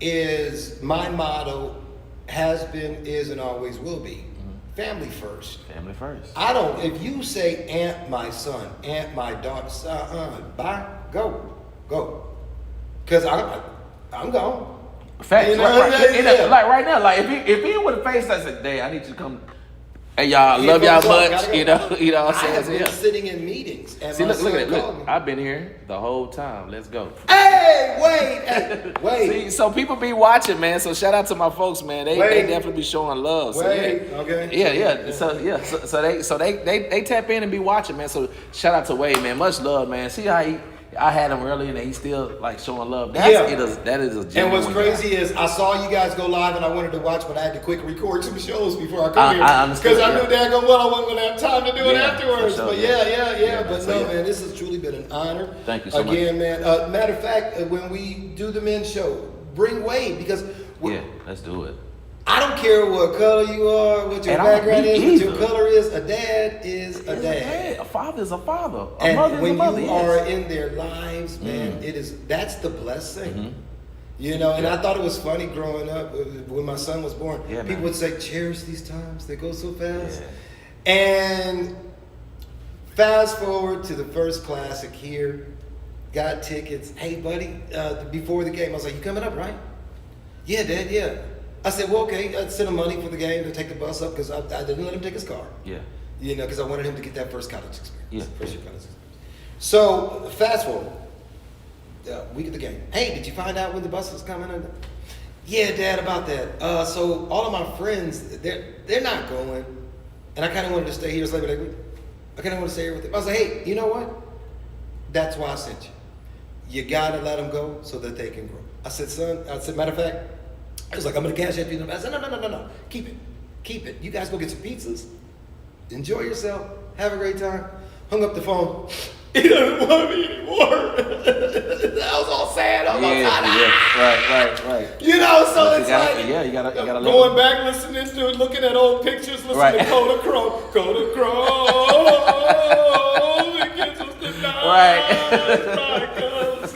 is my motto, has been, is, and always will be. Family first. Family first. I don't. If you say aunt my son, aunt my daughter, bye, go, because I'm gone. Facts. You know, Right. yeah. Like right now, like if he would have faced us and said, "Day, I need you to come." Hey y'all, Yeah, love y'all gotta much. go. You know what I I'm have saying? been Yeah. sitting in meetings. And See, my look at son it. Look, called me. I've been here the whole time. Let's go. Hey, wait. See, so people be watching, man. So shout out to my folks, man. They Wait. definitely be showing love. So, Wait, yeah. okay. So they tap in and be watching, man. So shout out to Wade, man. Much love, man. See how I had him earlier and he's still like showing love. That is a genuine And what's guy. crazy is I saw you guys go live and I wanted to watch, but I had to quick record some shows before I come here. I understand, Because I knew yeah. daggone well I wasn't going to have time to do it Yeah, afterwards. for sure, But yeah. yeah. But So, no, yeah. man, this has truly been an honor. Thank you so much. Again, man. Matter of fact, when we do the men's show, bring Wade because Yeah, let's do it. I don't care what color you are, what your And I don't background be is, what your either. color is. A dad is a It's dad. A father is a father. A And mother is a when mother. you yes. are in their lives, man, that's the blessing. You know, and I thought it was funny growing up when my son was born. Yeah, people man. would say, "Cherish these times; they go so fast." Yeah. And fast forward to the first classic here, got tickets. Hey, buddy, before the game, I was like, "You coming up, right?" "Yeah, Dad. Yeah." I said, "Well, okay." I'd send him money for the game to take the bus up because I didn't let him take his car. Yeah. You know, because I wanted him to get that first college experience. Yeah. First year college experience. So fast forward, week of the game. "Hey, did you find out when the bus was coming?" "Yeah, Dad, about that. So all of my friends, they're not going, and I kind of wanted to stay here." It's like, I kind of want to stay here with them. I was like, "Hey, you know what? That's why I sent you. You gotta let them go so that they can grow." I said, "Son," matter of fact, I was like, "I'm gonna cash that you." I said, No. Keep it. You guys go get some pizzas. Enjoy yourself. Have a great time." Hung up the phone. "He doesn't want me anymore." I was all sad. I was all tired. Right. You know, so it's You gotta- like yeah, you gotta going back, listening to it, looking at old pictures, listening Right. to Kodachrome. It gives us the Right.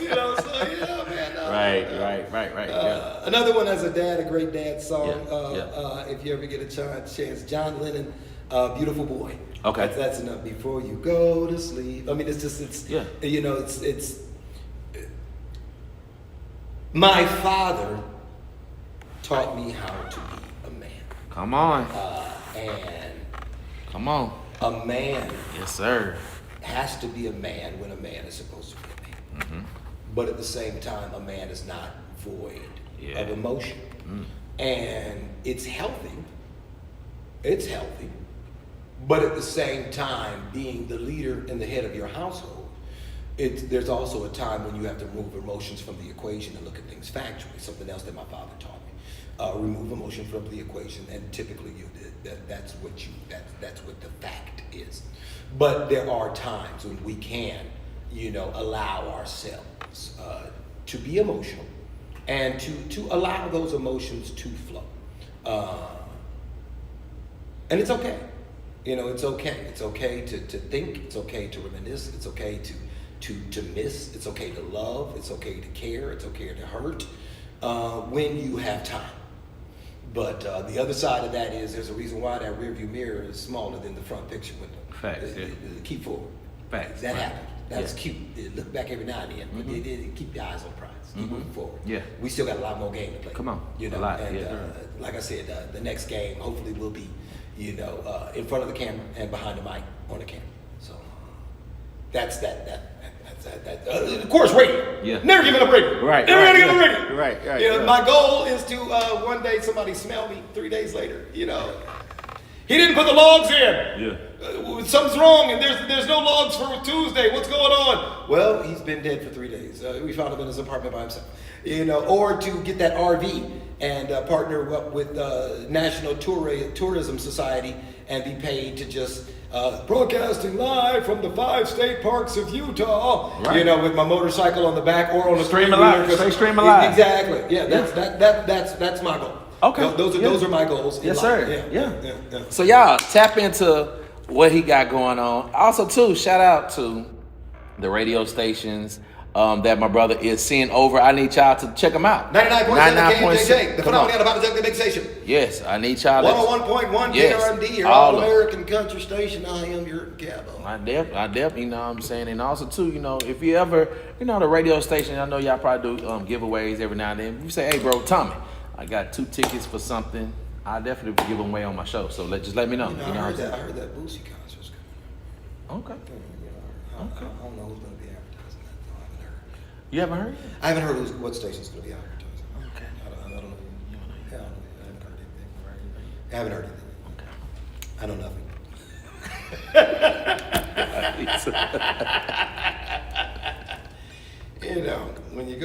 You know, so yeah, man. Right. Yeah. Another one as a dad, a great dad song. Yeah. If you ever get a chance, John Lennon, "Beautiful Boy." Okay. That's enough. Before you go to sleep. I mean, it's Yeah. you know, it's. My father taught me how to be a man, Come on. and Come on. a man Yes, sir. has to be a man when a man is supposed to be a man. But at the same time, a man is not void of emotion. And it's healthy. It's healthy. But at the same time, being the leader and the head of your household, there's also a time when you have to remove emotions from the equation and look at things factually. Something else that my father taught me. Remove emotion from the equation, and typically that's what the fact is. But there are times when we can, allow ourselves to be emotional and to allow those emotions to flow. And it's okay. It's okay. It's okay to think. It's okay to reminisce. It's okay to to miss. It's okay to love. It's okay to care. It's okay to hurt when you have time. But the other side of that is there's a reason why that rearview mirror is smaller than the front picture window. Facts. Keep forward. Facts. That happens. That's cute. Look back every now and then, but keep your eyes on prize. Keep moving forward. Yeah. We still got a lot more game to play. Come on. You know, a lot. and like I said, the next game hopefully will be, in front of the camera and behind the mic on the camera. So that's that. Of course, radio. Yeah. Never giving up radio. Right. Never right, giving up yeah. radio. Right. You know, my goal is to one day somebody smell me 3 days later. You know, he didn't put the logs in. Yeah. Something's wrong, and there's no logs for Tuesday. What's going on? Well, he's been dead for 3 days. We found him in his apartment by himself. You know, or to get that RV and partner up with National Tourism Society and be paid to just broadcasting live from the 5 state parks of Utah. Right. You know, with my motorcycle on the back or on the Stream alive. Stay stream alive. Exactly. Yeah, that's my goal. Okay. Those are my goals. in Yes, life. sir. Yeah. So y'all tap into what he got going on. Also, too, shout out to the radio stations that my brother is seeing over. I need y'all to check them out. 99.7 KMJJ, the Come on. phenomenon about the big station. Yes, I need y'all. 101.1 Yes. KRMD, your All of all-American country station. I am your cowboy. I def, you know what I'm saying? And also, too, if you ever, the radio station, I know y'all probably do giveaways every now and then. You say, hey, bro, Tommy, I got 2 tickets for something. I definitely give them away on my show. So just let me know. I heard that Boosie concert's coming Okay. up. I don't know who's going to be advertising that. No, I haven't heard. You haven't heard? I haven't heard what station's going to be advertising. Okay. I don't know. Yeah, I haven't heard anything. Okay. I know nothing. When you're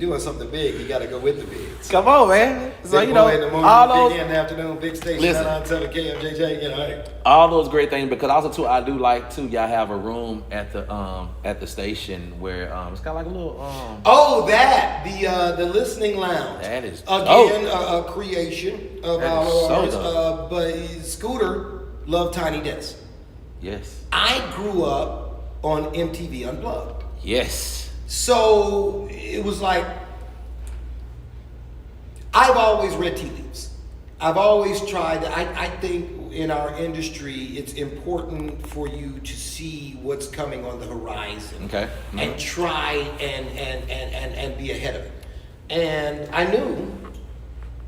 doing something big, you got to go with the bigs. Come on, man. So, Big boy in the morning, all big those, in the afternoon, big station, Listen. 997 KMJJ, hey. all those great things, because also too, I do like too. Y'all have a room at the station where it's got like a little the listening lounge. That is again a creation of That our is so artists. But Scooter loved Tiny Desk. Yes. I grew up on MTV Unplugged, Yes. so it was like I've always read tea leaves. I've always tried. I think in our industry, it's important for you to see what's coming on the horizon. Okay. And try and be ahead of it. And I knew,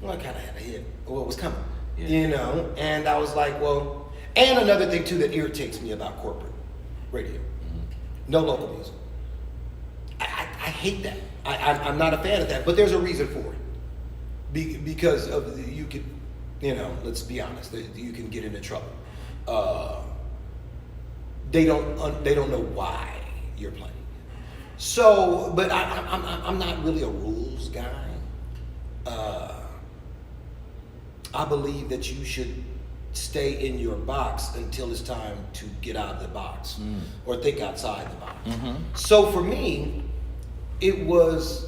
I kind of had a hit of what was coming, And I was like, well, and another thing too that irritates me about corporate radio, no local music. I hate that. I'm not a fan of that, but there's a reason for it. Because of you could, let's be honest, you can get into trouble. They don't know why you're playing. So, but I'm not really a rules guy. I believe that you should stay in your box until it's time to get out of the box or think outside the box. Mm-hmm. So for me, it was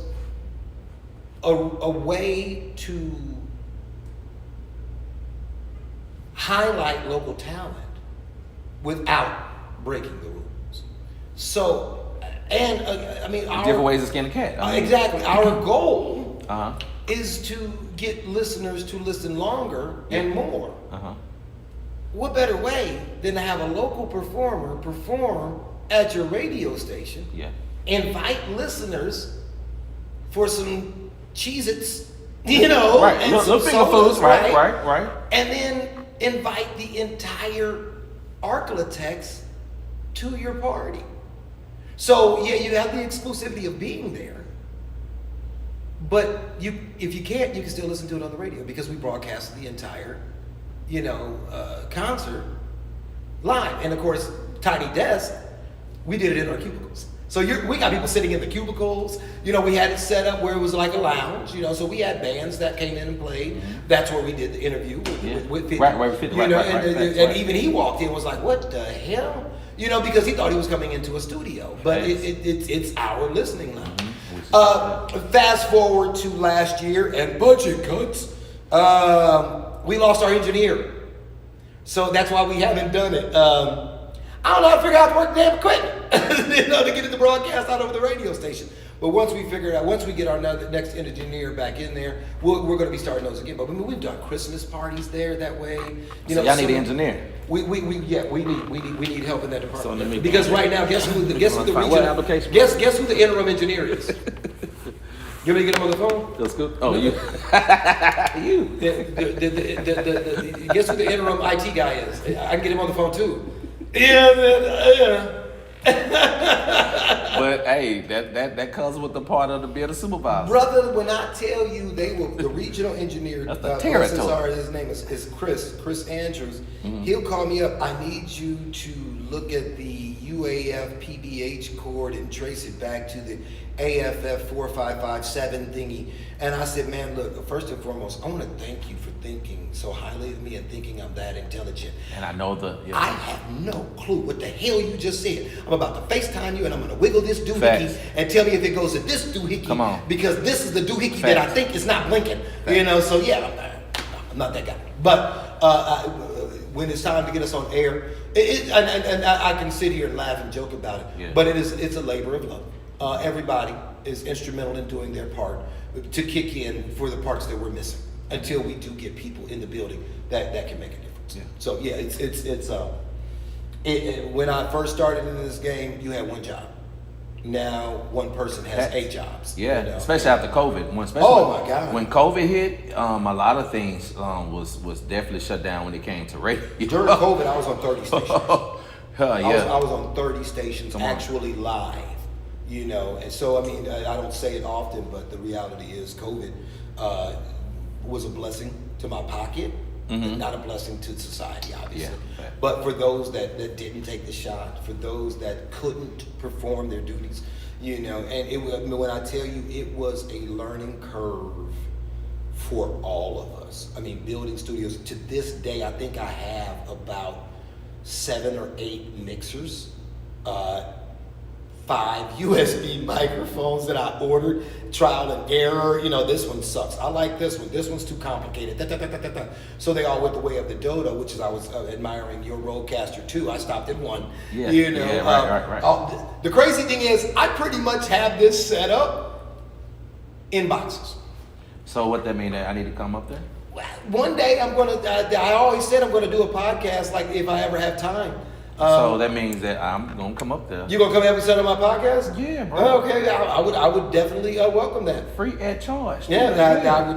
a way to highlight local talent without breaking the rules. So, and Different ways to skin a cat. Exactly. Our goal Uh-huh. is to get listeners to listen longer and more. Uh-huh. What better way than to have a local performer perform at your radio station? Yeah. Invite listeners for some Cheez-Its, Right. and Little some finger sodas, foods. Right. and then invite the entire Arklatex to your party. So yeah, you have the exclusivity of being there, but if you can't, you can still listen to it on the radio because we broadcast the entire, concert live. And of course, Tiny Desk, we did it in our cubicles. So we got people sitting in the cubicles. We had it set up where it was like a lounge. So we had bands that came in and played. Mm-hmm. That's where we did the interview with 50. Right, with 50. And even he walked in and was like, "What the hell?" Because he thought he was coming into a studio, but it's our listening lounge. Mm-hmm. Fast forward to last year and budget cuts. We lost our engineer, so that's why we haven't done it. I don't know how to figure out how to work the damn equipment, you know, to get it to broadcast out over the radio station. But once we figure it out, once we get our next engineer back in there, we're going to be starting those again. But I mean, we've done Christmas parties there that way. You know, y'all need an engineer. We need help in that department. So because right now, guess who the interim engineer is? You want me to get him on the phone? That's good. Oh, you. You. Guess who the interim IT guy is? I can get him on the phone too. Yeah. But hey, that comes with the part of the being a supervisor. Brother, when I tell you they were the regional engineer, that's the territory. His name is Chris Andrews. Mm-hmm. He'll call me up. I need you to look at the UAF PBH cord and trace it back to the AFF 4557 thingy. And I said, man, look, first and foremost, I want to thank you for thinking so highly of me and thinking I'm that intelligent. And I know I have no clue what the hell you just said. I'm about to FaceTime you and I'm going to wiggle this doohickey and tell me if it goes to this doohickey. Come on. Because this is the doohickey that I think is not blinking. You know, so yeah, I'm not that guy. But when it's time to get us on air, and I can sit here and laugh and joke about it, but it's a labor of love. Everybody is instrumental in doing their part to kick in for the parts that we're missing until we do get people in the building that can make a difference. Yeah. So when I first started in this game, you had one job. Now one person has 8 jobs. Yeah, you know? especially after COVID. My God! When COVID hit, a lot of things was definitely shut down when it came to radio. During COVID, I was on 30 stations. Yeah. I was on 30 stations actually live. You know, and so I mean, I don't say it often, but the reality is COVID was a blessing to my pocket, and not a blessing to society, obviously. Yeah. But for those that didn't take the shot, for those that couldn't perform their duties, you know, and when I tell you it was a learning curve for all of us. I mean, building studios, to this day, I think I have about 7 or 8 mixers, 5 USB microphones that I ordered, trial and error. You know, this one sucks. I like this one. This one's too complicated. So they all went the way of the dodo, which is I was admiring your Rodecaster too. I stopped at 1. Yeah. You know, Yeah, right. The crazy thing is, I pretty much have this set up in boxes. So what that mean? That I need to come up there? One day I'm gonna. I always said I'm gonna do a podcast, like if I ever have time. So that means that I'm gonna come up there. You gonna come episode on my podcast? Yeah, bro. Okay, I would definitely welcome that. Free at charge. Yeah,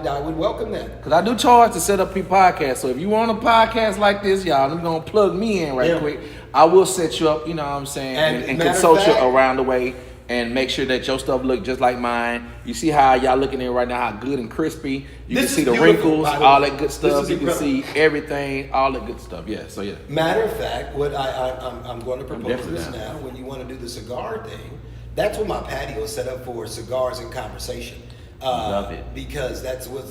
I would welcome that. Cause I do charge to set up your podcast. So if you want a podcast like this, y'all, I'm gonna plug me in right quick. I will set you up. You know what I'm saying, and consult you around the way. And make sure that your stuff look just like mine. You see how y'all looking at it right now, how good and crispy. You can see the wrinkles, all that good stuff. You can see everything, all that good stuff. Yeah, so yeah. Matter of fact, what I'm going to propose this now. When you want to do the cigar thing, that's what my patio is set up for: cigars and conversation. Love it. Because that's what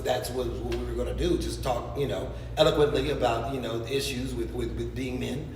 we were going to do. Just talk, you know, eloquently about, you know, issues with being men.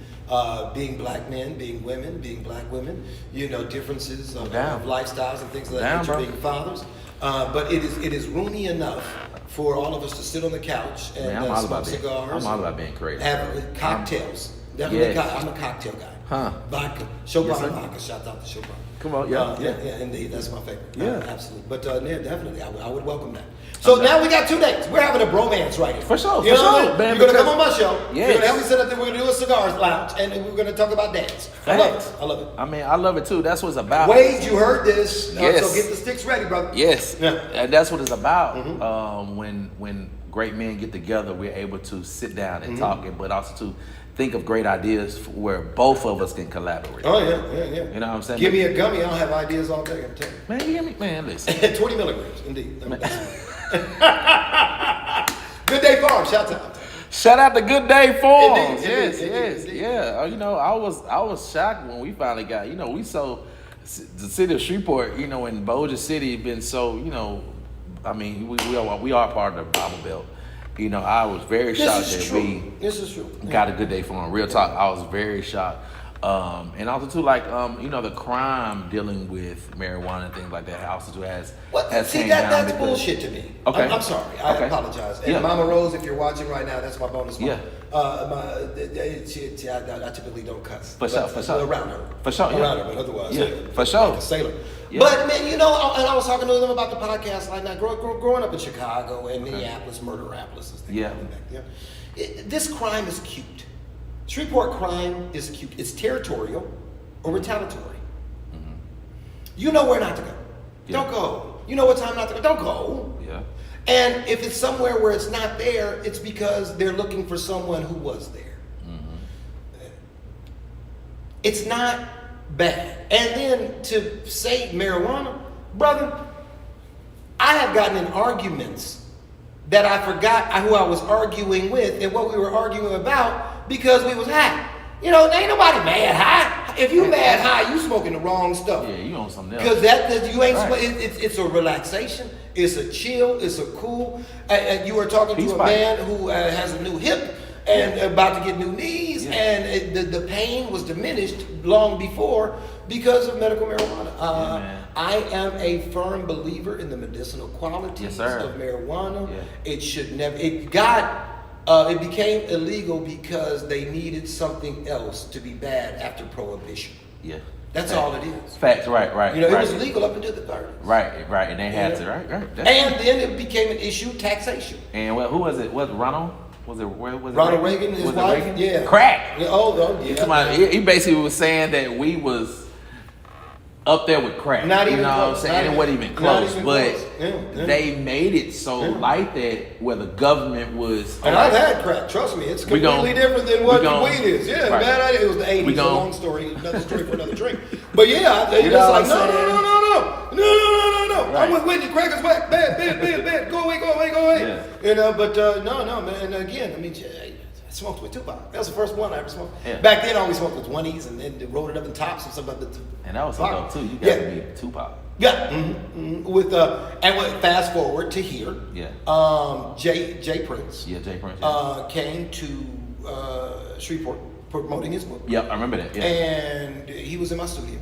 Being black men, being women, being black women, you know, differences of lifestyles and things of that nature, being fathers. But it is roomy enough for all of us to sit on the couch and smoke cigars. I'm all about being creative. Have cocktails. Definitely, I'm a cocktail guy. Vodka. Chopin vodka. Shout out to Chopin. Come on, yeah, indeed. That's my favorite. Yeah. Absolutely. But definitely, I would welcome that. So now we got 2 dates. We're having a bromance right here. For sure, you know for sure. You're going to come on my show. Yes. You're going to help me set up there. We're going to do a cigars lounge. And we're going to talk about dance. I love it. I love it. I mean, I love it too. That's what it's about. Wade, you heard this. Yes. So get the sticks ready, brother. Yes. Yeah. And that's what it's about. When great men get together, we're able to sit down and talk, but also to think of great ideas where both of us can collaborate. Oh, yeah. You know what I'm saying? Give me a gummy. I'll have ideas all day. I'm telling you. Man, you hear me? Man, listen. 20 milligrams, indeed. Good Day Farm, shout out. Shout out to Good Day Farms. Indeed. Yeah. You know, I was shocked when we finally got, you know, we sold the city of Shreveport, you know, and Bossier City been so, you know, I mean, we are part of the Bible Belt. You know, I was very shocked that we This is true. got a Good Day Farm. Real talk, I was very shocked. And also too, like the crime dealing with marijuana and things like that also too has See, came down that's because- bullshit to me. Okay. I'm sorry. I apologize. And Yeah. Mama Rose, if you're watching right now, that's my bonus mom. Yeah. I typically don't cuss. For sure, But, for sure. Around her. For sure, yeah. Around her, but otherwise, Yeah, for sure. Like a sailor. Yeah. But man, and I was talking to them about the podcast like that. Growing up in Chicago and Minneapolis, Murderapolis, as they Yeah. call it back then. This crime is cute. Shreveport crime is cute. It's territorial or retaliatory. You know where not to go. Yeah. Don't go. You know what time not to go. Don't go. Yeah. And if it's somewhere where it's not there, it's because they're looking for someone who was there. It's not bad. And then to say marijuana, brother, I have gotten in arguments that I forgot who I was arguing with and what we were arguing about because we was high. Ain't nobody mad high. If you mad high, you smoking the wrong stuff. Yeah, you on something else. Because you ain't. Right. It's a relaxation. It's a chill. It's a cool. And you were talking Peace to a pipe. man who has a new hip and about to get new knees, Yeah. and the pain was diminished long before because of medical marijuana. Man. I am a firm believer in the medicinal qualities Yes, sir. of marijuana. Yeah. It should never. It became illegal because they needed something else to be bad after prohibition. Yeah. That's Facts. all it is. Facts, right. It right. was legal up until the 30s. Right, and they had to, right. That's And then it became an issue, taxation. And who was it? Was it Ronald? Was it Ronald Reagan, his Was it wife, Reagan? yeah. Crack. Yeah, Come on, he basically was saying that we was up there with crack. Not even you know close. what I'm saying? It wasn't even Not close. even But close. Yeah. they made it so light that where the government was. And I've had crack, trust me. It's completely different than what the weed is. Yeah, right. bad idea. It was the 80s, a long story, another story for another drink. But yeah, I think You it's know like, what I'm no. Right. I'm with you, crack is whack, bad. Go away. Yeah. But no, man. And again, I smoked with Tupac. That was the first one I ever smoked. Yeah. Back then, I always smoked with 20s and then rolled it up in tops and stuff like that. And that was so dope too. You got to be Tupac. Yeah. Fast forward to here. Yeah. Jay Prince. Yeah, Jay Prince. Yeah. Came to Shreveport promoting his book. Yep, I remember that. Yeah. And he was in my studio.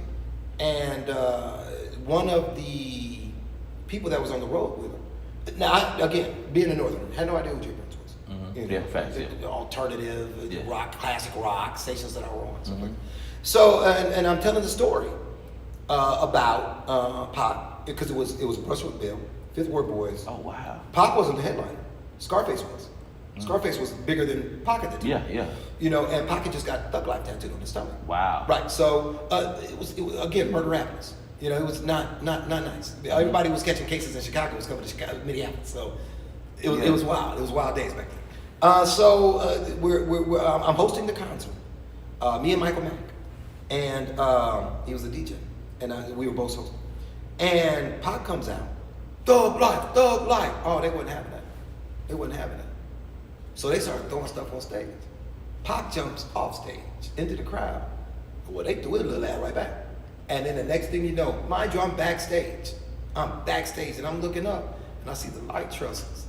And one of the people that was on the road with him. Now, again, being a Northerner, had no idea who Jay Prince was. Yeah, facts. Yeah. The alternative, Yeah. rock, classic rock stations that I were on. So, and I'm telling the story about Pop because it was Brushwood Bill, Fifth Ward Boys. Oh wow. Pop wasn't the headliner. Scarface was. Scarface was bigger than Pac at the time. Yeah. And Pac just got Thug Life tattooed on his stomach. Wow. Right. So it was again Murderapolis. It was not nice. Everybody was catching cases in Chicago. It was coming to Chicago, Minneapolis. So it was wild. It was wild days back then. I'm hosting the concert. Me and Michael Mack, and he was the DJ, and we were both hosting. And Pac comes out, Thug Life. Oh, they wasn't having that. So they started throwing stuff on stage. Pac jumps off stage into the crowd. Well, they threw it a little at right back. And then the next thing you know, mind you, I'm backstage, and I'm looking up, and I see the light trusses.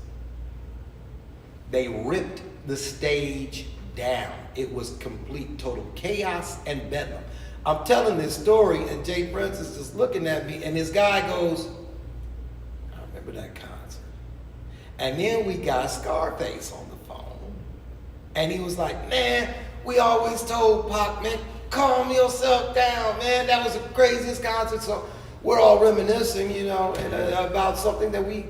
They ripped the stage down. It was complete, total chaos and bedlam. I'm telling this story, and Jay Prince is just looking at me, and this guy goes, I remember that concert. And then we got Scarface on the phone, and he was like, man, we always told Pac, man, calm yourself down, man. That was the craziest concert. So we're all reminiscing, and about something that we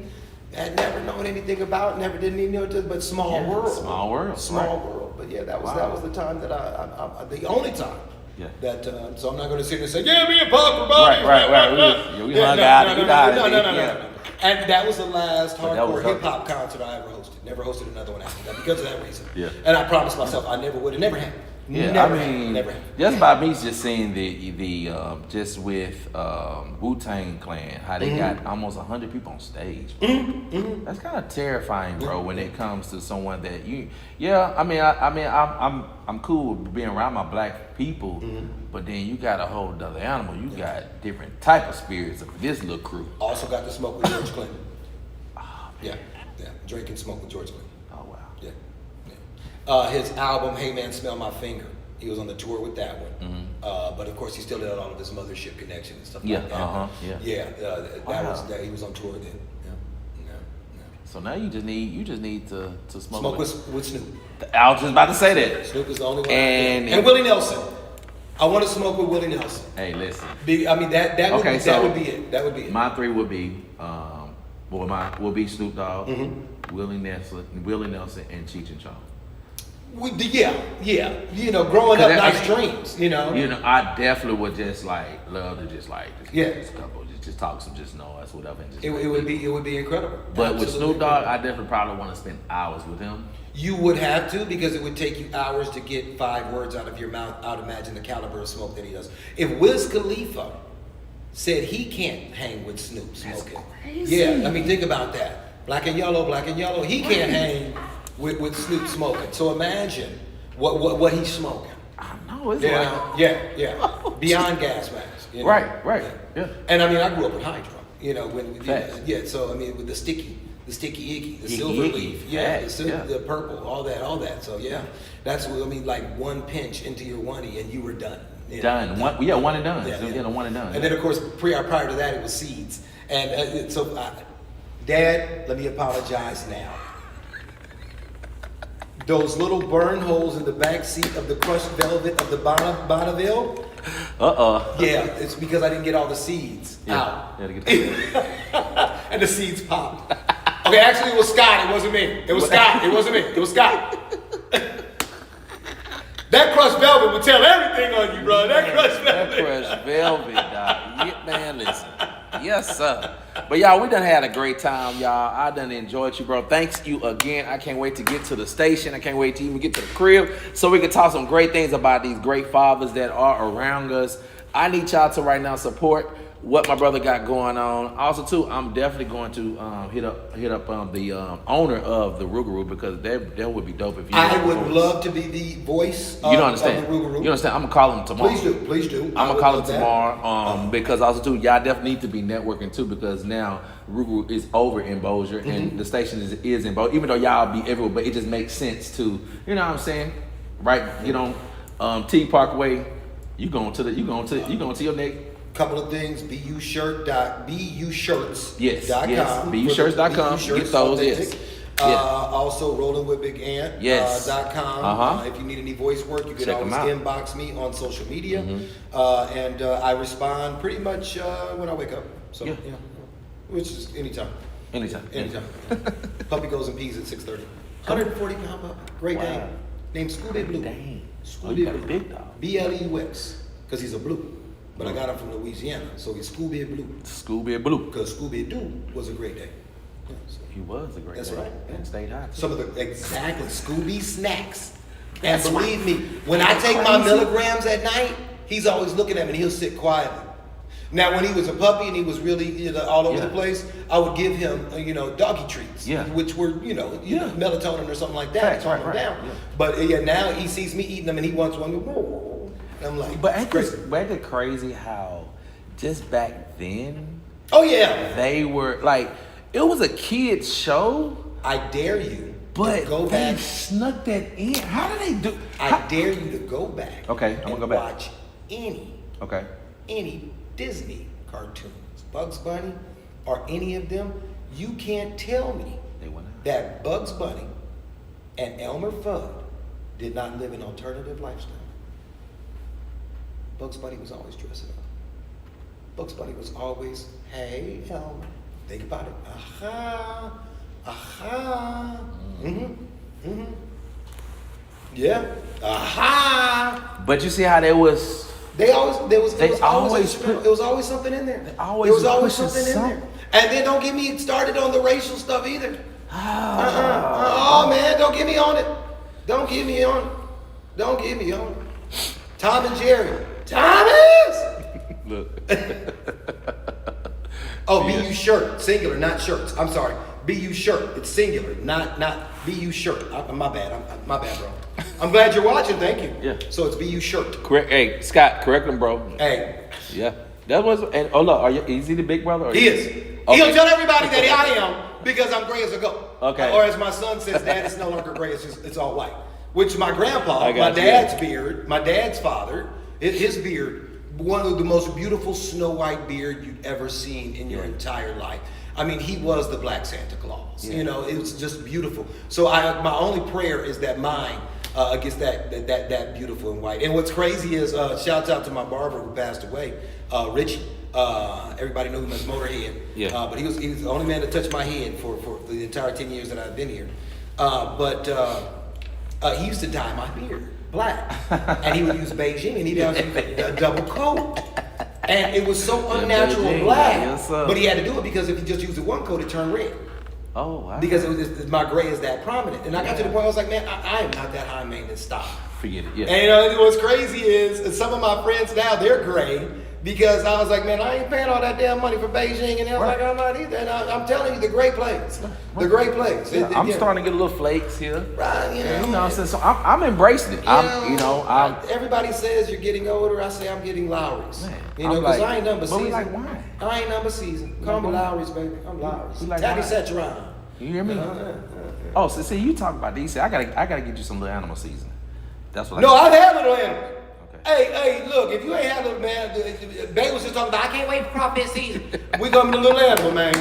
had never known anything about, never did any know, but small world. Small world. But yeah, that was the time that I the only time. Yeah. That so I'm not going to sit here and say, yeah, me and Pac were buddies. Right. We hung out. No. And that was the last hardcore hip hop concert I ever hosted. Never hosted another one after that because of that reason. Yeah. And I promised myself I never would. It never happened. Yeah, never happened. Just by me just seeing the just with Wu-Tang Clan, how they got almost 100 people on stage. That's kind of terrifying, bro. When it comes to someone that I'm cool with being around my black people, but then you got a whole other animal. You got different type of spirits of this little crew. Also got to smoke with George Clinton. Yeah. Drink and smoke with George Clinton. Oh wow. Yeah. His album, Hey Man, Smell My Finger. He was on the tour with that one. But of course, he still had all of his mothership connection and stuff like that. He was on tour then. So now you just need to smoke with Snoop. I was just about to say that. Snoop is the only one. And Willie Nelson. I want to smoke with Willie Nelson. Hey, listen. I mean that would be it. That would be it. My three would be would be Snoop Dogg, Willie Nelson, and Cheech and Chong. Yeah. You know, growing up, nice dreams. You know, I definitely would just love to just talk some noise, whatever. And it would be incredible. But with Snoop Dogg, I definitely probably want to spend hours with him. You would have to, because it would take you hours to get 5 words out of your mouth. I'd imagine the caliber of smoke that he does. If Wiz Khalifa said he can't hang with Snoop smoking, I mean, think about that. Black and yellow. He can't hang with Snoop smoking. So imagine what he's smoking. I know it's beyond gas masks. You know? Right. Yeah. And I mean, I grew up with Hydro. So I mean, with the sticky icky, the silver leaf, the purple, all that. So that's what I mean. Like one pinch into your oney and you were done. One and done. Yeah, one and done. And then of course prior to that it was seeds. And Dad, let me apologize now. Those little burn holes in the back seat of the crushed velvet of the Bonneville. Yeah, it's because I didn't get all the seeds out. And the seeds popped. Okay, actually it was Scott, it wasn't me. It was Scott. That crushed velvet would tell everything on you, bro. That crushed velvet, dog. Man, listen. Yes, sir. But y'all, we done had a great time, y'all. I done enjoyed you, bro. Thanks you again. I can't wait to get to the station. I can't wait to even get to the crib so we can talk some great things about these great fathers that are around us. I need y'all to right now support what my brother got going on. Also, too, I'm definitely going to hit up the owner of the Rougarou, because that would be dope if you. I would love to be the voice. You don't understand. Of the Rougarou. You understand? I'm gonna call him tomorrow. Please do. I'm gonna call him tomorrow. Because also too, y'all definitely need to be networking too, because now Rougarou is over in Bossier and the station is in Bossier. Even though y'all be everywhere, but it just makes sense to, you know what I'm saying? Right? Get on T Parkway. You going to your neck. Couple of things, bushirts.com. Yes, bushirts.com. Get those, yes. Also, Rolling with Big Ant. Yes. .com. If you need any voice work, you can always inbox me on social media. And I respond pretty much when I wake up. So, which is anytime. Puppy goes and pees at 6:30. 140-pound puppy. Great day. Named Scooby Blue. You got a big dog. BLEUX. Because he's a blue. But I got him from Louisiana, so he's Scooby Blue. Because Scooby Doo was a great day. Yeah, so. He was a great day. That's right. And stayed high. Some of the Scooby snacks. And believe me, when I take my milligrams at night, he's always looking at me and he'll sit quietly. Now, when he was a puppy and he was really all over the place, I would give him, doggy treats, which were, melatonin or something like that to calm him down. Yeah. But now he sees me eating them and he wants one. I'm like, but ain't it crazy how just back then? Oh yeah, they were like, it was a kids show. I dare you, but to go back. They snuck that in. How did they do? I dare you to go back. Okay, I'm gonna go back. Watch any Disney cartoons, Bugs Bunny, or any of them. You can't tell me that Bugs Bunny and Elmer Fudd did not live an alternative lifestyle. Bugs Bunny was always dressing up. Bugs Bunny was always, hey, Elmer. Think about it. Aha. Yeah. Aha. But you see how there was always something in there. There was always something in there. And then don't get me started on the racial stuff either. Oh man, don't get me on it. Don't get me on it. Tom and Jerry. Thomas! Look. BU shirt, singular, not shirts. I'm sorry. BU shirt, it's singular, not BU shirt. My bad, bro. I'm glad you're watching, thank you. Yeah. So it's BU shirt. Correct. Hey, Scott, correct him, bro. Hey. Yeah. That was, and look, is he the big brother? He is. Okay. He'll tell everybody that I am because I'm gray as a goat. Okay. Or as my son says, Dad, it's no longer gray, it's all white. which my grandpa, I my got you. dad's beard, my dad's father, his beard, one of the most beautiful snow white beard you've ever seen in your entire life. I mean, he was the Black Santa Claus. Yeah. You know, it was just beautiful. So my only prayer is that mine gets that beautiful and white. And what's crazy is, shouts out to my barber who passed away, Richie. Everybody knew him as Motorhead. Yeah. But he was the only man to touch my head for the entire 10 years that I've been here. He used to dye my beard black, and he would use Beijing, and he'd have a double coat, and it was so unnatural Beijing, black. yes, sir. But he had to do it because if he just used the one coat, it turned red. Oh, wow. Because my gray is that prominent, and I got to the point I was like, man, I am not that high maintenance. Stop. Forget it. Yeah. And you know what's crazy is some of my friends now they're gray. Because I was like, man, I ain't paying all that damn money for Beijing, and I was like, I'm not either. And I'm telling you, the great place, the great place. Yeah, I'm starting to get a little flakes here. Right, You know what I'm saying? So I'm embracing it. I'm everybody says you're getting older. I say I'm getting Lowry's. Man, You know, I'm because like, I ain't number but season. we like wine. I ain't number season. Call me Lowry's, baby. I'm Lowry's. We like Tabby wine. Satcheron. You hear me? Oh, so see, you talk about these. I gotta get you some little animal seasoning. That's what. No, I've had little animals. Okay. Hey, look, if you ain't had little man, Bay was just talking about, I can't wait for crawfish season. We coming to little animal, man.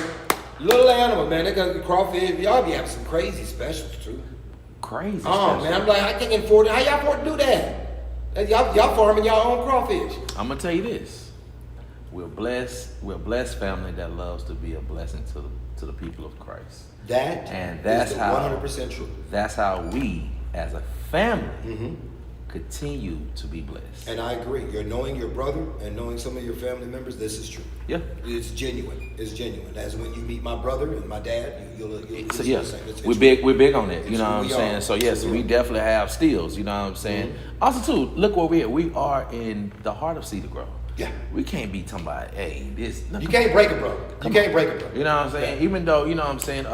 Little animal, man. They got crawfish. Y'all be having some crazy specials, too. Crazy. Oh, man, I'm like, I can't afford it. How y'all afford to do that? Y'all farming y'all own crawfish. I'm gonna tell you this. We're a blessed family that loves to be a blessing to the people of Christ. That's is how 100% true. That's how we, as a family, continue to be blessed. And I agree. You're knowing your brother and knowing some of your family members, this is true. Yeah. It's genuine. It's genuine. As when you meet my brother and my dad, you'll So yeah, the same. It's we're big on it. You know what I'm saying? So yes, we definitely have steals. You know what I'm saying? Also too, look where we're at. We are in the heart of Cedar Grove. Yeah. We can't be talking about, hey, this. You can't break it, bro. You can't break it, bro. You know what I'm saying? Yeah. Even though, you know what I'm saying,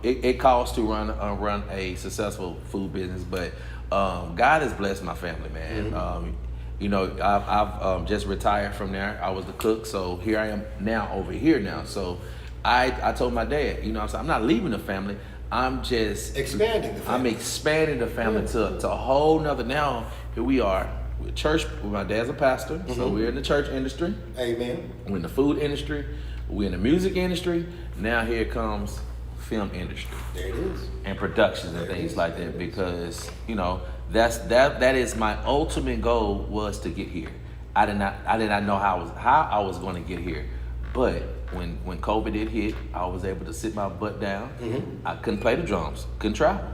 it costs to run a successful food business, but God has blessed my family, man. You know, I've just retired from there. I was the cook, so here I am now over here now. So I told my dad, you know what I'm saying, I'm not leaving the family. I'm just expanding the family. I'm expanding the family to a whole nother. Now here we are. We're church. My dad's a pastor, so we're in the church industry. Amen. We're in the food industry. We're in the music industry. Now here comes film industry. There it is. And productions and things like that, because you know that is my ultimate goal, was to get here. I did not know how I was going to get here, but when COVID did hit, I was able to sit my butt down. I couldn't play the drums, couldn't travel,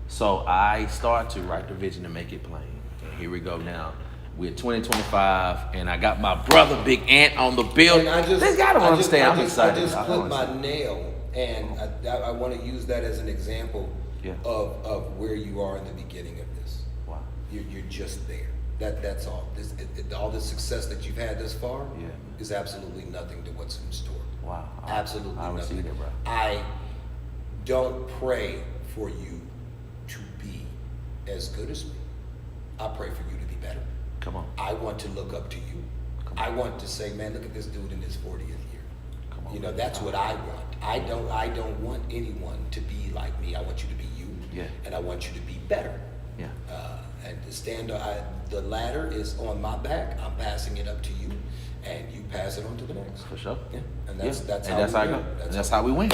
so I started to write the vision and make it plain. And here we go now. We're 2025, and I got my brother Big Ant on the bill. They gotta understand. I'm excited. I just put my nail, and I want to use that as an example of where you are in the beginning of this. Wow. You're just there. That's all. All the success that you've had thus far is absolutely nothing to what's in store. Wow. Absolutely I nothing. receive it, bro. I don't pray for you to be as good as me. I pray for you to be better. Come on. I want to look up to you. I want to say, man, look at this dude in his 40th year. Come on. You know, that's what I want. I don't want anyone to be like me. I want you to be you. Yeah. And I want you to be better. Yeah. And to stand, the ladder is on my back. I'm passing it up to you, and you pass it on to the next. For sure. Yeah. And that's how we I go. win. That's how we win.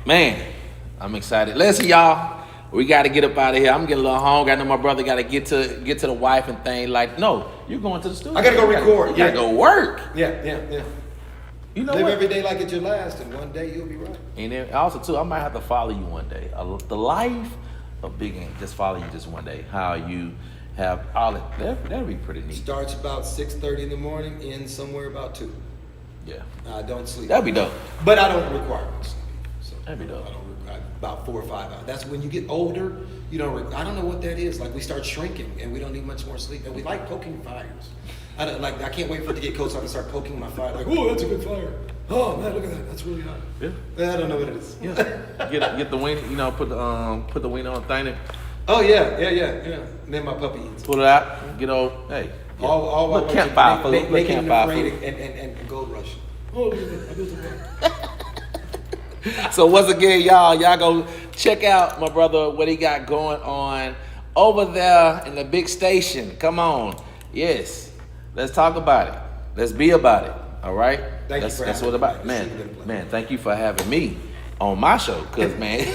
Man, I'm excited. Listen, y'all. We got to get up out of here. I'm getting a little hungry. I know my brother got to get to the wife and thing. Like, no, you're going to the studio. I got to go record. You got to go work. Yeah. You know Live what? every day like it's your last, and one day you'll be right. And then also too, I might have to follow you one day. The life of Big Ant, just follow you just one day. How you have all it. That'd be pretty neat. Starts about 6:30 in the morning, ends somewhere about 2. Yeah. I don't sleep. That'd be dope. But I don't require sleep. So That'd be dope. I don't require about 4 or 5 hours. That's when you get older. You don't. I don't know what that is. Like we start shrinking, and we don't need much more sleep, and we like poking fires. I can't wait for it to get cold so I can start poking my fire. Like, oh, that's a good fire. Oh man, look at that. That's really hot. Yeah. I don't know what it is. Yeah. Get the wing. You know, put the wing on thing. Oh yeah. And then my puppy eats. Pull it out. Get old. Hey. Yeah. All look, campfire food. Look, making him campfire afraid food. and gold rush. Oh, look at that. I built a fire. So once again, y'all go check out my brother, what he got going over there in the big station. Come on. Yes. Let's talk about it. Let's be about it. All right? That's what it's about. Man, thank you for having me on my show. Because, man,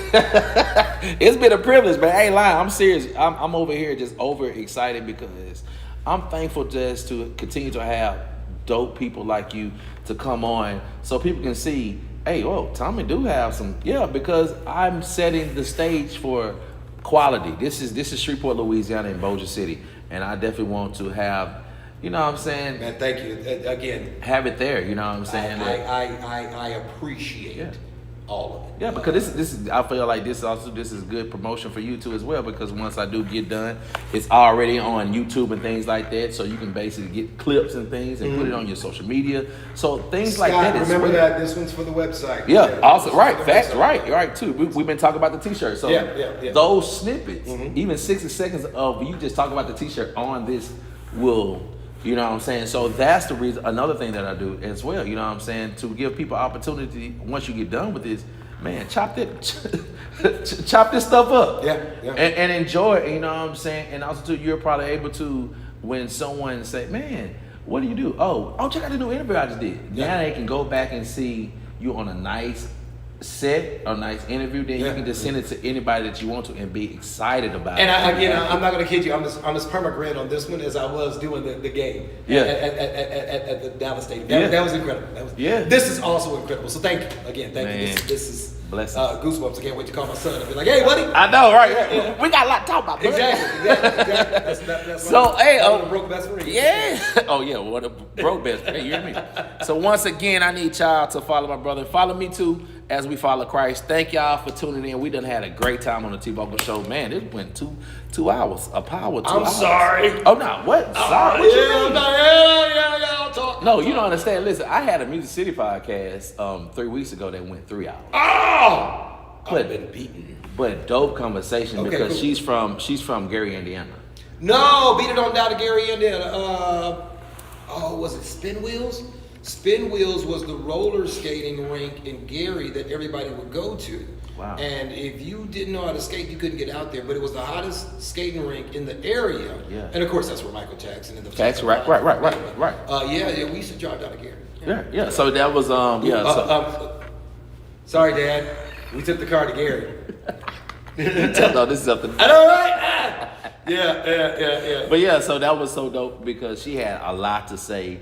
it's been a privilege, man. I ain't lying. I'm serious. I'm over here just over excited because I'm thankful just to continue to have dope people like you to come on so people can see, hey, whoa, Tommy do have some, because I'm setting the stage for quality. This is Shreveport, Louisiana, in Bossier City, and I definitely want to have, you know what I'm saying? Man, thank you again. Have it there, you know what I'm saying? I appreciate all of it. Yeah, because this is I feel like this is good promotion for you too as well, because once I do get done, it's already on YouTube and things like that, so you can basically get clips and things and put it on your social media. So things like that. Remember that this one's for the website. Yeah, also right, facts, right too. We've been talking about the t-shirt. So those snippets, even 60 seconds of you just talk about the t-shirt on this will, you know what I'm saying? So that's the reason, another thing that I do as well, you know what I'm saying, to give people opportunity once you get done with this, man, chop this stuff up. And enjoy it, you know what I'm saying? And also too, you're probably able to, when someone say, man, what do you do? Oh, check out the new interview I just did. Now they can go back and see you on a nice set, a nice interview, then you can just send it to anybody that you want to and be excited about and it. I'm not gonna kid you, I'm as perma-grin on this one as I was doing the game at the Dallas Stadium. That was incredible. This is also incredible. So thank you again. Thank you. This is goosebumps. I can't wait to call my son and be like, hey, buddy. I know, right? We got a lot to talk about. Buddy. Exactly. That's so, hey, broke best friend. What a broke best friend. You hear me? So once again, I need y'all to follow my brother. Follow me too as we follow Christ. Thank y'all for tuning in. We done had a great time on the Tvokalz show. Man, it went 2 hours. A power 2 hours. I'm sorry. Oh no, what? Sorry. What you mean? Talk. No, you don't understand. Listen, I had a Music City podcast 3 weeks ago that went 3 hours. Oh, I've been beaten. But dope conversation because she's from Gary, Indiana. No, beat it on down to Gary, Indiana. Was it Spin Wheels? Spin Wheels was the roller skating rink in Gary that everybody would go to. Wow. And if you didn't know how to skate, you couldn't get out there. But it was the hottest skating rink in the area. Yeah. And of course, that's where Michael Jackson and the That's right. We used to drive down to Gary. Yeah. So that was sorry, Dad. We took the car to Gary. No, this is something. I know, right? Yeah. But so that was so dope because she had a lot to say.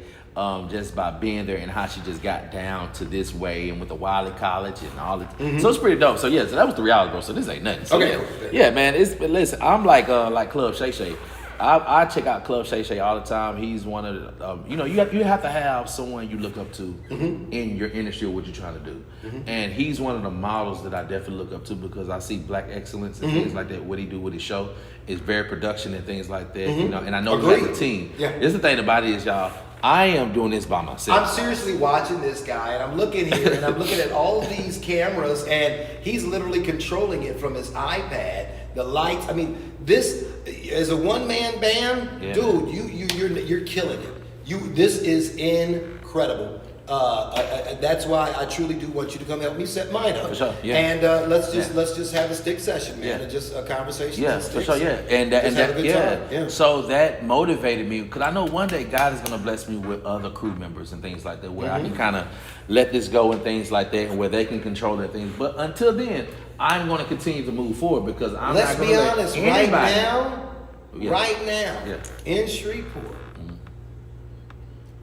Just by being there and how she just got down to this way and with the Wiley College and all that. So it's pretty dope. So so that was 3 hours, bro. So this ain't nothing. So man. Listen, I'm like Club Shay Shay. I check out Club Shay Shay all the time. He's one of the, you have to have someone you look up to in your industry or what you're trying to do. And he's one of the models that I definitely look up to because I see black excellence and things like that. What he do with his show is very production and things like that. And I know he has a team. This is the thing about it is, y'all, I am doing this by myself. I'm seriously watching this guy, and I'm looking here, and I'm looking at all of these cameras, and he's literally controlling it from his iPad. The lights. I mean, this as a one-man band, dude. You're killing it. This is incredible. That's why I truly do want you to come help me set mine up. For sure, And let's just have a stick session, man, and just a conversation. For sure, and So that motivated me because I know one day God is gonna bless me with other crew members and things like that, where I can kind of let this go and things like that, and where they can control their things. But until then, I'm gonna continue to move forward because I'm not gonna let honest. anybody. Right now, in Shreveport.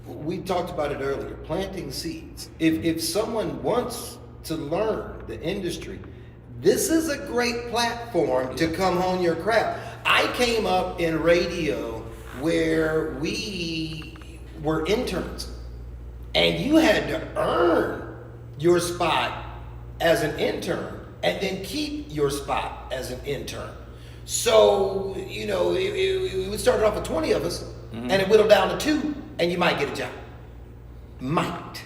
We talked about it earlier, planting seeds. If someone wants to learn the industry, this is a great platform to come hone your craft. I came up in radio where we were interns, and you had to earn your spot as an intern and then keep your spot as an intern. So, it started off with 20 of us, and it whittled down to 2. And you might get a job. Might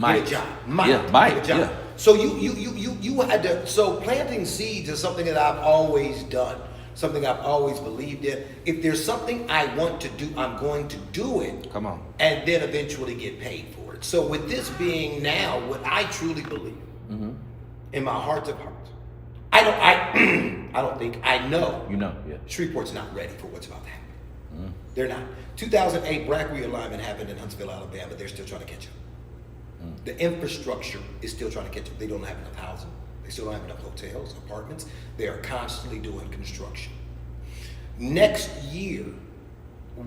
get a job. Get a job. Yeah. So you had to. So planting seeds is something that I've always done. Something I've always believed in. If there's something I want to do, I'm going to do it. Come on. And then eventually get paid for it. So with this being now what I truly believe in my heart of hearts, I I know. You know, yeah. Shreveport's not ready for what's about to happen. They're not. 2008 BRAC realignment happened in Huntsville, Alabama. They're still trying to catch up. The infrastructure is still trying to catch up. They don't have enough housing. They still don't have enough hotels, apartments. They are constantly doing construction. Next year,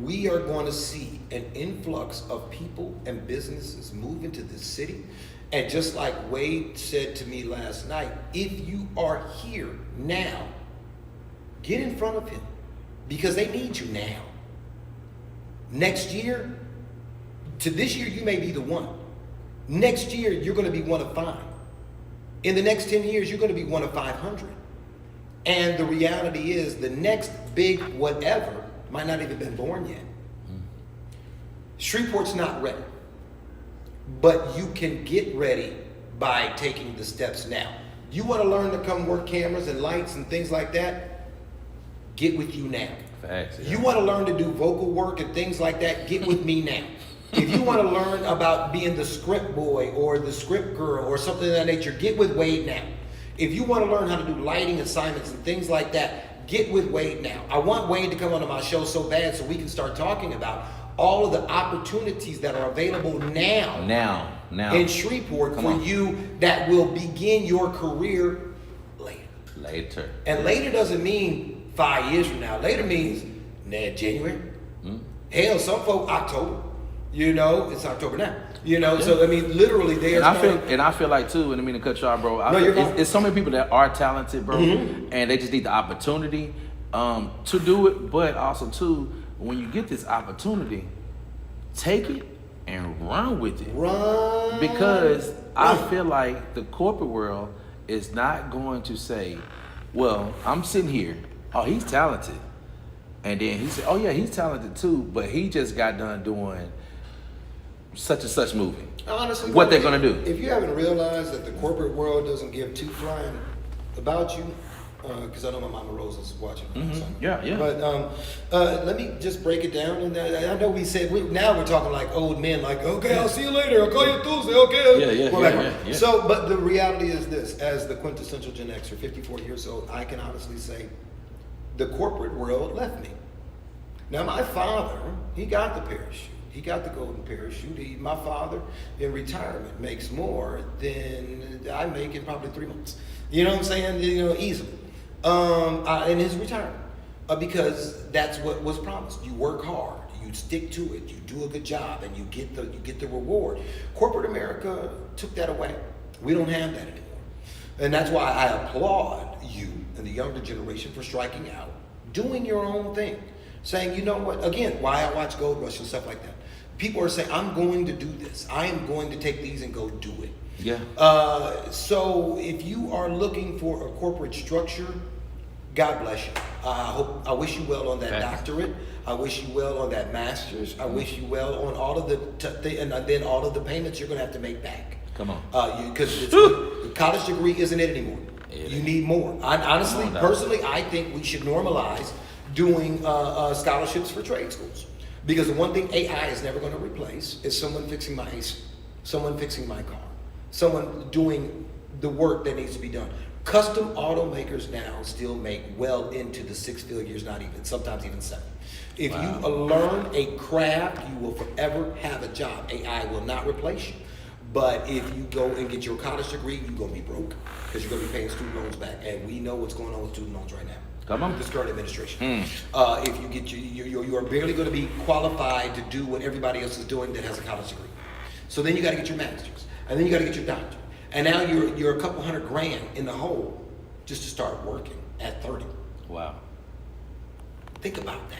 we are going to see an influx of people and businesses move into the city. And just like Wade said to me last night, if you are here now, get in front of him because they need you now. Next year, to this year, you may be the one. Next year, you're going to be one of 5. In the next 10 years, you're going to be one of 500. And the reality is the next big whatever might not even been born yet. Shreveport's not ready. But you can get ready by taking the steps now. You want to learn to come work cameras and lights and things like that? Get with you now. Facts, yeah. You want to learn to do vocal work and things like that? Get with me now. If you want to learn about being the script boy or the script girl or something of that nature, get with Wade now. If you want to learn how to do lighting assignments and things like that, get with Wade now. I want Wade to come onto my show so bad so we can start talking about all of the opportunities that are available now in Shreveport for you that will begin your career later. And later doesn't mean 5 years from now. Later means January. Hell, some folk October. You know, it's October now. You know, so I mean, literally, there's. And I feel like too. And I mean to cut you off, bro. It's so many people that are talented, bro, and they just need the opportunity to do it. But also too, when you get this opportunity, take it and run with it. Run. Because I feel like the corporate world is not going to say, "Well, I'm sitting here. Oh, he's talented," and then he said, "Oh yeah, he's talented too, but he just got done doing such and such movie." Honestly, what they're gonna do? If you haven't realized that the corporate world doesn't give two flying about you, because I know my mama Rose is watching. Yeah. But let me just break it down. And I know we said now we're talking like old men, like, okay, I'll see you later. I'll call you Tuesday. Okay. Yeah. So, but the reality is this: as the quintessential Gen Xer, 54 years old, I can honestly say, the corporate world left me. Now, my father, he got the parachute. He got the golden parachute. My father in retirement makes more than I make in probably 3 months. You know what I'm saying? You know, easily. In his retirement. Because that's what was promised. You work hard, you stick to it, you do a good job, and you get the reward. Corporate America took that away. We don't have that anymore. And that's why I applaud you and the younger generation for striking out, doing your own thing. Saying, you know what, again, why I watch Gold Rush and stuff like that. People are saying, I'm going to do this. I am going to take these and go do it. Yeah. So if you are looking for a corporate structure, God bless you. I wish you well on that doctorate. I wish you well on that master's. I wish you well on all of and then all of the payments you're going to have to make back. Come on. Because the college degree isn't it anymore. You need more. Honestly, personally, I think we should normalize doing scholarships for trade schools. Because the one thing AI is never going to replace is someone fixing my AC, someone fixing my car, someone doing the work that needs to be done. Custom automakers now still make well into the 6 figures, sometimes even 7. If you learn a craft, you will forever have a job. AI will not replace you. But if you go and get your college degree, you're going to be broke because you're going to be paying student loans back. And we know what's going on with student loans right now. Come on. This current administration. If you get you are barely going to be qualified to do what everybody else is doing that has a college degree. So then you got to get your master's, and then you got to get your doctorate, and now you're a couple $100,000 in the hole just to start working at 30. Wow. Think about that.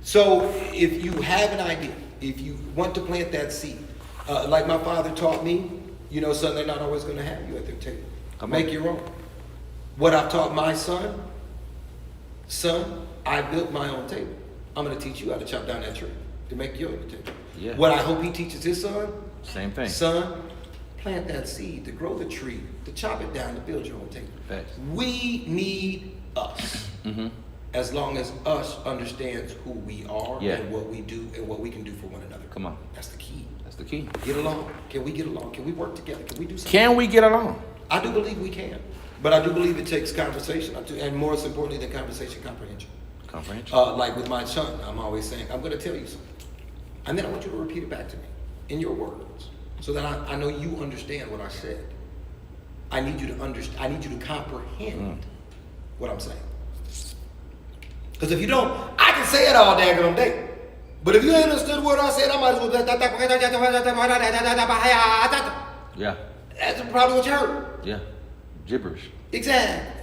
So if you have an idea, if you want to plant that seed, like my father taught me, you know, son, they're not always going to have you at their table. Make your own. What I've taught my son, I built my own table. I'm going to teach you how to chop down that tree to make your own table. Yeah. What I hope he teaches his son, same thing. Son, plant that seed to grow the tree, to chop it down, to build your own table. Thanks. We need us. As long as us understands who we are and what we do and what we can do for one another. Come on. That's the key. That's the key. Get along. Can we get along? Can we work together? Can we do something? Can we get along? I do believe we can. But I do believe it takes conversation, and more importantly than conversation, comprehension. Comprehension. Like with my son, I'm always saying, I'm going to tell you something. And then I want you to repeat it back to me in your words so that I know you understand what I said. I need you to understand. I need you to comprehend what I'm saying. Because if you don't, I can say it all daggone day. But if you ain't understood what I said, I might as well. Yeah. That's probably what you heard. Yeah. Gibberish. Exactly.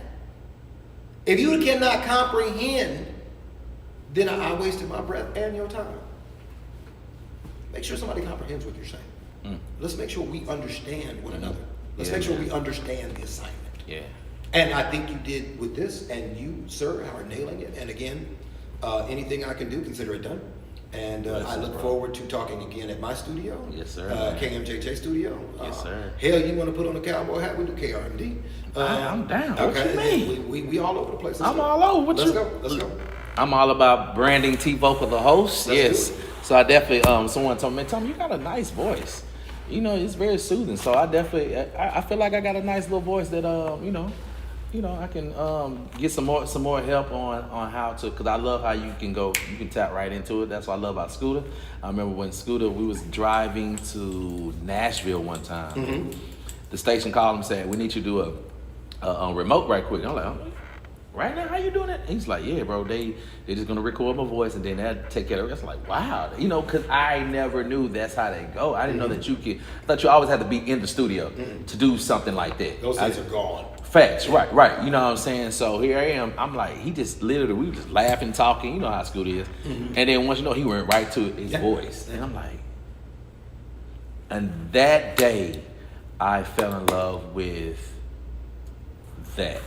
If you cannot comprehend, then I wasted my breath and your time. Make sure somebody comprehends what you're saying. Let's make sure we understand one another. Let's make sure we understand the assignment. Yeah. And I think you did with this, and you, sir, are nailing it. And again, anything I can do, consider it done. And I look forward to talking again at my studio. Yes, sir. KMJJ studio. Yes, sir. Hell, you want to put on a cowboy hat? We do KRMD. I'm down. Okay. What you mean? We all over the place. I'm all over. Let's go. Let's go. I'm all about branding Tvokalz the host. Let's yes. So I definitely someone told me, you got a nice voice. You know, it's very soothing. So I definitely I feel like I got a nice little voice that I can get some more help on how to, because I love how you can tap right into it. That's what I love about Scooter. I remember when Scooter, we was driving to Nashville one time. Mm-hmm. The station called him and said, we need you to do a remote right quick. I'm like, right now, how you doing it? And he's like, yeah, bro, they just gonna record my voice and then they'll take care of it. It's like, wow, because I never knew that's how they go. I didn't know that you could. I thought you always had to be in the studio to do something like that. Those days are gone. Facts, right. You know what I'm saying? So here I am. I'm like, he just literally, we were just laughing, talking. You know how Scooter is. And then once you know, he went right to his voice. And I'm like, and that day, I fell in love with that.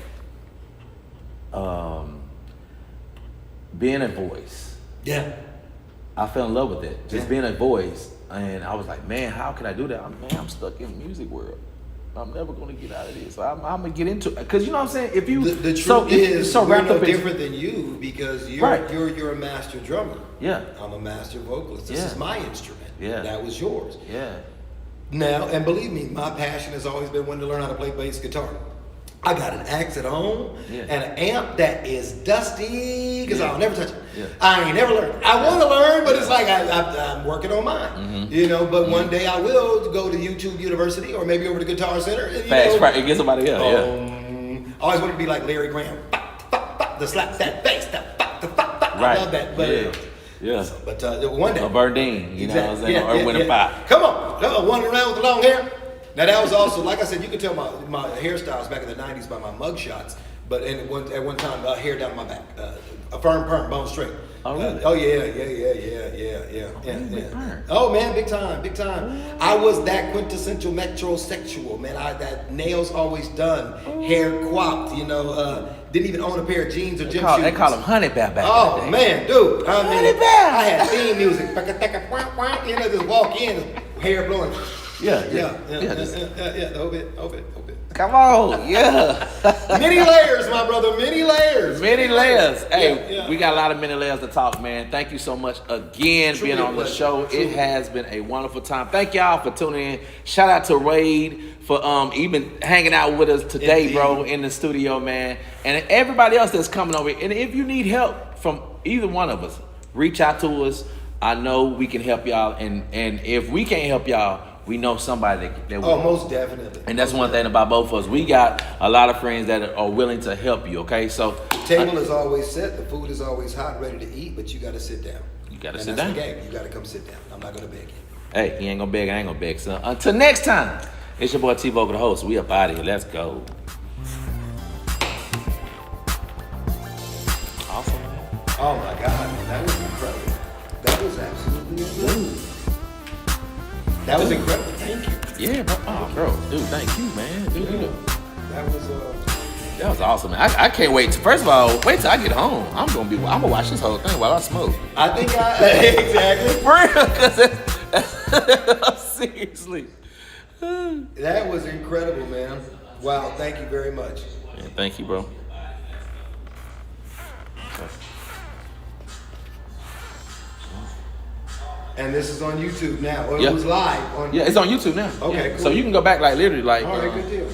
Being a voice. Yeah. I fell in love with it. Just being a voice. And I was like, man, how can I do that? I'm stuck in the music world. I'm never going to get out of this. I'm going to get into it. Because you know what I'm saying? If you the truth is, we're wrapped no up different than you, because you're a master drummer. Yeah. I'm a master vocalist. This is my instrument. Yeah. That was yours. Yeah. Now, and believe me, my passion has always been wanting to learn how to play bass guitar. I got an axe at home and an amp that is dusty because I'll never touch it. Yeah. I ain't never learned. I want to learn, but it's like I'm working on mine. But one day I will go to YouTube University or maybe over to Guitar Center. And, right. Get somebody else. I always wanted to be like Larry Graham. The slap that bass. I love that. But, but one day. Or Burdine. You know what I'm saying? Or Winter Pop. Come on. Wandering around with the long hair. Now that was also, like I said, you could tell my hairstyles back in the 90s by my mug shots, but at one time, hair down my back, a firm perm, bone straight. Oh, really? Yeah. Oh man, big time. I was that quintessential metrosexual, man. That nails always done, hair coiffed, didn't even own a pair of jeans or gym shoes. They call them honey bear back Oh in the day. man, dude. Honey bear. I had theme music. Just walk in, hair blowing. Yeah. Hope it. Come on, yeah. Many layers, my brother. Many layers. Hey, we got a lot of many layers to talk, man. Thank you so much again for being on the show. It has been a wonderful time. Thank y'all for tuning in. Shout out to Raid for even hanging out with us today, bro, in the studio, man. And everybody else that's coming over. And if you need help from either one of us, reach out to us. I know we can help y'all. And if we can't help y'all, we know somebody that will. Oh, most definitely. And that's one thing about both of us. We got a lot of friends that are willing to help you, okay? So table is always set, the food is always hot, ready to eat, but you got to sit down. You got to sit that's down. The game. You got to come sit down. I'm not going to beg you. Hey, he ain't going to beg, I ain't going to beg, son. Until next time, it's your boy Tvokalz, the host. We up out of here. Let's go. Awesome, man. Oh, my God. Man, that was incredible. That was absolutely incredible. That was incredible. Thank you. Yeah, bro. Oh, bro. Dude, thank you, man. Dude, That was awesome, man. I can't wait. First of all, wait till I get home. I'm gonna watch this whole thing while I smoke. I think exactly. For real, cause seriously. That was incredible, man. Wow, thank you very much. Yeah, thank you, bro. And this is on YouTube now. Or it was live on it's on YouTube now. Okay, cool. So you can go back literally all right, good deal.